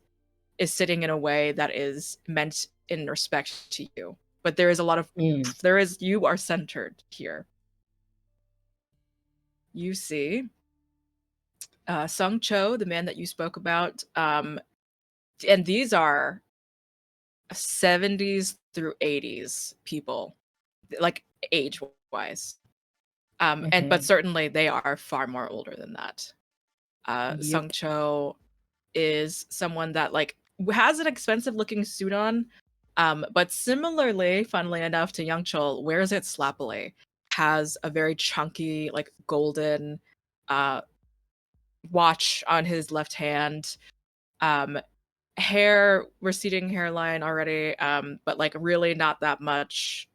is sitting in a way that is meant in respect to you. But there is a lot of you are centered here. You see Sung Cho, the man that you spoke about, and these are 70s through 80s people, like age wise. And but certainly they are far more older than that. Sung Cho is someone that like has an expensive looking suit on, but similarly, funnily enough to Young Chul, wears it slappily, has a very chunky, like golden watch on his left hand, hair, receding hairline already, but like really not that much.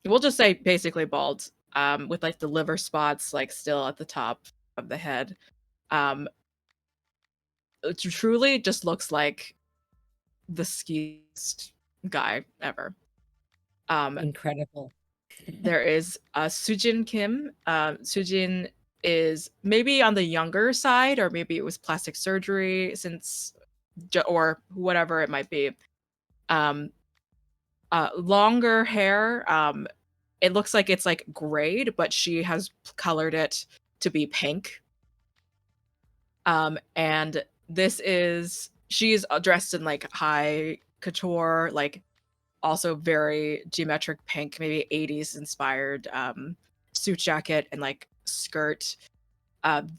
We'll just say basically bald, with like the liver spots like still at the top of the head. It truly just looks like the skiest guy ever. Incredible. There is Sujin Kim. Sujin is maybe on the younger side, or maybe it was plastic surgery since, or whatever it might be. Longer hair. It looks like it's like grayed, but she has colored it to be pink. And she's dressed in like high couture, like also very geometric pink, maybe 80s inspired suit jacket and like skirt.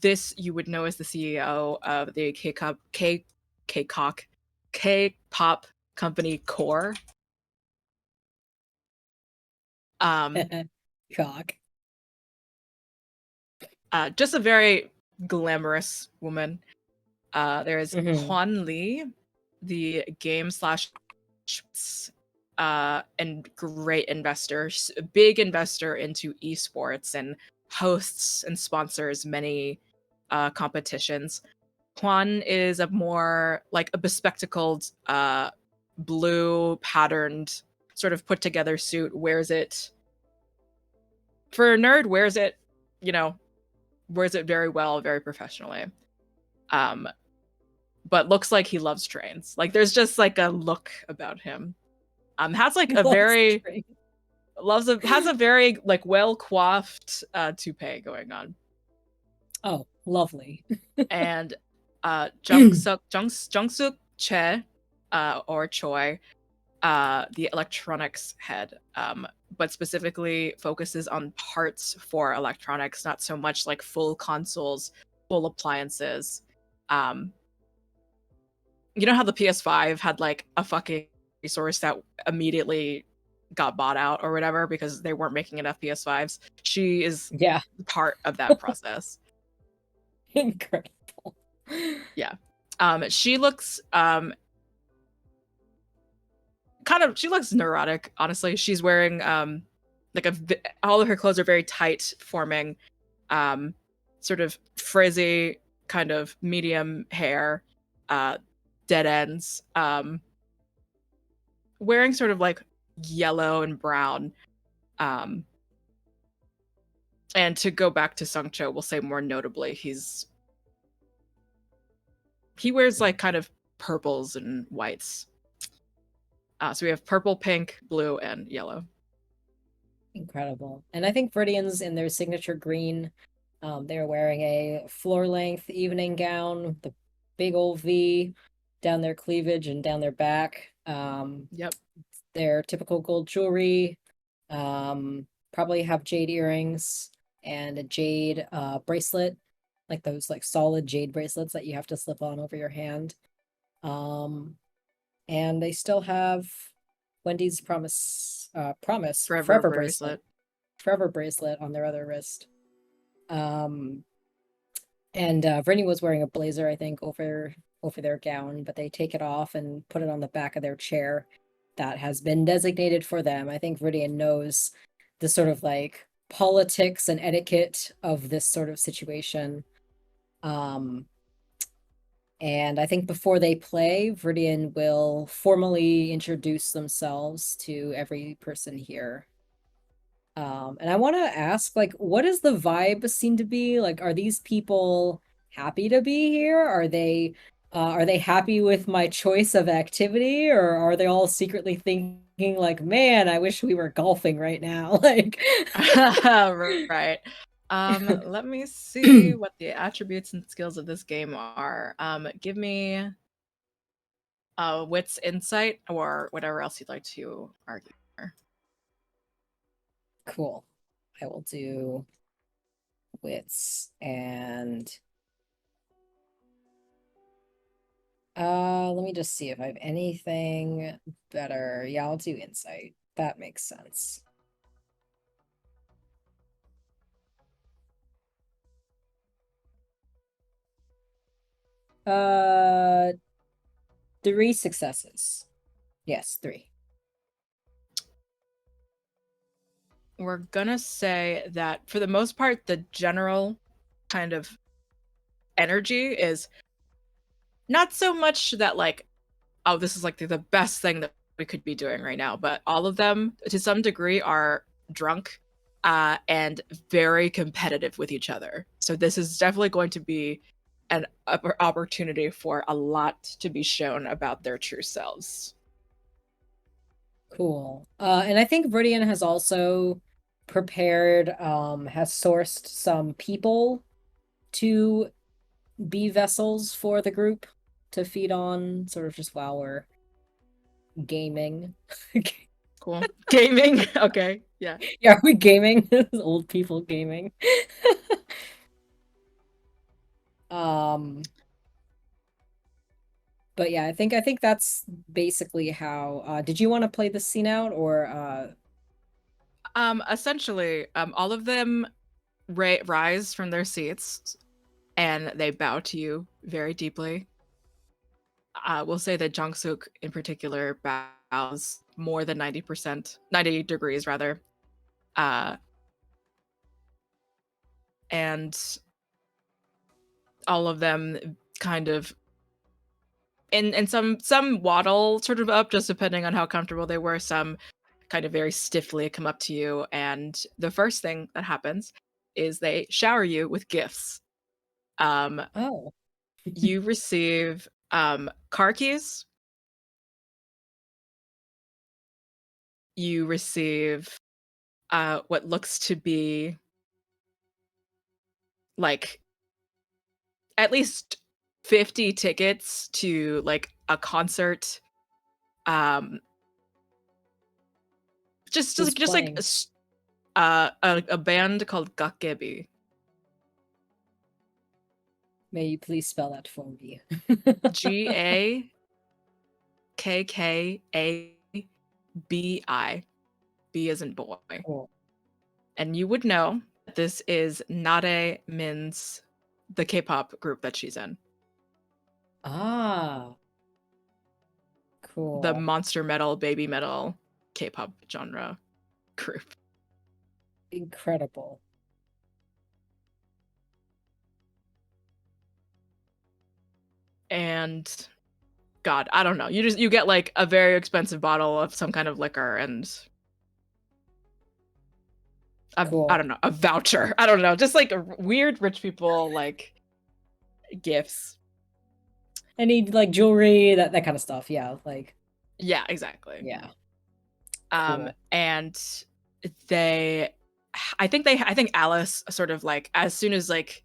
This you would know as the CEO of the K-pop company Core. Cock. Just a very glamorous woman. There is Hwan Lee, the game slash and great investor, a big investor into esports and hosts and sponsors many competitions. Hwan is a more like a bespectacled blue patterned sort of put together suit, wears it for a nerd, wears it very well, very professionally. But looks like he loves trains. Like there's just like a look about him. Has like a very has a very like well coiffed toupee going on. Oh, lovely. And Jung-suk Che, or Choi, the electronics head, but specifically focuses on parts for electronics, not so much like full consoles, full appliances. You know how the PS5 had like a fucking resource that immediately got bought out or whatever because they weren't making enough PS5s? She is part of that process. Incredible. Yeah. She looks she looks neurotic, honestly. She's wearing like all of her clothes are very tight forming, sort of frizzy kind of medium hair, dead ends, wearing sort of like yellow and brown. And to go back to Sung Cho, we'll say more notably, he wears like kind of purples and whites. So we have purple, pink, blue, and yellow. Incredible. And I think Viridians in their signature green, they're wearing a floor-length evening gown with the big old V down their cleavage and down their back. Yep. Their typical gold jewelry. Probably have jade earrings and a jade bracelet, like those like solid jade bracelets that you have to slip on over your hand. And they still have Wendy's promise forever bracelet on their other wrist. And Viridian was wearing a blazer, I think, over their gown, but they take it off and put it on the back of their chair that has been designated for them. I think Viridian knows the sort of like politics and etiquette of this sort of situation. And I think before they play, Viridian will formally introduce themselves to every person here. And I want to ask, like, what does the vibe seem to be? Like, are these people happy to be here? Are they happy with my choice of activity, or are they all secretly thinking, like, man, I wish we were golfing right now? Like, Right. Let me see what the attributes and skills of this game are. Give me wits, insight, or whatever else you'd like to argue. cool. I will do wits and let me just see if I have anything better. Yeah, I'll do insight. That makes sense. Uh 3 successes. Yes, 3. We're gonna say that for the most part, the general kind of energy is not so much that like, oh, this is like the best thing that we could be doing right now, but all of them to some degree are drunk and very competitive with each other. So this is definitely going to be an opportunity for a lot to be shown about their true selves. Cool. And I think Viridian has also prepared, has sourced some people to be vessels for the group to feed on, sort of just while we're gaming. Cool. Gaming. Okay. Yeah. Yeah, we gaming. Old people gaming. But yeah, I think that's basically how did you want to play the scene out, or Essentially, all of them rise from their seats and they bow to you very deeply. We'll say that Jong-suk in particular bows more than 90%, 90 degrees rather. And all of them kind of and some waddle sort of up just depending on how comfortable they were. Some kind of very stiffly come up to you, and the first thing that happens is they shower you with gifts. oh. You receive car keys. You receive what looks to be like at least 50 tickets to like a concert. Just Who's just like playing? a band called Gakkebi. May you please spell that for me. Gakkabi. B as in boy. Cool. And you would know that this is Nade Min's the K-pop group that she's in. Ah. Cool. The monster metal, baby metal K-pop genre group. Incredible. And God, I don't know. You get like a very expensive bottle of some kind of liquor and Cool. I don't know, a voucher. I don't know, just like weird rich people like gifts. Any like jewelry, that kind of stuff. Yeah, like Yeah, exactly. yeah. Cool. And I think Alice sort of like as soon as like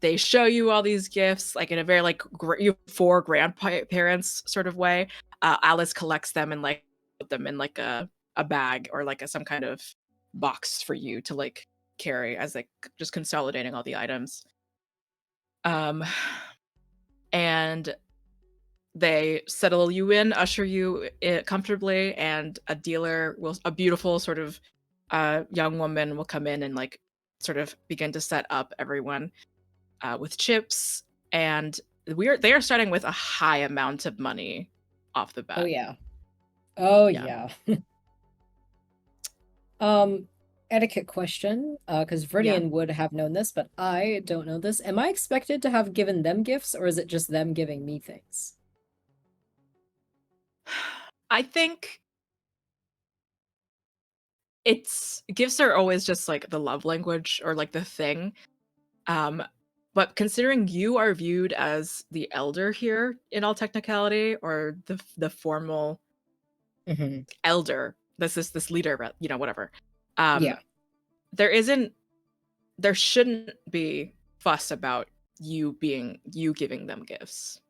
they show you all these gifts like in a very like you for grandparents sort of way, Alice collects them and like put them in like a bag or like some kind of box for you to like carry as like just consolidating all the items. And they settle you in, usher you comfortably, and a beautiful sort of young woman will come in and like sort of begin to set up everyone. with chips, and they are starting with a high amount of money off the bat. Oh yeah. Oh Yeah. yeah. Etiquette question, because Yeah. Viridian would have known this, but I don't know this. Am I expected to have given them gifts, or is it just them giving me things? I think gifts are always just like the love language or like the thing. But considering you are viewed as the elder here in all technicality, or the formal Mm-hmm. elder, this leader, whatever. Um, Yeah. there shouldn't be fuss about you giving them gifts.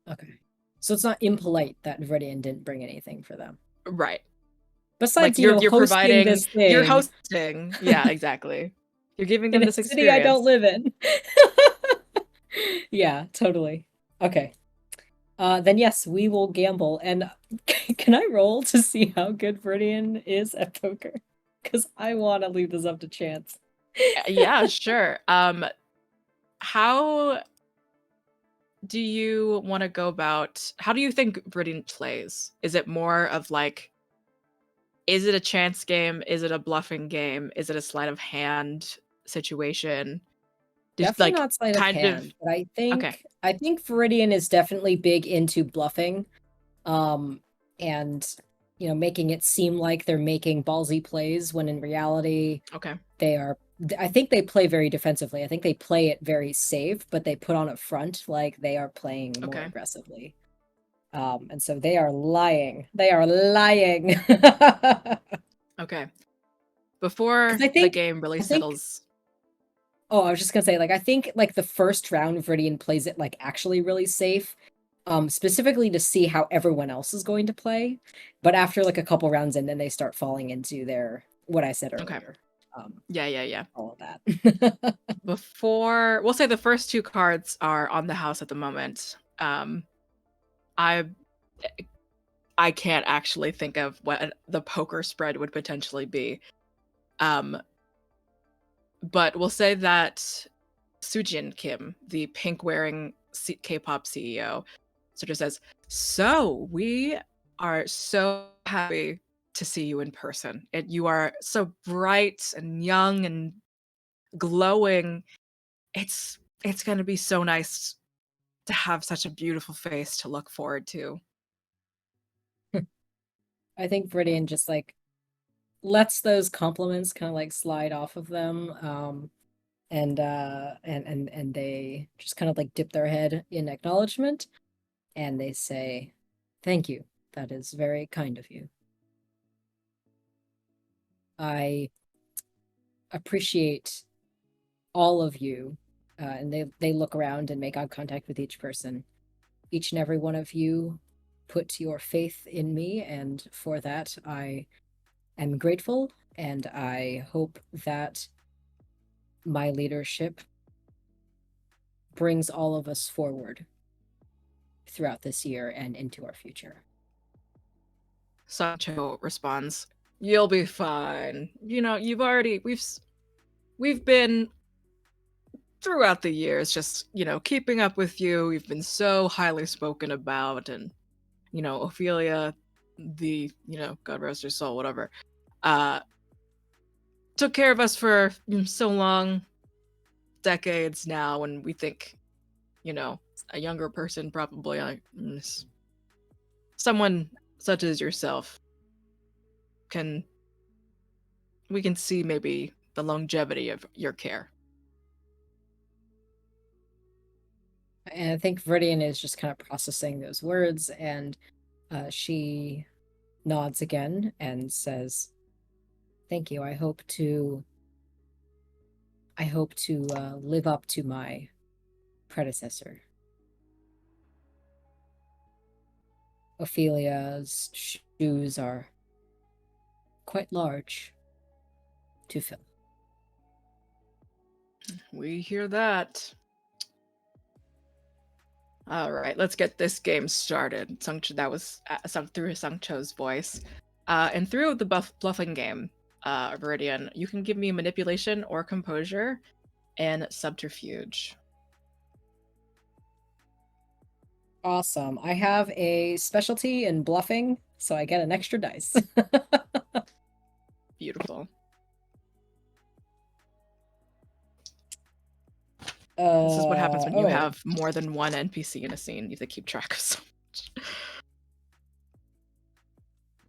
Okay. So it's not impolite that Viridian didn't bring anything for them. Right. Besides, Like you're hosting providing, this you're thing hosting. Yeah, exactly. You're giving in them a this city I don't experience. live in. Yeah, totally. Okay. Then yes, we will gamble. And can I roll to see how good Viridian is at poker? Because I want to leave this up to chance. Yeah, sure. How do you want to go about? How do you think Viridian plays? Is it more of like, is it a chance game? Is it a bluffing game? Is it a sleight of hand situation? Just Definitely like not sleight of kind of hand, but okay. I think Viridian is definitely big into bluffing. And making it seem like they're making ballsy plays when in reality Okay. I think they play very defensively. I think they play it very safe, but they put on a front like they are playing more Okay. aggressively. And so they are lying. They are lying. Okay. Before I the think game really I think settles. oh, I was just gonna say, like, I think like the first round Viridian plays it like actually really safe. Specifically to see how everyone else is going to play. But after like a couple rounds in, then they start falling into their what I said Okay. earlier. Yeah. All of that. Before, we'll say the first two cards are on the house at the moment. I I can't actually think of what the poker spread would potentially be. But we'll say that Sujin Kim, the pink wearing K-pop CEO, sort of says, "So we are so happy to see you in person. You are so bright and young and glowing. It's going to be so nice to have such a beautiful face to look forward to." I think Viridian just like lets those compliments kind of like slide off of them. And they just kind of like dip their head in acknowledgement and they say, "Thank you. That is very kind of you. I appreciate all of you." And they look around and make eye contact with each person. Each and every one of you put your faith in me, and for that I am grateful, and I hope that my leadership brings all of us forward throughout this year and into our future. Sancho responds, "You'll be fine. We've been throughout the years just, keeping up with you. You've been so highly spoken about, and Ophelia, the, God rest her soul, whatever, took care of us for so long, decades now, and we think, a younger person probably, someone such as yourself, we can see maybe the longevity of your care." And I think Viridian is just kind of processing those words, and she nods again and says, "Thank you. I hope to live up to my predecessor." Ophelia's shoes are quite large to fill. We hear that. All right, let's get this game started. That was sung through Sangcho's voice. And through the bluffing game, Viridian, you can give me manipulation or composure, and subterfuge. Awesome. I have a specialty in bluffing, so I get an extra dice. Beautiful. This is what happens when you have more than one NPC in a scene. You have to keep track of so much.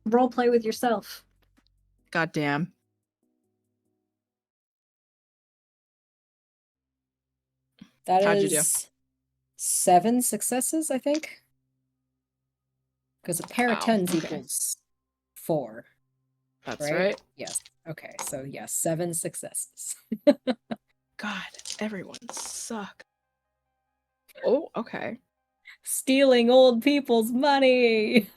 Role play with yourself. God damn. That How'd you do? is 7 successes, I think. Because a pair of Wow, 10s okay. equals 4. That's right. Yes. Okay, so yes, 7 successes. God, everyone suck. Oh, okay. Stealing old people's money.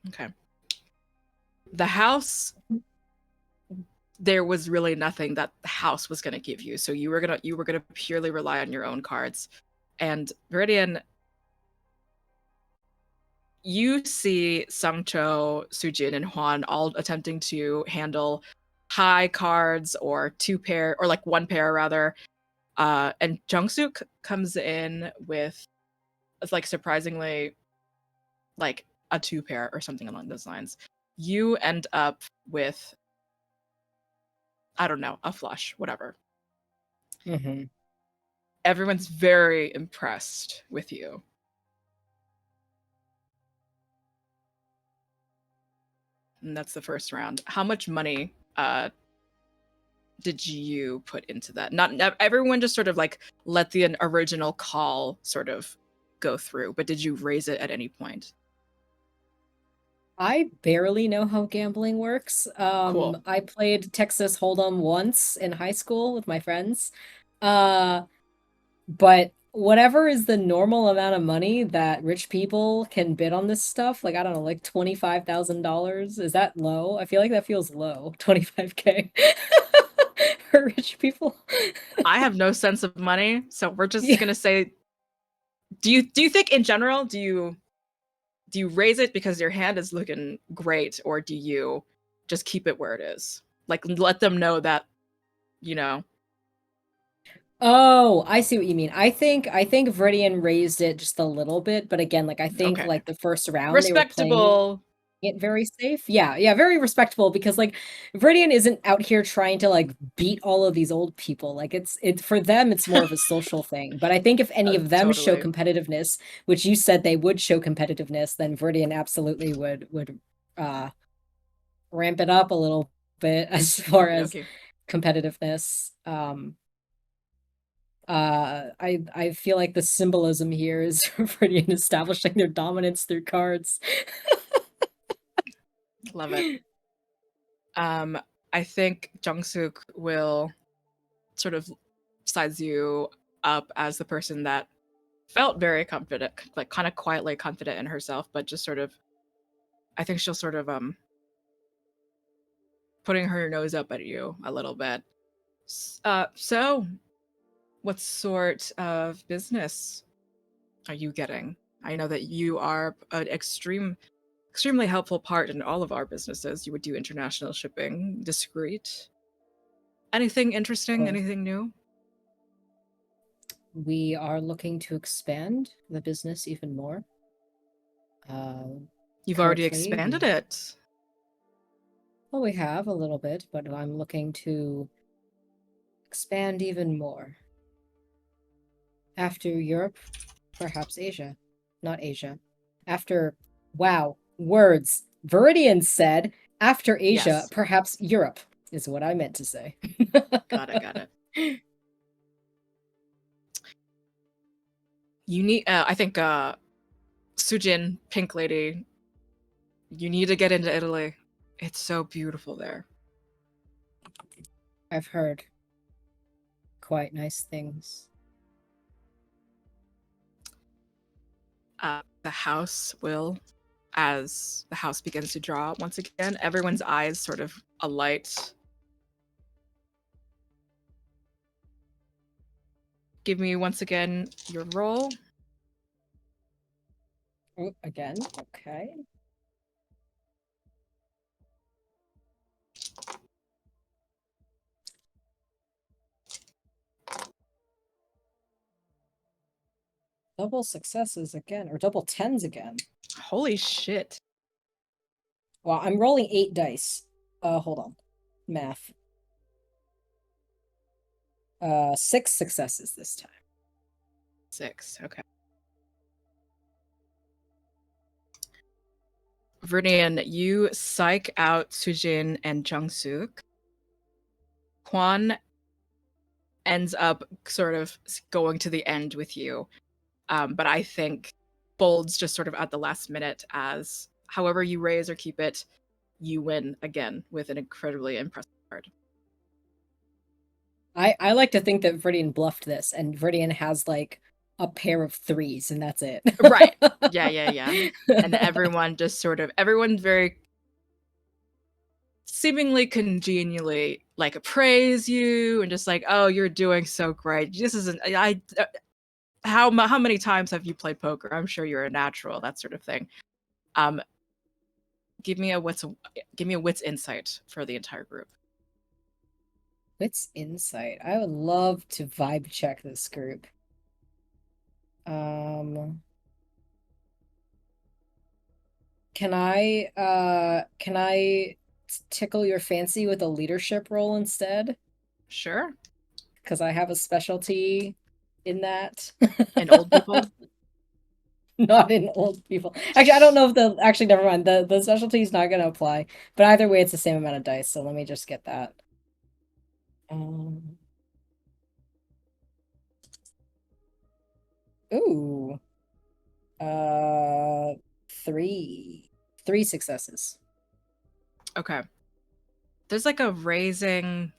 Okay. The house, there was really nothing that the house was going to give you, so you were gonna purely rely on your own cards. And Viridian, you see Sangcho, Sujin, and Huan all attempting to handle high cards or 2 pair, or like 1 pair rather. And Jungsuk comes in with, it's like surprisingly like a 2 pair or something along those lines. You end up with, I don't know, a flush, whatever. Mm-hmm. Everyone's very impressed with you. And that's the first round. How much money did you put into that? Not everyone just sort of like let the original call sort of go through, but did you raise it at any point? I barely know how gambling works. Cool. I played Texas Hold'em once in high school with my friends. But whatever is the normal amount of money that rich people can bid on this stuff, like I don't know, like $25,000, is that low? I feel like that feels low. 25K for rich people. I have no sense of money, so we're just Yeah. gonna say, do you think in general, do you raise it because your hand is looking great, or do you just keep it where it is? Like, let them know that, you know. Oh, I see what you mean. I think Viridian raised it just a little bit, but again, like I think Okay. like the first round they were playing Respectable. it very safe. Yeah, very respectable because like Viridian isn't out here trying to like beat all of these old people. Like it's for them it's more of a social thing. But I think if any of them show Totally. competitiveness, which you said they would show competitiveness, then Viridian absolutely would ramp it up a little bit as far as Okay. competitiveness. I feel like the symbolism here is Viridian establishing their dominance through cards. Love it. I think Jungsuk will sort of size you up as the person that felt very confident, like kind of quietly confident in herself, but just sort of, I think she'll sort of putting her nose up at you a little bit. So what sort of business are you getting? I know that you are an extremely helpful part in all of our businesses. You would do international shipping, discreet. Anything interesting? Oh. Anything new? We are looking to expand the business even more. You've already Currently, expanded it. Well, we have a little bit, but I'm looking to expand even more. After Europe, perhaps Asia. Not Asia. After, wow, words. Viridian said, after Asia, Yes. perhaps Europe, is what I meant to say. Got it. You need, I think, Sujin, Pink Lady, you need to get into Italy. It's so beautiful there. I've heard quite nice things. The house will, as the house begins to draw once again, everyone's eyes sort of alight. Give me once again your roll. Oh, again, okay. Double successes again, or double 10s again. Holy shit. Well, I'm rolling 8 dice. Hold on. Math. 6 successes this time. 6. Okay. Viridian, you psych out Sujin and Jungsuk. Kwan ends up sort of going to the end with you. But I think folds just sort of at the last minute as however you raise or keep it, you win again with an incredibly impressive card. I like to think that Viridian bluffed this, and Viridian has like a pair of 3s, and that's it. Right. Yeah. And everyone very seemingly congenially like praise you and just like, oh, you're doing so great. This isn't how many times have you played poker? I'm sure you're a natural, that sort of thing. Give me a wits insight for the entire group. Wits insight. I would love to vibe check this group. Can I tickle your fancy with a leadership role instead? Sure. Because I have a specialty in that. And old people? Not in old people. Actually, I don't know if actually, never mind. The specialty is not going to apply. But either way, it's the same amount of dice. So let me just get that. Ooh. 3 successes. Okay. There's like a raising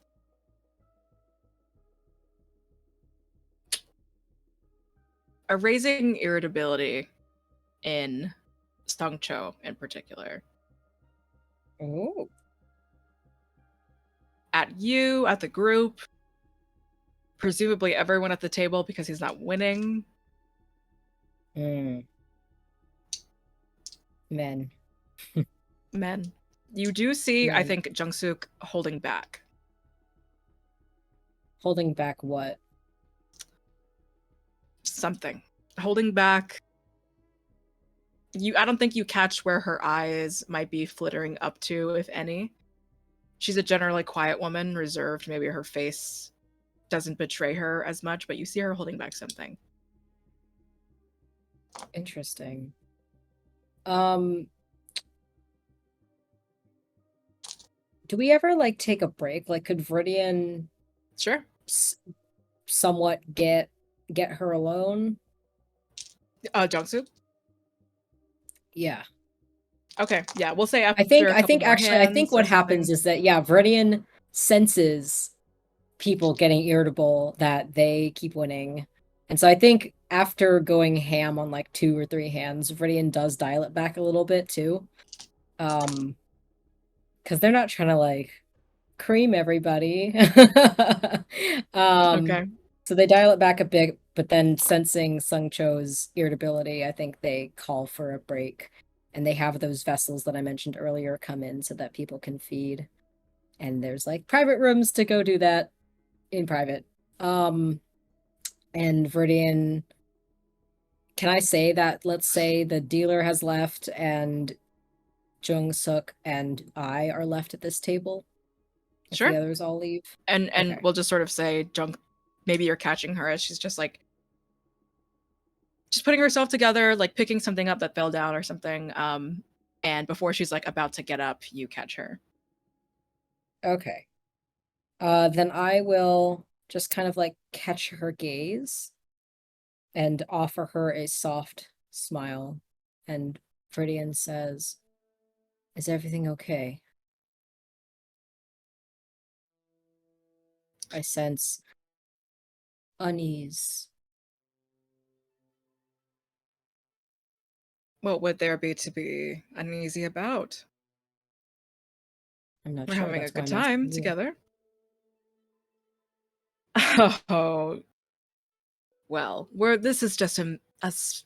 irritability in Sungcho in particular. Oh. At you, at the group, presumably everyone at the table because he's not winning. Men. You do see, I Men. think, Jungsuk holding back. Holding back what? Something. Holding back. I don't think you catch where her eyes might be flittering up to, if any. She's a generally quiet woman, reserved. Maybe her face doesn't betray her as much, but you see her holding back something. Interesting. Do we ever like take a break? Like, could Viridian Sure somewhat get her alone? Jungsuk? Yeah. Okay, yeah, we'll say after I think what happens is that Viridian senses people getting irritable that they keep winning. And so I think after going ham on like 2 or 3 hands, Viridian does dial it back a little bit too. Because they're not trying to like cream everybody. Okay. So they dial it back a bit, but then sensing Sungcho's irritability, I think they call for a break. And they have those vessels that I mentioned earlier come in so that people can feed. And there's like private rooms to go do that in private. And Viridian, can I say that, let's say the dealer has left and Jungsuk and I are left at this table? If Sure. the others all leave? And Okay. we'll just sort of say, maybe you're catching her as she's just like, just putting herself together, like picking something up that fell down or something. And before she's like about to get up, you catch her. Okay. Then I will just kind of like catch her gaze and offer her a soft smile. And Viridian says, "Is everything okay?" I sense unease. What would there be to be uneasy about? I'm not We're sure. having a That's why good I'm asking time you. together. Oh, well, this is just a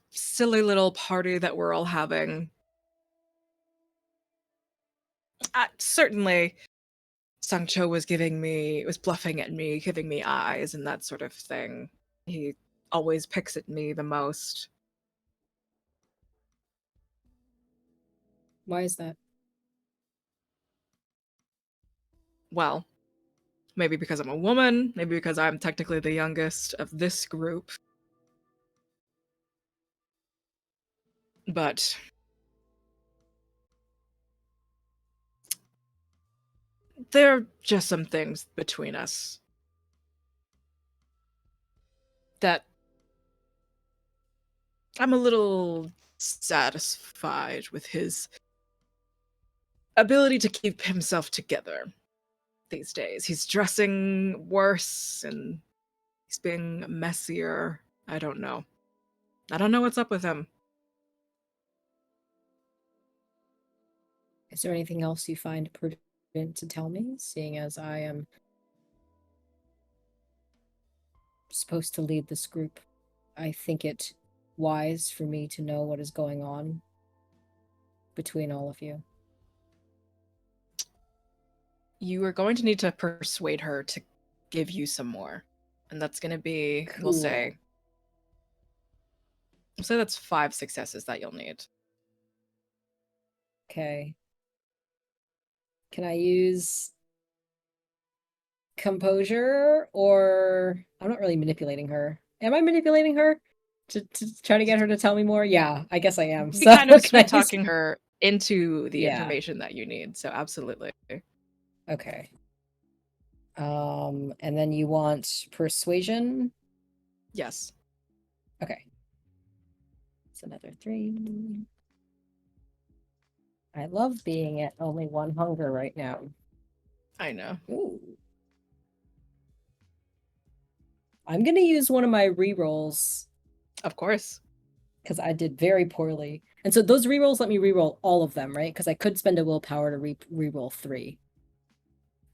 silly little party that we're all having. Certainly, Sangcho was bluffing at me, giving me eyes and that sort of thing. He always picks at me the most. Why is that? Well, maybe because I'm a woman, maybe because I'm technically the youngest of this group. But there are just some things between us that I'm a little satisfied with his ability to keep himself together these days. He's dressing worse and he's being messier. I don't know. I don't know what's up with him. Is there anything else you find prudent to tell me, seeing as I am supposed to lead this group? I think it wise for me to know what is going on between all of you. You are going to need to persuade her to give you some more. And that's going to be, we'll say that's 5 successes that you'll need. Okay. Can I use composure, or I'm not really manipulating her. Am I manipulating her to try to get her to tell me more? Yeah, I guess I am. You So kind of can I sweet talking her into the Yeah. information that you need. So absolutely. Okay. And then you want persuasion? Yes. Okay. It's another 3. I love being at only 1 hunger right now. I know. Ooh. I'm gonna use one of my rerolls Of course. because I did very poorly. And so those rerolls let me reroll all of them, right? Because I could spend a willpower to reroll 3.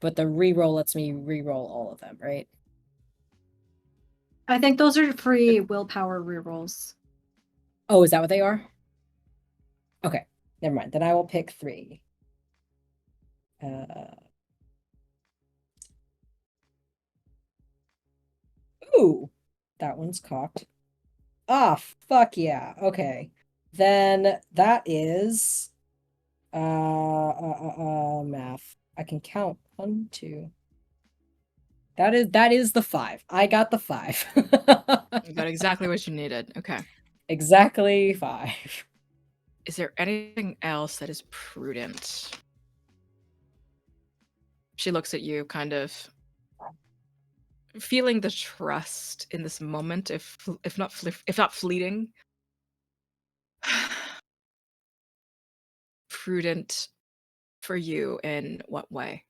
But the reroll lets me reroll all of them, right? I think those are free willpower rerolls. Oh, is that what they are? Okay, never mind. Then I will pick 3. Ooh, that one's cocked. Ah, fuck yeah. Okay. Then that is math. I can count 1, 2. That is the 5. I got the 5. You got exactly what you needed. Okay. Exactly 5. Is there anything else that is prudent? She looks at you, kind of feeling the trust in this moment, if not fleeting. Prudent for you in what way?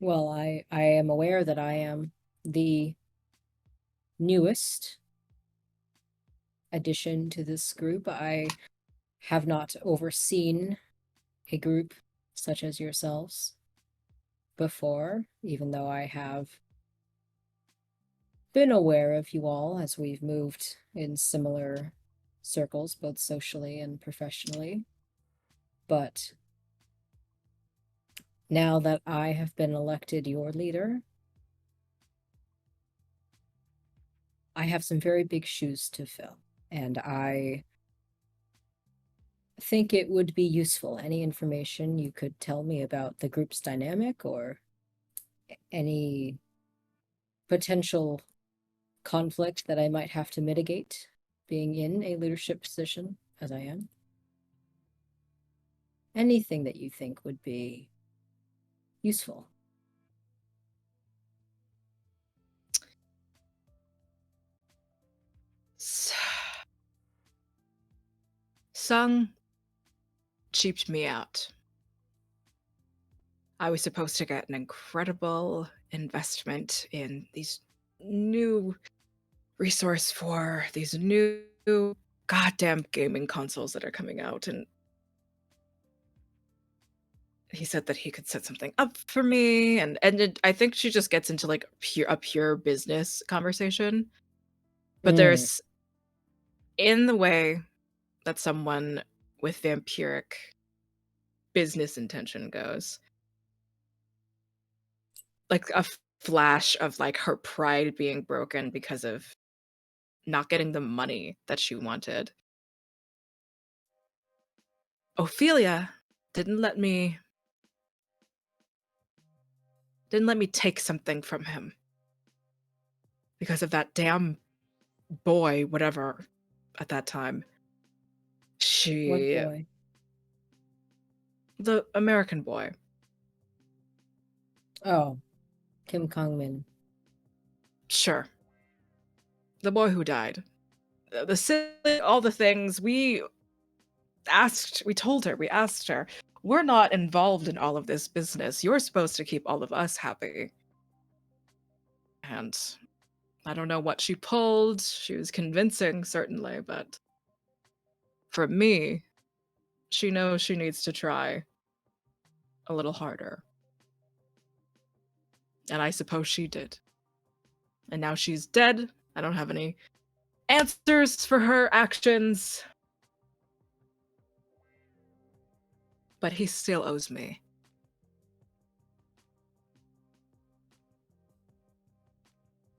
Well, I am aware that I am the newest addition to this group. I have not overseen a group such as yourselves before, even though I have been aware of you all as we've moved in similar circles, both socially and professionally. But now that I have been elected your leader, I have some very big shoes to fill, and I think it would be useful. Any information you could tell me about the group's dynamic or any potential conflict that I might have to mitigate being in a leadership position as I am. Anything that you think would be useful. Sung cheaped me out. I was supposed to get an incredible investment in these new resource for these new goddamn gaming consoles that are coming out, and he said that he could set something up for me, and I think she just gets into like a pure business conversation. But there's, in the way that someone with vampiric business intention goes, like a flash of like her pride being broken because of not getting the money that she wanted. Ophelia didn't let me take something from him because of that damn boy, whatever, at that time. What boy? The American boy. Oh, Kim Kong-min. Sure. The boy who died. All the things we told her, we asked her, we're not involved in all of this business. You're supposed to keep all of us happy. And I don't know what she pulled. She was convincing, certainly, but for me, she knows she needs to try a little harder. And I suppose she did. And now she's dead. I don't have any answers for her actions. But he still owes me.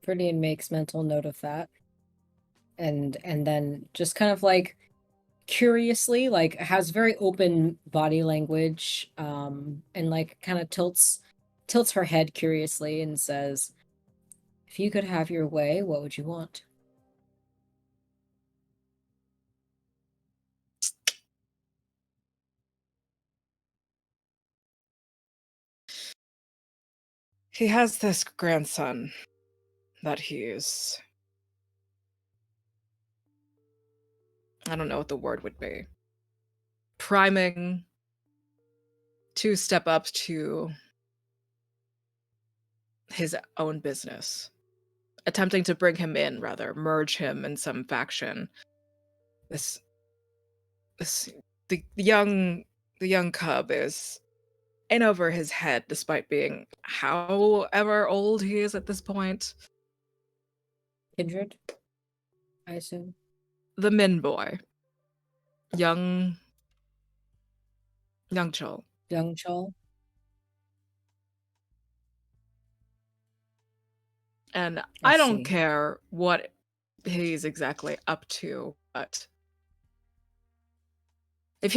Viridian makes mental note of that. And then just kind of like curiously, like has very open body language, and like kind of tilts her head curiously and says, "If you could have your way, what would you want?" He has this grandson that he's... I don't know what the word would be. Priming to step up to his own business. Attempting to bring him in, rather, merge him in some faction. The young cub is in over his head, despite being however old he is at this point. Kindred, I assume. The Min boy. Young Chol. Young Chol. And I I don't see. care what he's exactly up to, but if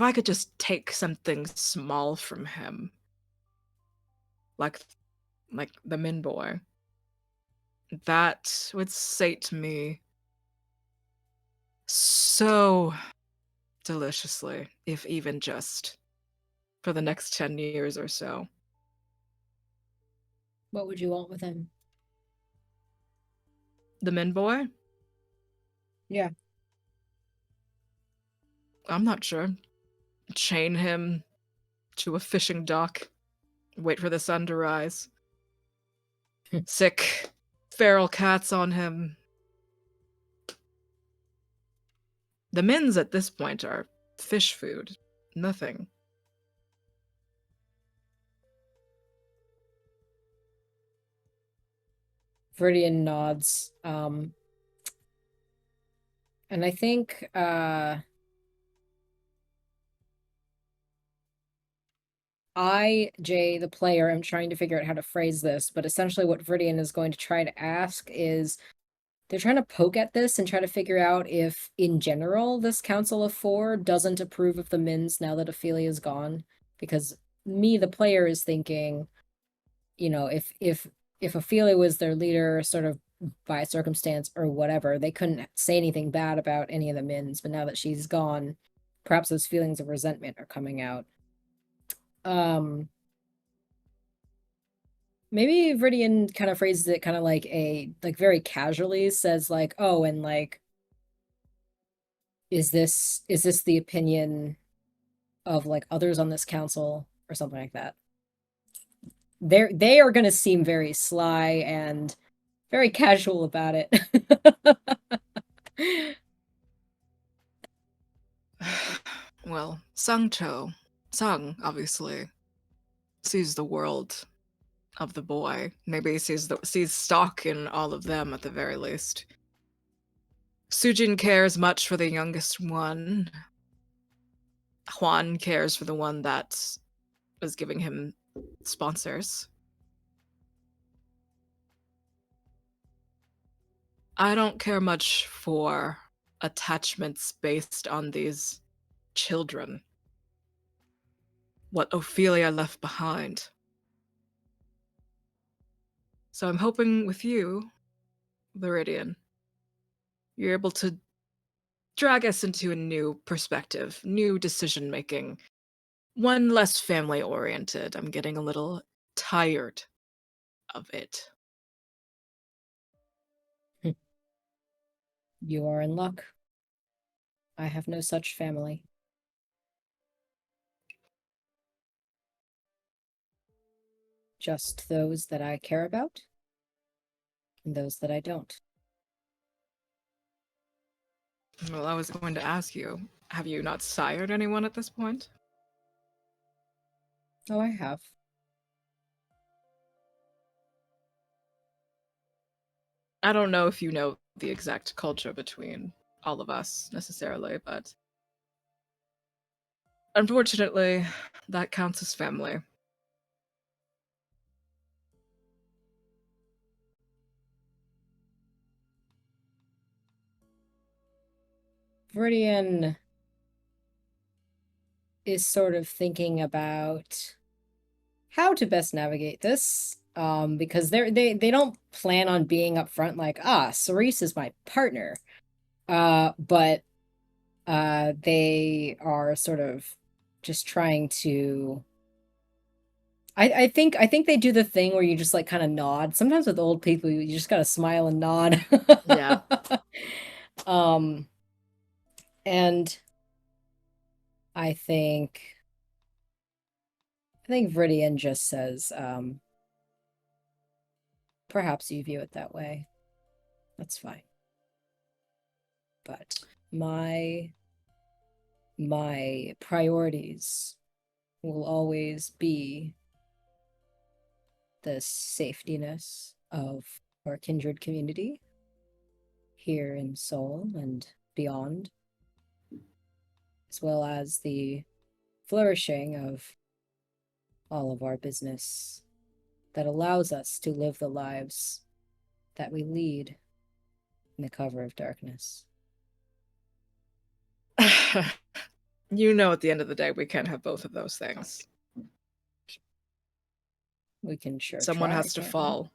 I could just take something small from him, like the Min boy, that would sate me so deliciously, if even just for the next 10 years or so. What would you want with him? The Min boy? Yeah. I'm not sure. Chain him to a fishing dock. Wait for the sun to rise. Sick feral cats on him. The Mins at this point are fish food. Nothing. Viridian nods. And I think Jay, the player, am trying to figure out how to phrase this, but essentially what Viridian is going to try to ask is, they're trying to poke at this and try to figure out if, in general, this Council of Four doesn't approve of the Mins now that Ophelia is gone. Because me, the player, is thinking, you know, if Ophelia was their leader, sort of by circumstance or whatever, they couldn't say anything bad about any of the Mins. But now that she's gone, perhaps those feelings of resentment are coming out. Maybe Viridian kind of phrases it kind of like very casually, says like, oh, and like, is this the opinion of like others on this council or something like that? They are going to seem very sly and very casual about it. Well, Sung, obviously, sees the world of the boy. Maybe sees stock in all of them at the very least. Sujin cares much for the youngest one. Juan cares for the one that was giving him sponsors. I don't care much for attachments based on these children. What Ophelia left behind. So I'm hoping with you, Viridian, you're able to drag us into a new perspective, new decision making, one less family oriented. I'm getting a little tired of it. You are in luck. I have no such family. Just those that I care about and those that I don't. Well, I was going to ask you, have you not sired anyone at this point? Oh, I have. I don't know if you know the exact culture between all of us necessarily, but unfortunately, that counts as family. Viridian is sort of thinking about how to best navigate this. Because they don't plan on being upfront like, Cerise is my partner. But they are sort of just trying to I think they do the thing where you just like kind of nod. Sometimes with old people, you just gotta smile and nod. Yeah. And I think Viridian just says, perhaps you view it that way. That's fine. But my priorities will always be the safetyness of our kindred community here in Seoul and beyond, as well as the flourishing of all of our business that allows us to live the lives that we lead in the cover of darkness. You know, at the end of the day, we can't have both of those things. We can sure Someone try, has to can't we? fall.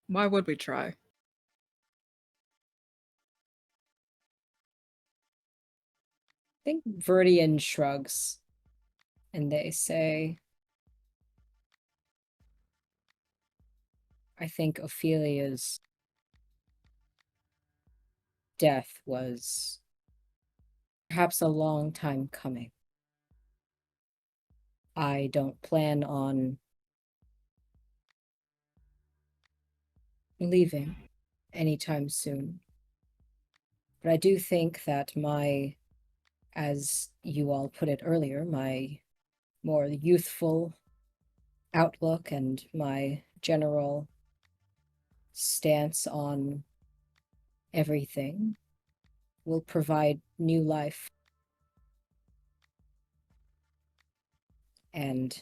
Why would we try? I think Viridian shrugs and they say, I think Ophelia's death was perhaps a long time coming. I don't plan on leaving anytime soon. But I do think that as you all put it earlier, my more youthful outlook and my general stance on everything will provide new life. And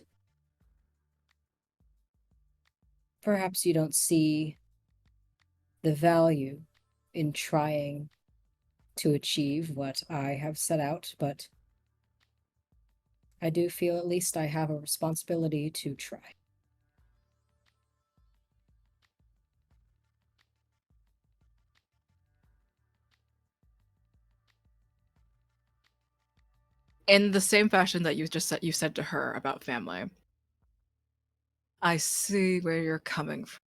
perhaps you don't see the value in trying to achieve what I have set out, but I do feel at least I have a responsibility to try. In the same fashion that you said to her about family. I see where you're coming from.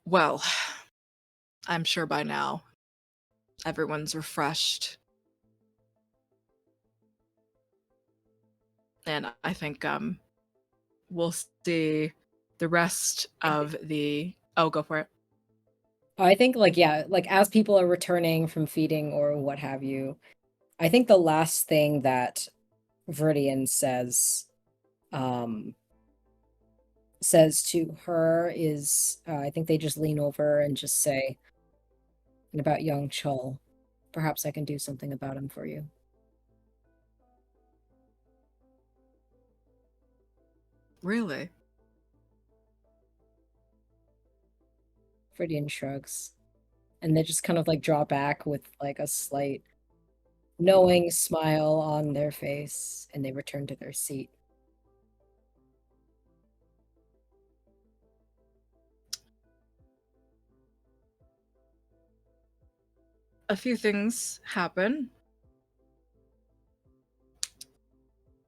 Well, I'm sure by now everyone's refreshed. And I think we'll see the rest of the go for it. I think like as people are returning from feeding or what have you, I think the last thing that Viridian says to her is I think they just lean over and just say, And about young Chul. Perhaps I can do something about him for you. Really? Viridian shrugs. And they just kind of like draw back with like a slight knowing smile on their face, and they return to their seat. A few things happen.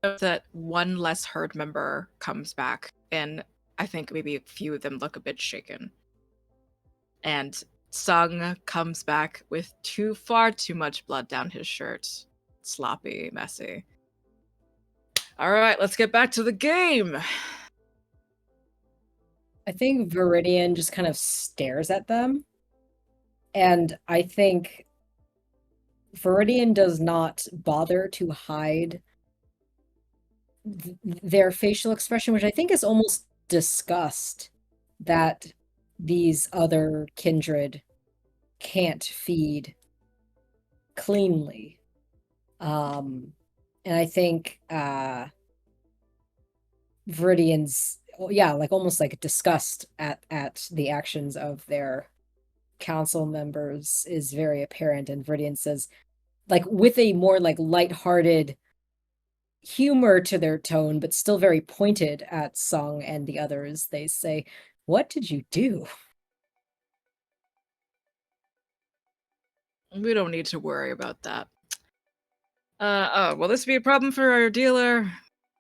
That one less herd member comes back, and I think maybe a few of them look a bit shaken. And Sung comes back with far too much blood down his shirt. Sloppy, messy. All right, let's get back to the game. I think Viridian just kind of stares at them. And I think Viridian does not bother to hide their facial expression, which I think is almost disgust that these other kindred can't feed cleanly. And I think Viridian's, yeah, like almost like disgust at the actions of their council members is very apparent. And Viridian says, like with a more like lighthearted humor to their tone, but still very pointed at Sung and the others, they say, "What did you do?" We don't need to worry about that. Oh, will this be a problem for our dealer?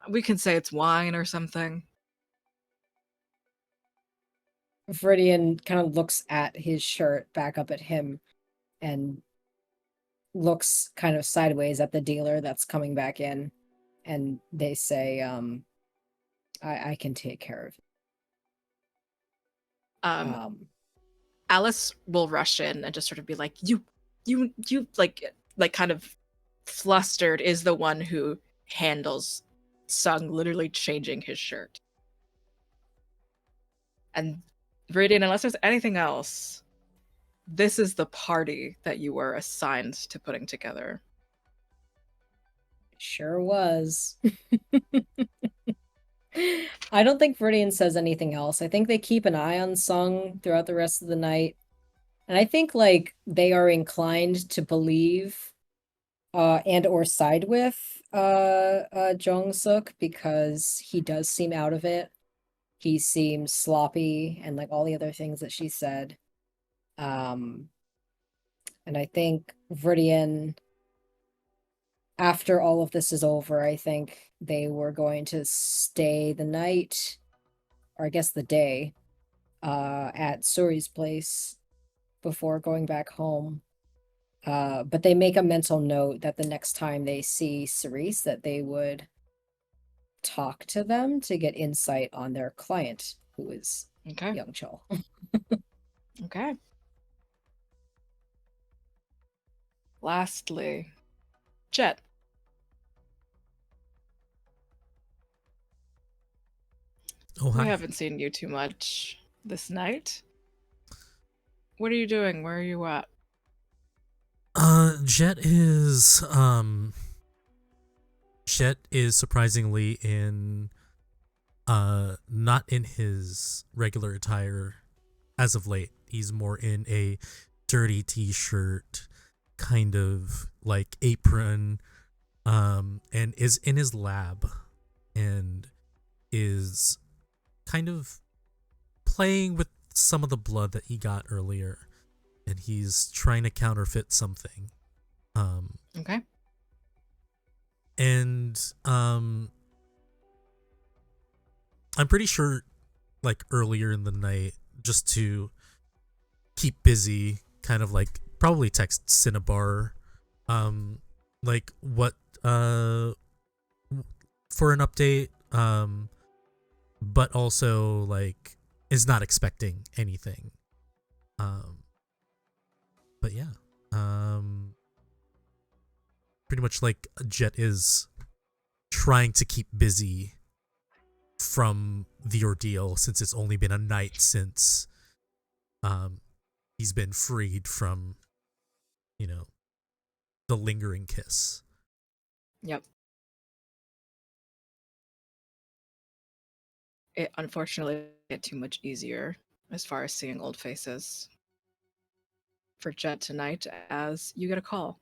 We can say it's wine or something. Viridian kind of looks at his shirt, back up at him, and looks kind of sideways at the dealer that's coming back in. And they say, I can take care of it. Alice will rush in and just sort of be like, you like kind of flustered, is the one who handles Sung literally changing his shirt. And Viridian, unless there's anything else, this is the party that you were assigned to putting together. Sure was. I don't think Viridian says anything else. I think they keep an eye on Sung throughout the rest of the night. And I think like they are inclined to believe and or side with Jong Suk, because he does seem out of it. He seems sloppy and like all the other things that she said. And I think Viridian, after all of this is over, I think they were going to stay the night, or I guess the day, at Suri's place before going back home. But they make a mental note that the next time they see Cerise, that they would talk to them to get insight on their client, who is young Chul. Okay. Lastly, Jet. Oh, hi. We haven't seen you too much this night. What are you doing? Where are you at? Jet is surprisingly in not in his regular attire as of late. He's more in a dirty t-shirt, kind of like apron, and is in his lab and is kind of playing with some of the blood that he got earlier, and he's trying to counterfeit something. Okay. And I'm pretty sure like earlier in the night, just to keep busy, kind of like probably text Cinnabar like what for an update, but also like is not expecting anything. But yeah, pretty much like Jet is trying to keep busy from the ordeal, since it's only been a night since he's been freed from you know, the lingering kiss. Yep. It unfortunately get too much easier as far as seeing old faces for Jet tonight, as you get a call.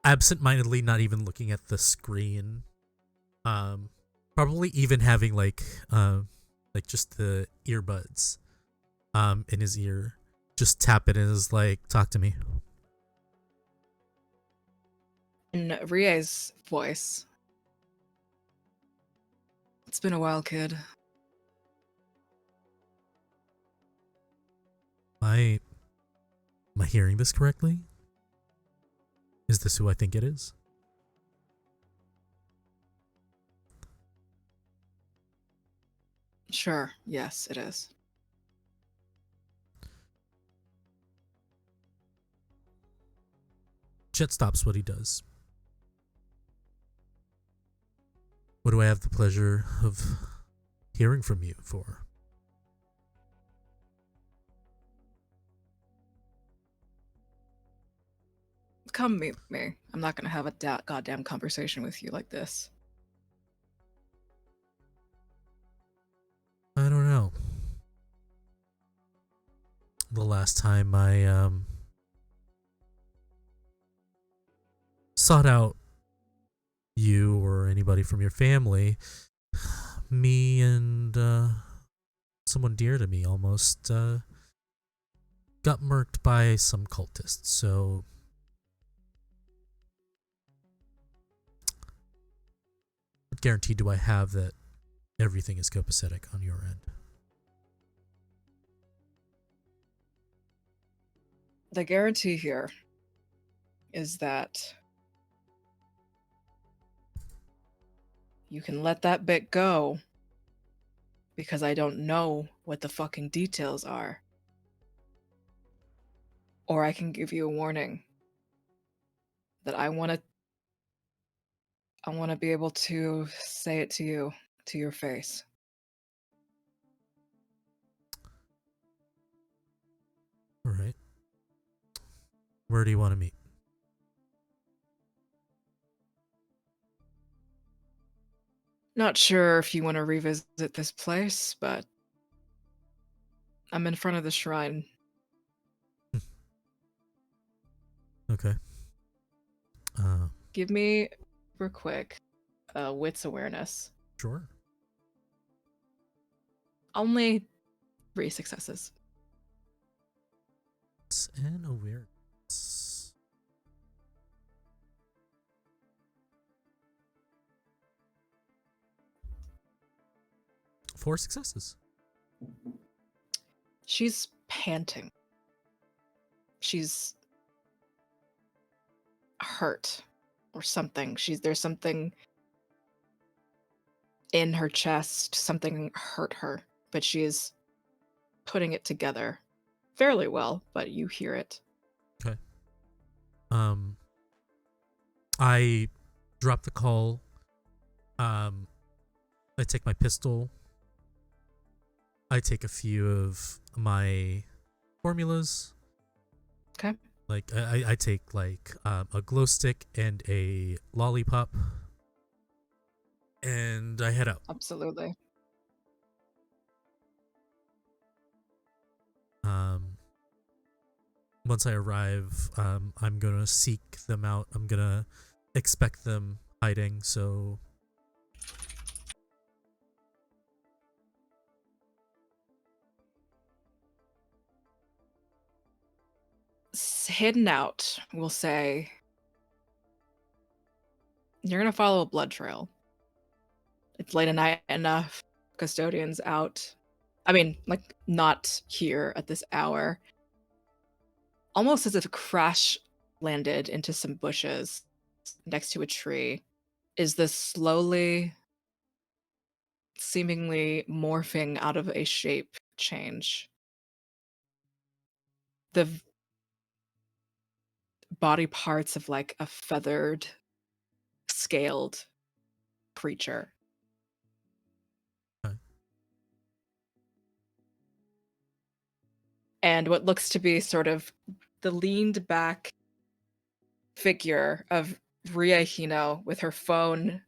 Absent-mindedly, not even looking at the screen. Probably even having like just the earbuds in his ear. Just tap it and is like, talk to me. In Rie's voice. It's been a while, kid. Am I hearing this correctly? Is this who I think it is? Sure, yes, it is. Jet stops what he does. What do I have the pleasure of hearing from you for? Come meet me. I'm not gonna have a goddamn conversation with you like this. I don't know. The last time I sought out you or anybody from your family, me and someone dear to me almost got murked by some cultists. So what guarantee do I have that everything is copacetic on your end? The guarantee here is that you can let that bit go, because I don't know what the fucking details are. Or I can give you a warning that I want to be able to say it to you, to your face. All right. Where do you want to meet? Not sure if you want to revisit this place, but I'm in front of the shrine. Okay. Give me, real quick, wits awareness. Sure. Only 3 successes. It's an awareness. Four successes. She's panting. She's hurt or something. There's something in her chest, something hurt her, but she is putting it together fairly well, but you hear it. Okay. I drop the call. I take my pistol. I take a few of my formulas. Okay. Like I take like a glow stick and a lollipop, and I head out. Absolutely. Once I arrive, I'm gonna seek them out. I'm gonna expect them hiding. So Hidden out, we'll say. You're gonna follow a blood trail. It's late at night enough. Custodians out. I mean, like, not here at this hour. Almost as if a crash landed into some bushes next to a tree. Is this slowly, seemingly morphing out of a shape change? The body parts of like a feathered, scaled creature. okay. and what looks to be sort of the leaned back figure of Ria Hino with her phone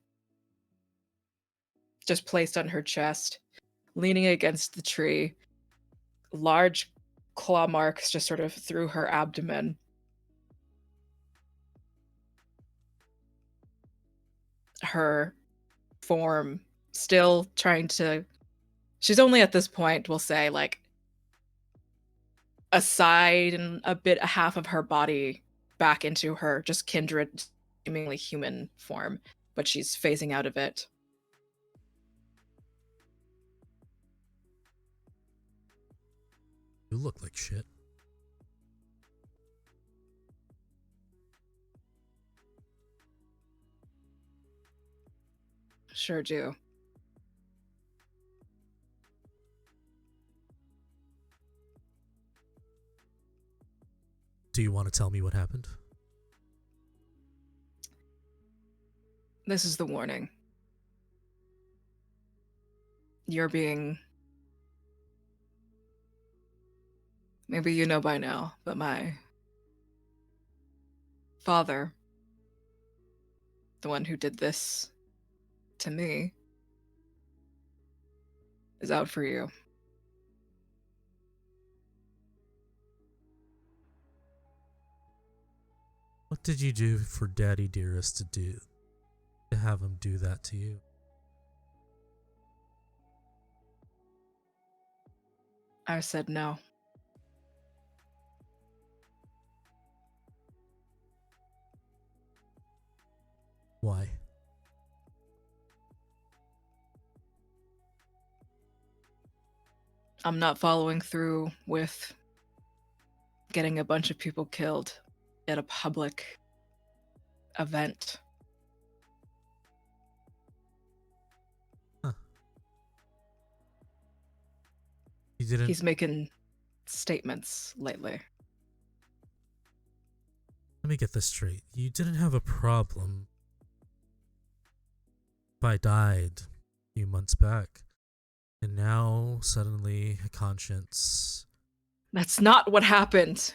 just placed on her chest, leaning against the tree, large claw marks just sort of through her abdomen. Her form still trying to, she's only at this point, we'll say, like a side and a bit, a half of her body back into her just kindred, seemingly human form, but she's phasing out of it. You look like shit. Sure do. Do you want to tell me what happened? This is the warning. You're being... Maybe you know by now, but my father, the one who did this to me, is out for you. What did you do for Daddy Dearest to have him do that to you? I said no. Why? I'm not following through with getting a bunch of people killed at a public event. Huh. You didn't... He's making statements lately. Let me get this straight. You didn't have a problem if I died a few months back, and now suddenly a conscience... That's not what happened.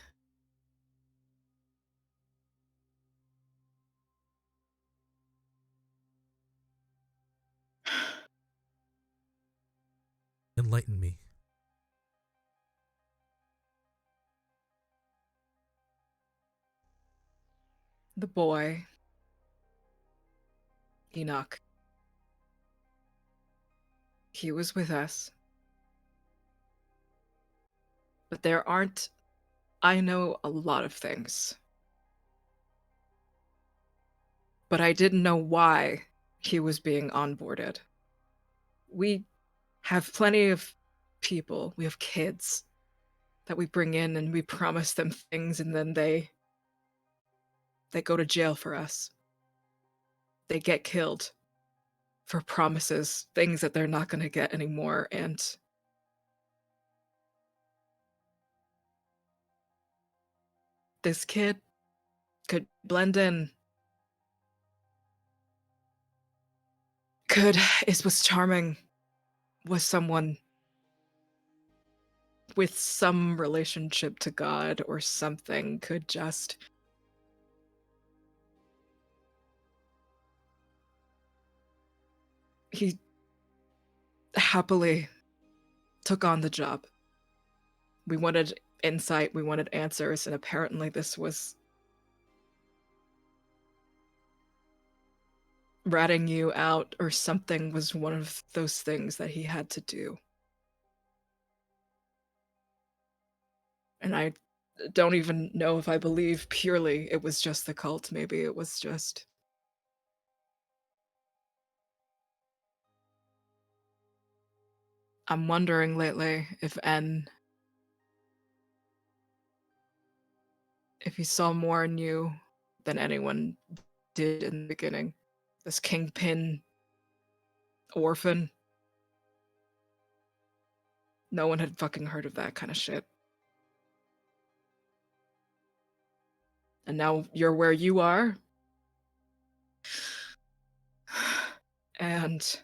Enlighten me. The boy, Enoch, he was with us. But there aren't... I know a lot of things. But I didn't know why he was being onboarded. We have plenty of people, we have kids that we bring in and we promise them things, and then they go to jail for us. They get killed for promises, things that they're not going to get anymore, and this kid could blend in. Was charming, was someone with some relationship to God or something, could just... He happily took on the job. We wanted insight, we wanted answers, and apparently this was ratting you out or something was one of those things that he had to do. And I don't even know if I believe purely it was just the cult. Maybe it was just... I'm wondering lately if he saw more in you than anyone did in the beginning. This kingpin orphan. No one had fucking heard of that kind of shit. And now you're where you are. And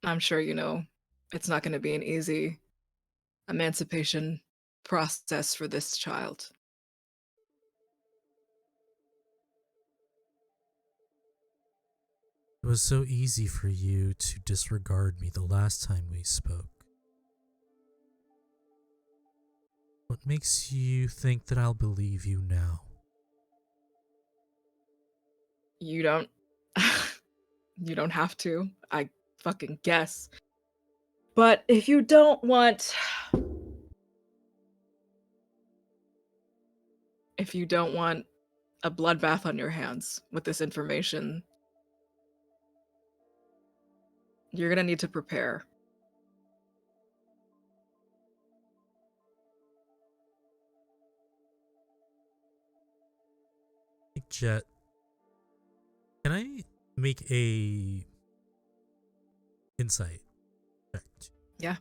I'm sure you know it's not going to be an easy emancipation process for this child. It was so easy for you to disregard me the last time we spoke. What makes you think that I'll believe you now? You don't you don't have to. I fucking guess. But if you don't want a bloodbath on your hands with this information, you're going to need to prepare. Jet, can I make a insight check? Yeah.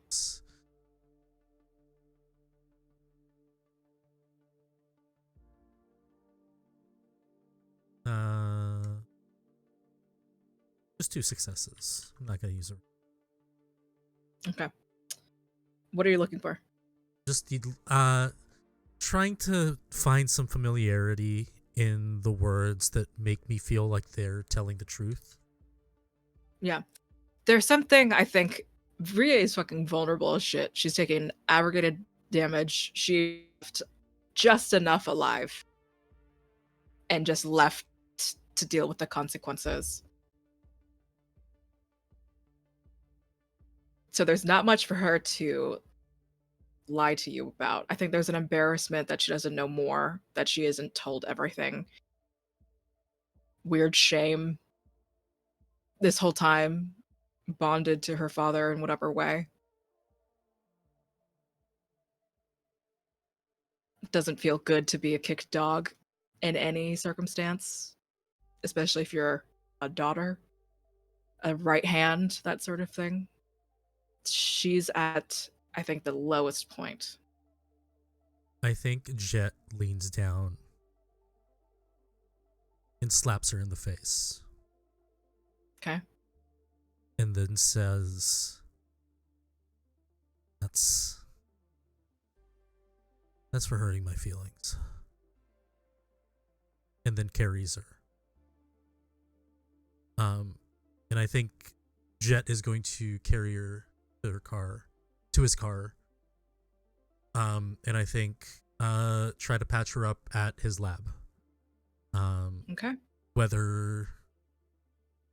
Just 2 successes. I'm not gonna use it. Okay. What are you looking for? Just trying to find some familiarity in the words that make me feel like they're telling the truth. Yeah. There's something I think Viridian is fucking vulnerable as shit. She's taking aggregated damage. She left just enough alive and just left to deal with the consequences. So there's not much for her to lie to you about. I think there's an embarrassment that she doesn't know more, that she isn't told everything. Weird shame this whole time, bonded to her father in whatever way. It doesn't feel good to be a kicked dog in any circumstance, especially if you're a daughter, a right hand, that sort of thing. She's at, I think, the lowest point. I think Jet leans down and slaps her in the face. Okay. And then says, That's for hurting my feelings. And then carries her. And I think Jet is going to carry her to his car. And I think try to patch her up at his lab. Okay. Whether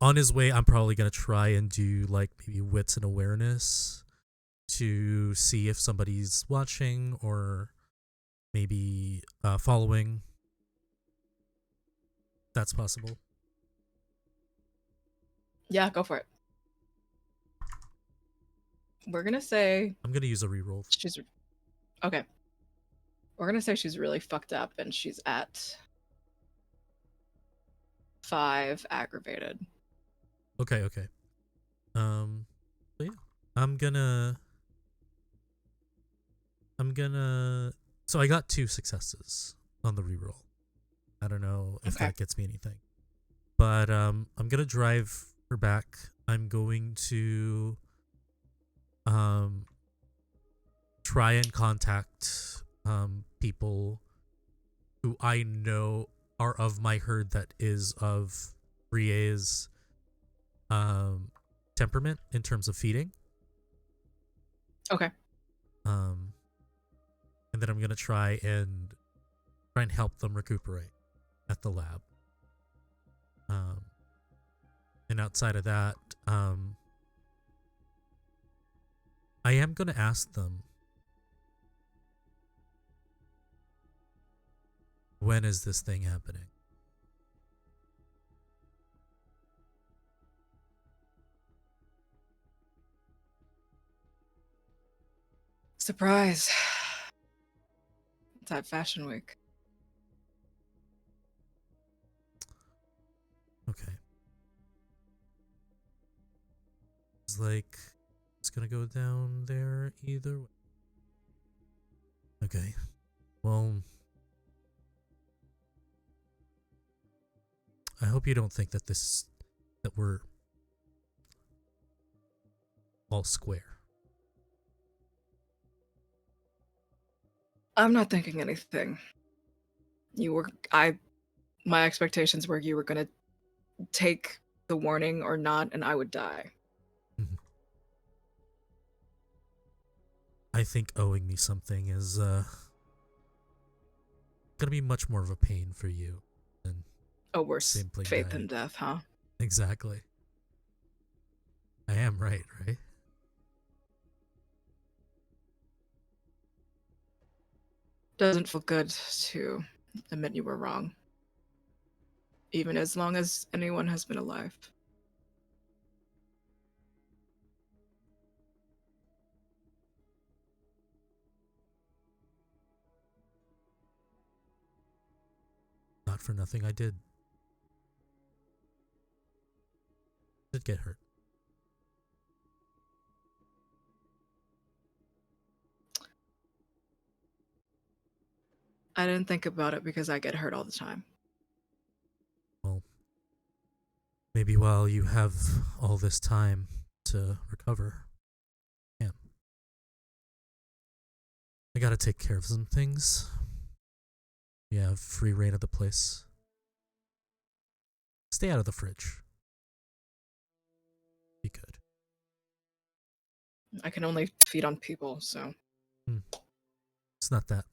on his way, I'm probably gonna try and do like maybe wits and awareness to see if somebody's watching or maybe following. That's possible. Yeah, go for it. We're gonna say I'm gonna use a reroll. she's okay. We're gonna say she's really fucked up and she's at 5 aggravated. Okay. So yeah, I'm gonna. So I got 2 successes on the reroll. I don't know if Okay. that gets me anything, but I'm gonna drive her back. I'm going to try and contact people who I know are of my herd that is of Brie's temperament in terms of feeding. Okay. And then I'm gonna try and help them recuperate at the lab. And outside of that, I am gonna ask them, when is this thing happening? Surprise. It's at Fashion Week. Okay. It's like it's gonna go down there either way. Okay. Well, I hope you don't think that we're all square. I'm not thinking anything. My expectations were you were gonna take the warning or not, and I would die. Mhm. I think owing me something is gonna be much more of a pain for you than A worse simply fate dying. than death, huh? Exactly. I am right? Doesn't feel good to admit you were wrong, even as long as anyone has been alive. Not for nothing I did get hurt. I didn't think about it because I get hurt all the time. Well, maybe while you have all this time to recover. Yeah. I gotta take care of some things. We have free reign of the place. Stay out of the fridge. Be good. I can only feed on people, so. It's not that.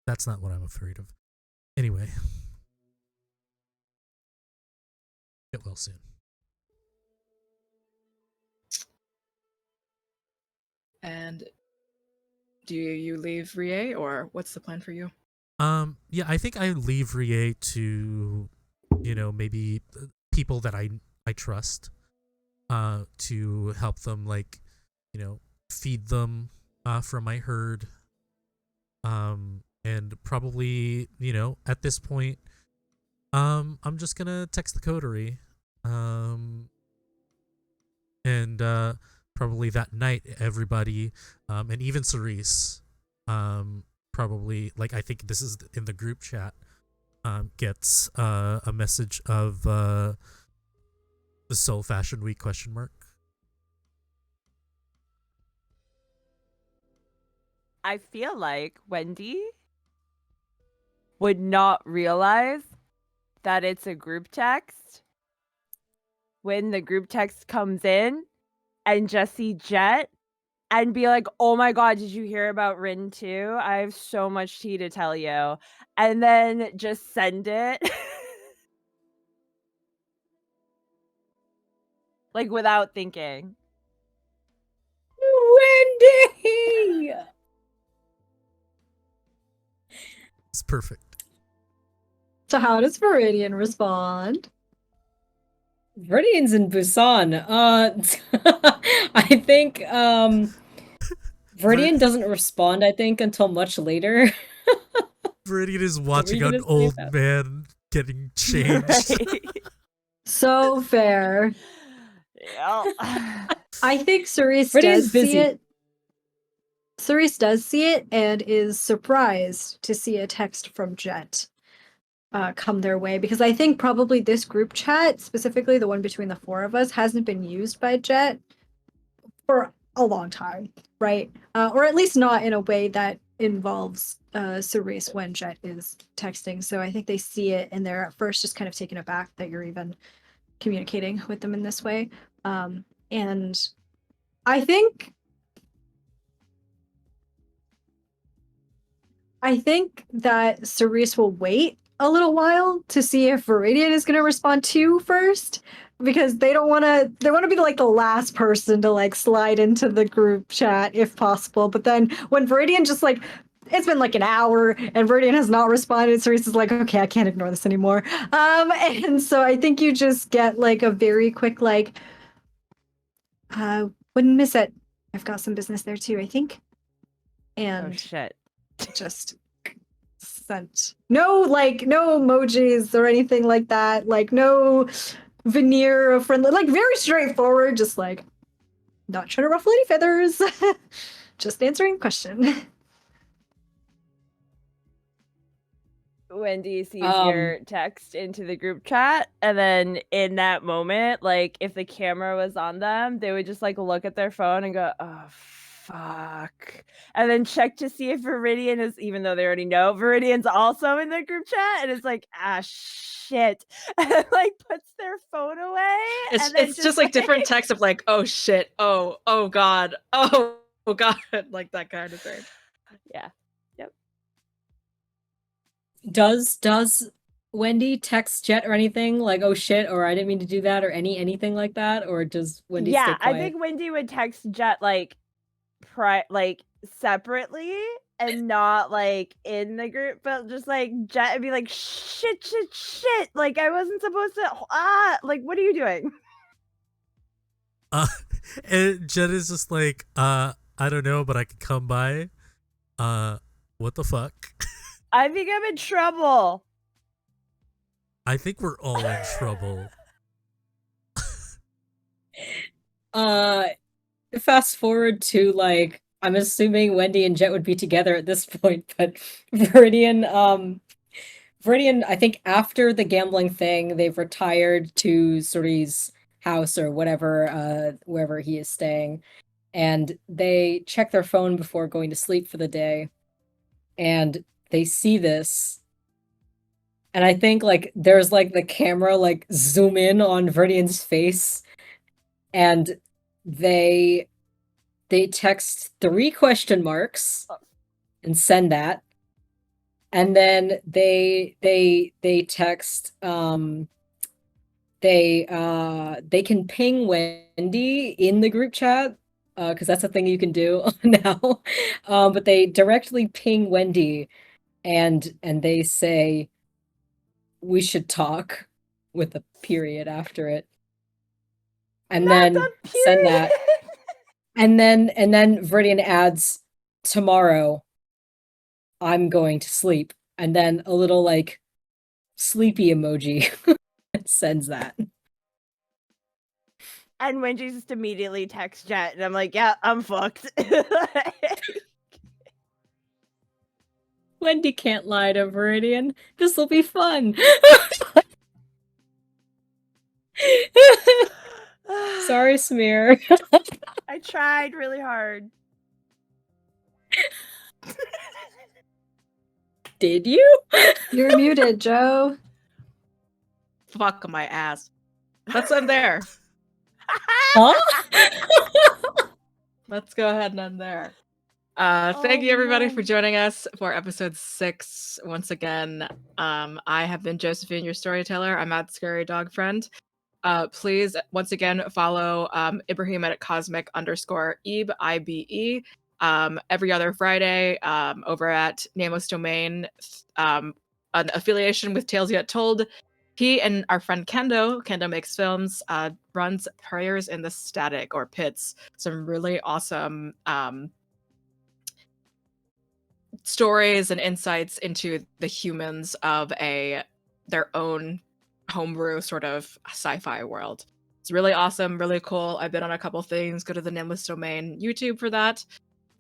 That's not what I'm afraid of. Anyway. Get well soon. And do you leave Rie, or what's the plan for you? Yeah, I think I leave Rie to, maybe people that I trust, to help them, like, feed them, from my herd, and probably, at this point, I'm just gonna text the coterie, and probably that night everybody, and even Cerise, probably, like, I think this is in the group chat, gets a message of the Seoul Fashion Week ? I feel like Wendy would not realize that it's a group text when the group text comes in and just see Jet and be like, oh my God, did you hear about Rin too? I have so much tea to tell you. And then just send it. Like without thinking. Wendy! It's perfect. So how does Viridian respond? Viridian's in Busan. I think Viridian doesn't respond, I think, until much later. Viridian is watching gonna an say old that? man getting changed. Right. So fair. Yeah. I think Cerise Viridian's does see busy. it. Cerise does see it and is surprised to see a text from Jet come their way, because I think probably this group chat, specifically the one between the four of us, hasn't been used by Jet for a long time, right? Or at least not in a way that involves Cerise when Jet is texting. So I think they see it and they're at first just kind of taken aback that you're even communicating with them in this way. And I think that Cerise will wait a little while to see if Viridian is going to respond too first, because they want to be like the last person to like slide into the group chat if possible. But then when Viridian just like, it's been like an hour and Viridian has not responded, Cerise is like, okay, I can't ignore this anymore. And so I think you just get like a very quick like, wouldn't miss it. I've got some business there too, I think. And Oh shit. just sent no emojis or anything like that, like no veneer of friendly, like very straightforward, just like not trying to ruffle any feathers. Just answering a question. Wendy sees Um, your text into the group chat, and then in that moment, like if the camera was on them, they would just like look at their phone and go, "Oh fuck," and then check to see if Viridian is, even though they already know Viridian's also in the group chat, and it's like, ah shit, and like puts their phone away. It's and then it's just like different texts of like, oh shit, oh god, oh god, like that kind of thing. Yeah. Yep. does Wendy text Jet or anything like, "Oh shit," or "I didn't mean to do that," or anything like that, or does Wendy stay Yeah, quiet? I think Wendy would text Jet like like separately and not like in the group, but just like Jet would be like, shit, like I wasn't supposed to, like what are you doing? And Jen is just like, I don't know, but I could come by. What the fuck? I think I'm in trouble. I think we're all in trouble. Fast forward to like, I'm assuming Wendy and Jet would be together at this point, but Viridian, I think after the gambling thing, they've retired to Suri's house or whatever, wherever he is staying, and they check their phone before going to sleep for the day, and they see this. And I think like there's like the camera like zoom in on Viridian's face, and they text 3 question marks and send that. And then they text they can ping Wendy in the group chat, because that's a thing you can do now. But they directly ping Wendy, and they say, "We should talk," with a period after it. And Not then the send that. period. And then Viridian adds, "Tomorrow I'm going to sleep," and then a little like sleepy emoji sends that. And Wendy just immediately texts Jet, and I'm like, yeah, I'm fucked. Wendy can't lie to Viridian. This will be fun. Sorry, Smear. I tried really hard. Did you? You're muted, Joe. Fuck my ass. Let's end there. Huh? Let's go ahead and end there. Thank you everybody for joining us for episode 6. Once again, I have been Josephine, your storyteller. I'm at Scary Dog Friend. Please, once again, follow Ibrahim at cosmic_Ebe, IBE, every other Friday over at Nameless Domain, an affiliation with Tales Yet Told. He and our friend Kendo Makes Films, runs Prayers in the Static or Pits. Some really awesome stories and insights into the humans of their own homebrew sort of sci-fi world. It's really awesome, really cool. I've been on a couple things. Go to the Nameless Domain YouTube for that.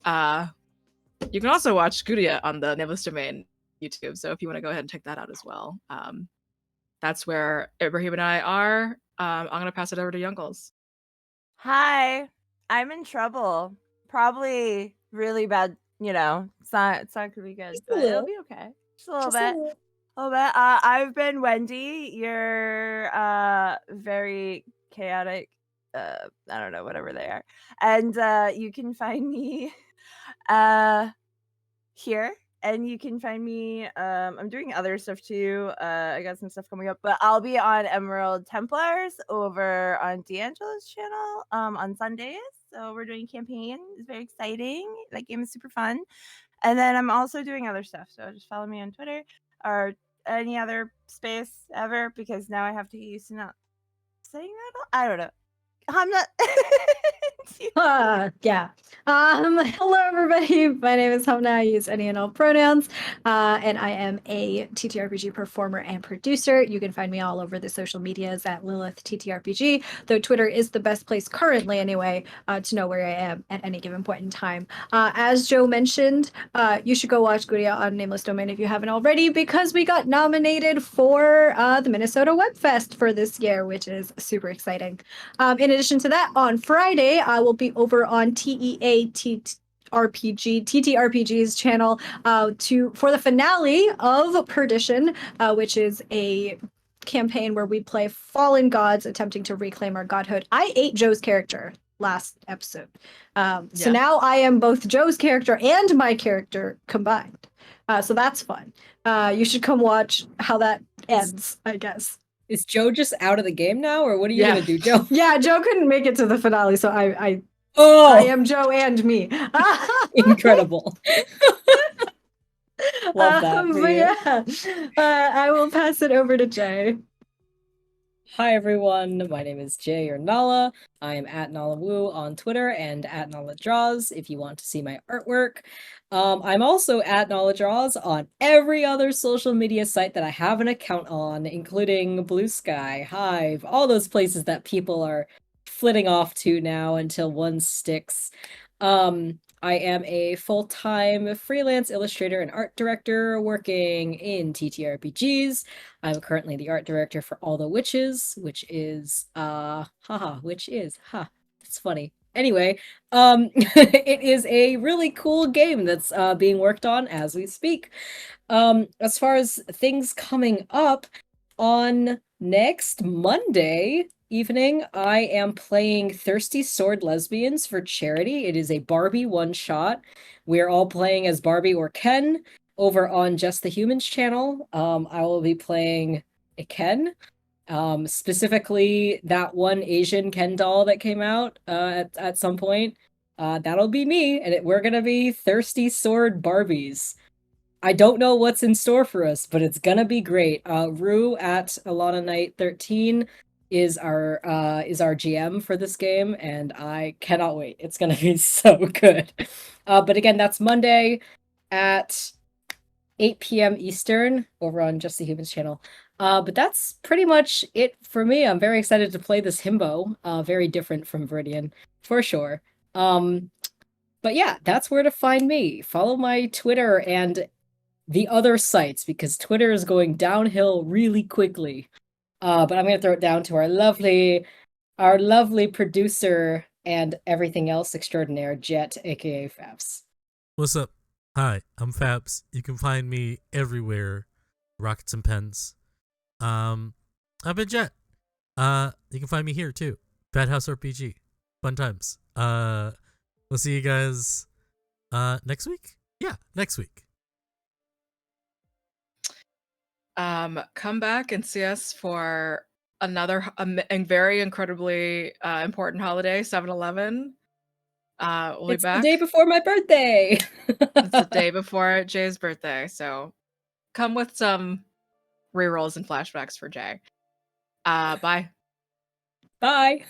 You can also watch Gudia on the Nameless Domain YouTube, so if you want to go ahead and check that out as well. That's where Ibrahim and I are. I'm going to pass it over to Youngles. Hi, I'm in trouble. Probably really bad. You know, it's not gonna be good, Just a but it'll little. be okay. Just a little Just a bit. little. A little bit. I've been Wendy, your very chaotic, I don't know, whatever they are, and you can find me here, and you can find me. I'm doing other stuff too. I got some stuff coming up, but I'll be on Emerald Templars over on D'Angelo's channel on Sundays. So we're doing campaign. It's very exciting. That game is super fun. And then I'm also doing other stuff. So just follow me on Twitter or any other space ever, because now I have to get used to not saying that. I don't know. I'm not. Yeah. Hello, everybody. My name is Hamna. I use any and all pronouns, and I am a TTRPG performer and producer. You can find me all over the social medias at Lilith TTRPG, though Twitter is the best place currently, anyway, to know where I am at any given point in time. As Joe mentioned, you should go watch Guria on Nameless Domain if you haven't already, because we got nominated for the Minnesota Web Fest for this year, which is super exciting. In addition to that, on Friday, I will be over on TTRPG's channel for the finale of Perdition, which is a campaign where we play fallen gods attempting to reclaim our godhood. I ate Joe's character last episode. So now I am both Joe's character and my character combined. So that's fun. You should come watch how that ends, I guess. Is Joe just out of the game now, or what are you gonna do, Joe? Yeah, Joe couldn't make it to the finale, so I am Joe and me. Incredible. Love that for But you. yeah, I will pass it over to Jay. Hi everyone, my name is Jay or Nala. I am at Nala Wu on Twitter and at Nala Draws if you want to see my artwork. I'm also at Nala Draws on every other social media site that I have an account on, including Blue Sky, Hive, all those places that people are flitting off to now until one sticks. I am a full-time freelance illustrator and art director working in TTRPGs. I'm currently the art director for All the Witches, which is that's funny. Anyway, it is a really cool game that's being worked on as we speak. As far as things coming up, on next Monday evening, I am playing Thirsty Sword Lesbians for charity. It is a Barbie one-shot. We're all playing as Barbie or Ken over on Just the Humans channel. I will be playing a Ken. Specifically that one Asian Ken doll that came out at some point. That'll be me, and we're gonna be Thirsty Sword Barbies. I don't know what's in store for us, but it's gonna be great. Rue at Alana Knight 13 is our GM for this game, and I cannot wait. It's gonna be so good. But again, that's Monday at 8 p.m. Eastern over on Just the Humans channel. But that's pretty much it for me. I'm very excited to play this himbo. Very different from Viridian, for sure. But yeah, that's where to find me. Follow my Twitter and the other sites, because Twitter is going downhill really quickly. But I'm gonna throw it down to our lovely producer and everything else extraordinaire, Jet, aka Fabs. What's up? Hi, I'm Fabs. You can find me everywhere. Rockets and Pens. I've been Jet. You can find me here too. Bad House RPG. Fun times. We'll see you guys next week? Yeah, next week. Come back and see us for another very incredibly important holiday, 7-Eleven. We'll be back. It's the day before my birthday. It's the day before Jay's birthday, so come with some rerolls and flashbacks for Jay. Bye. Bye.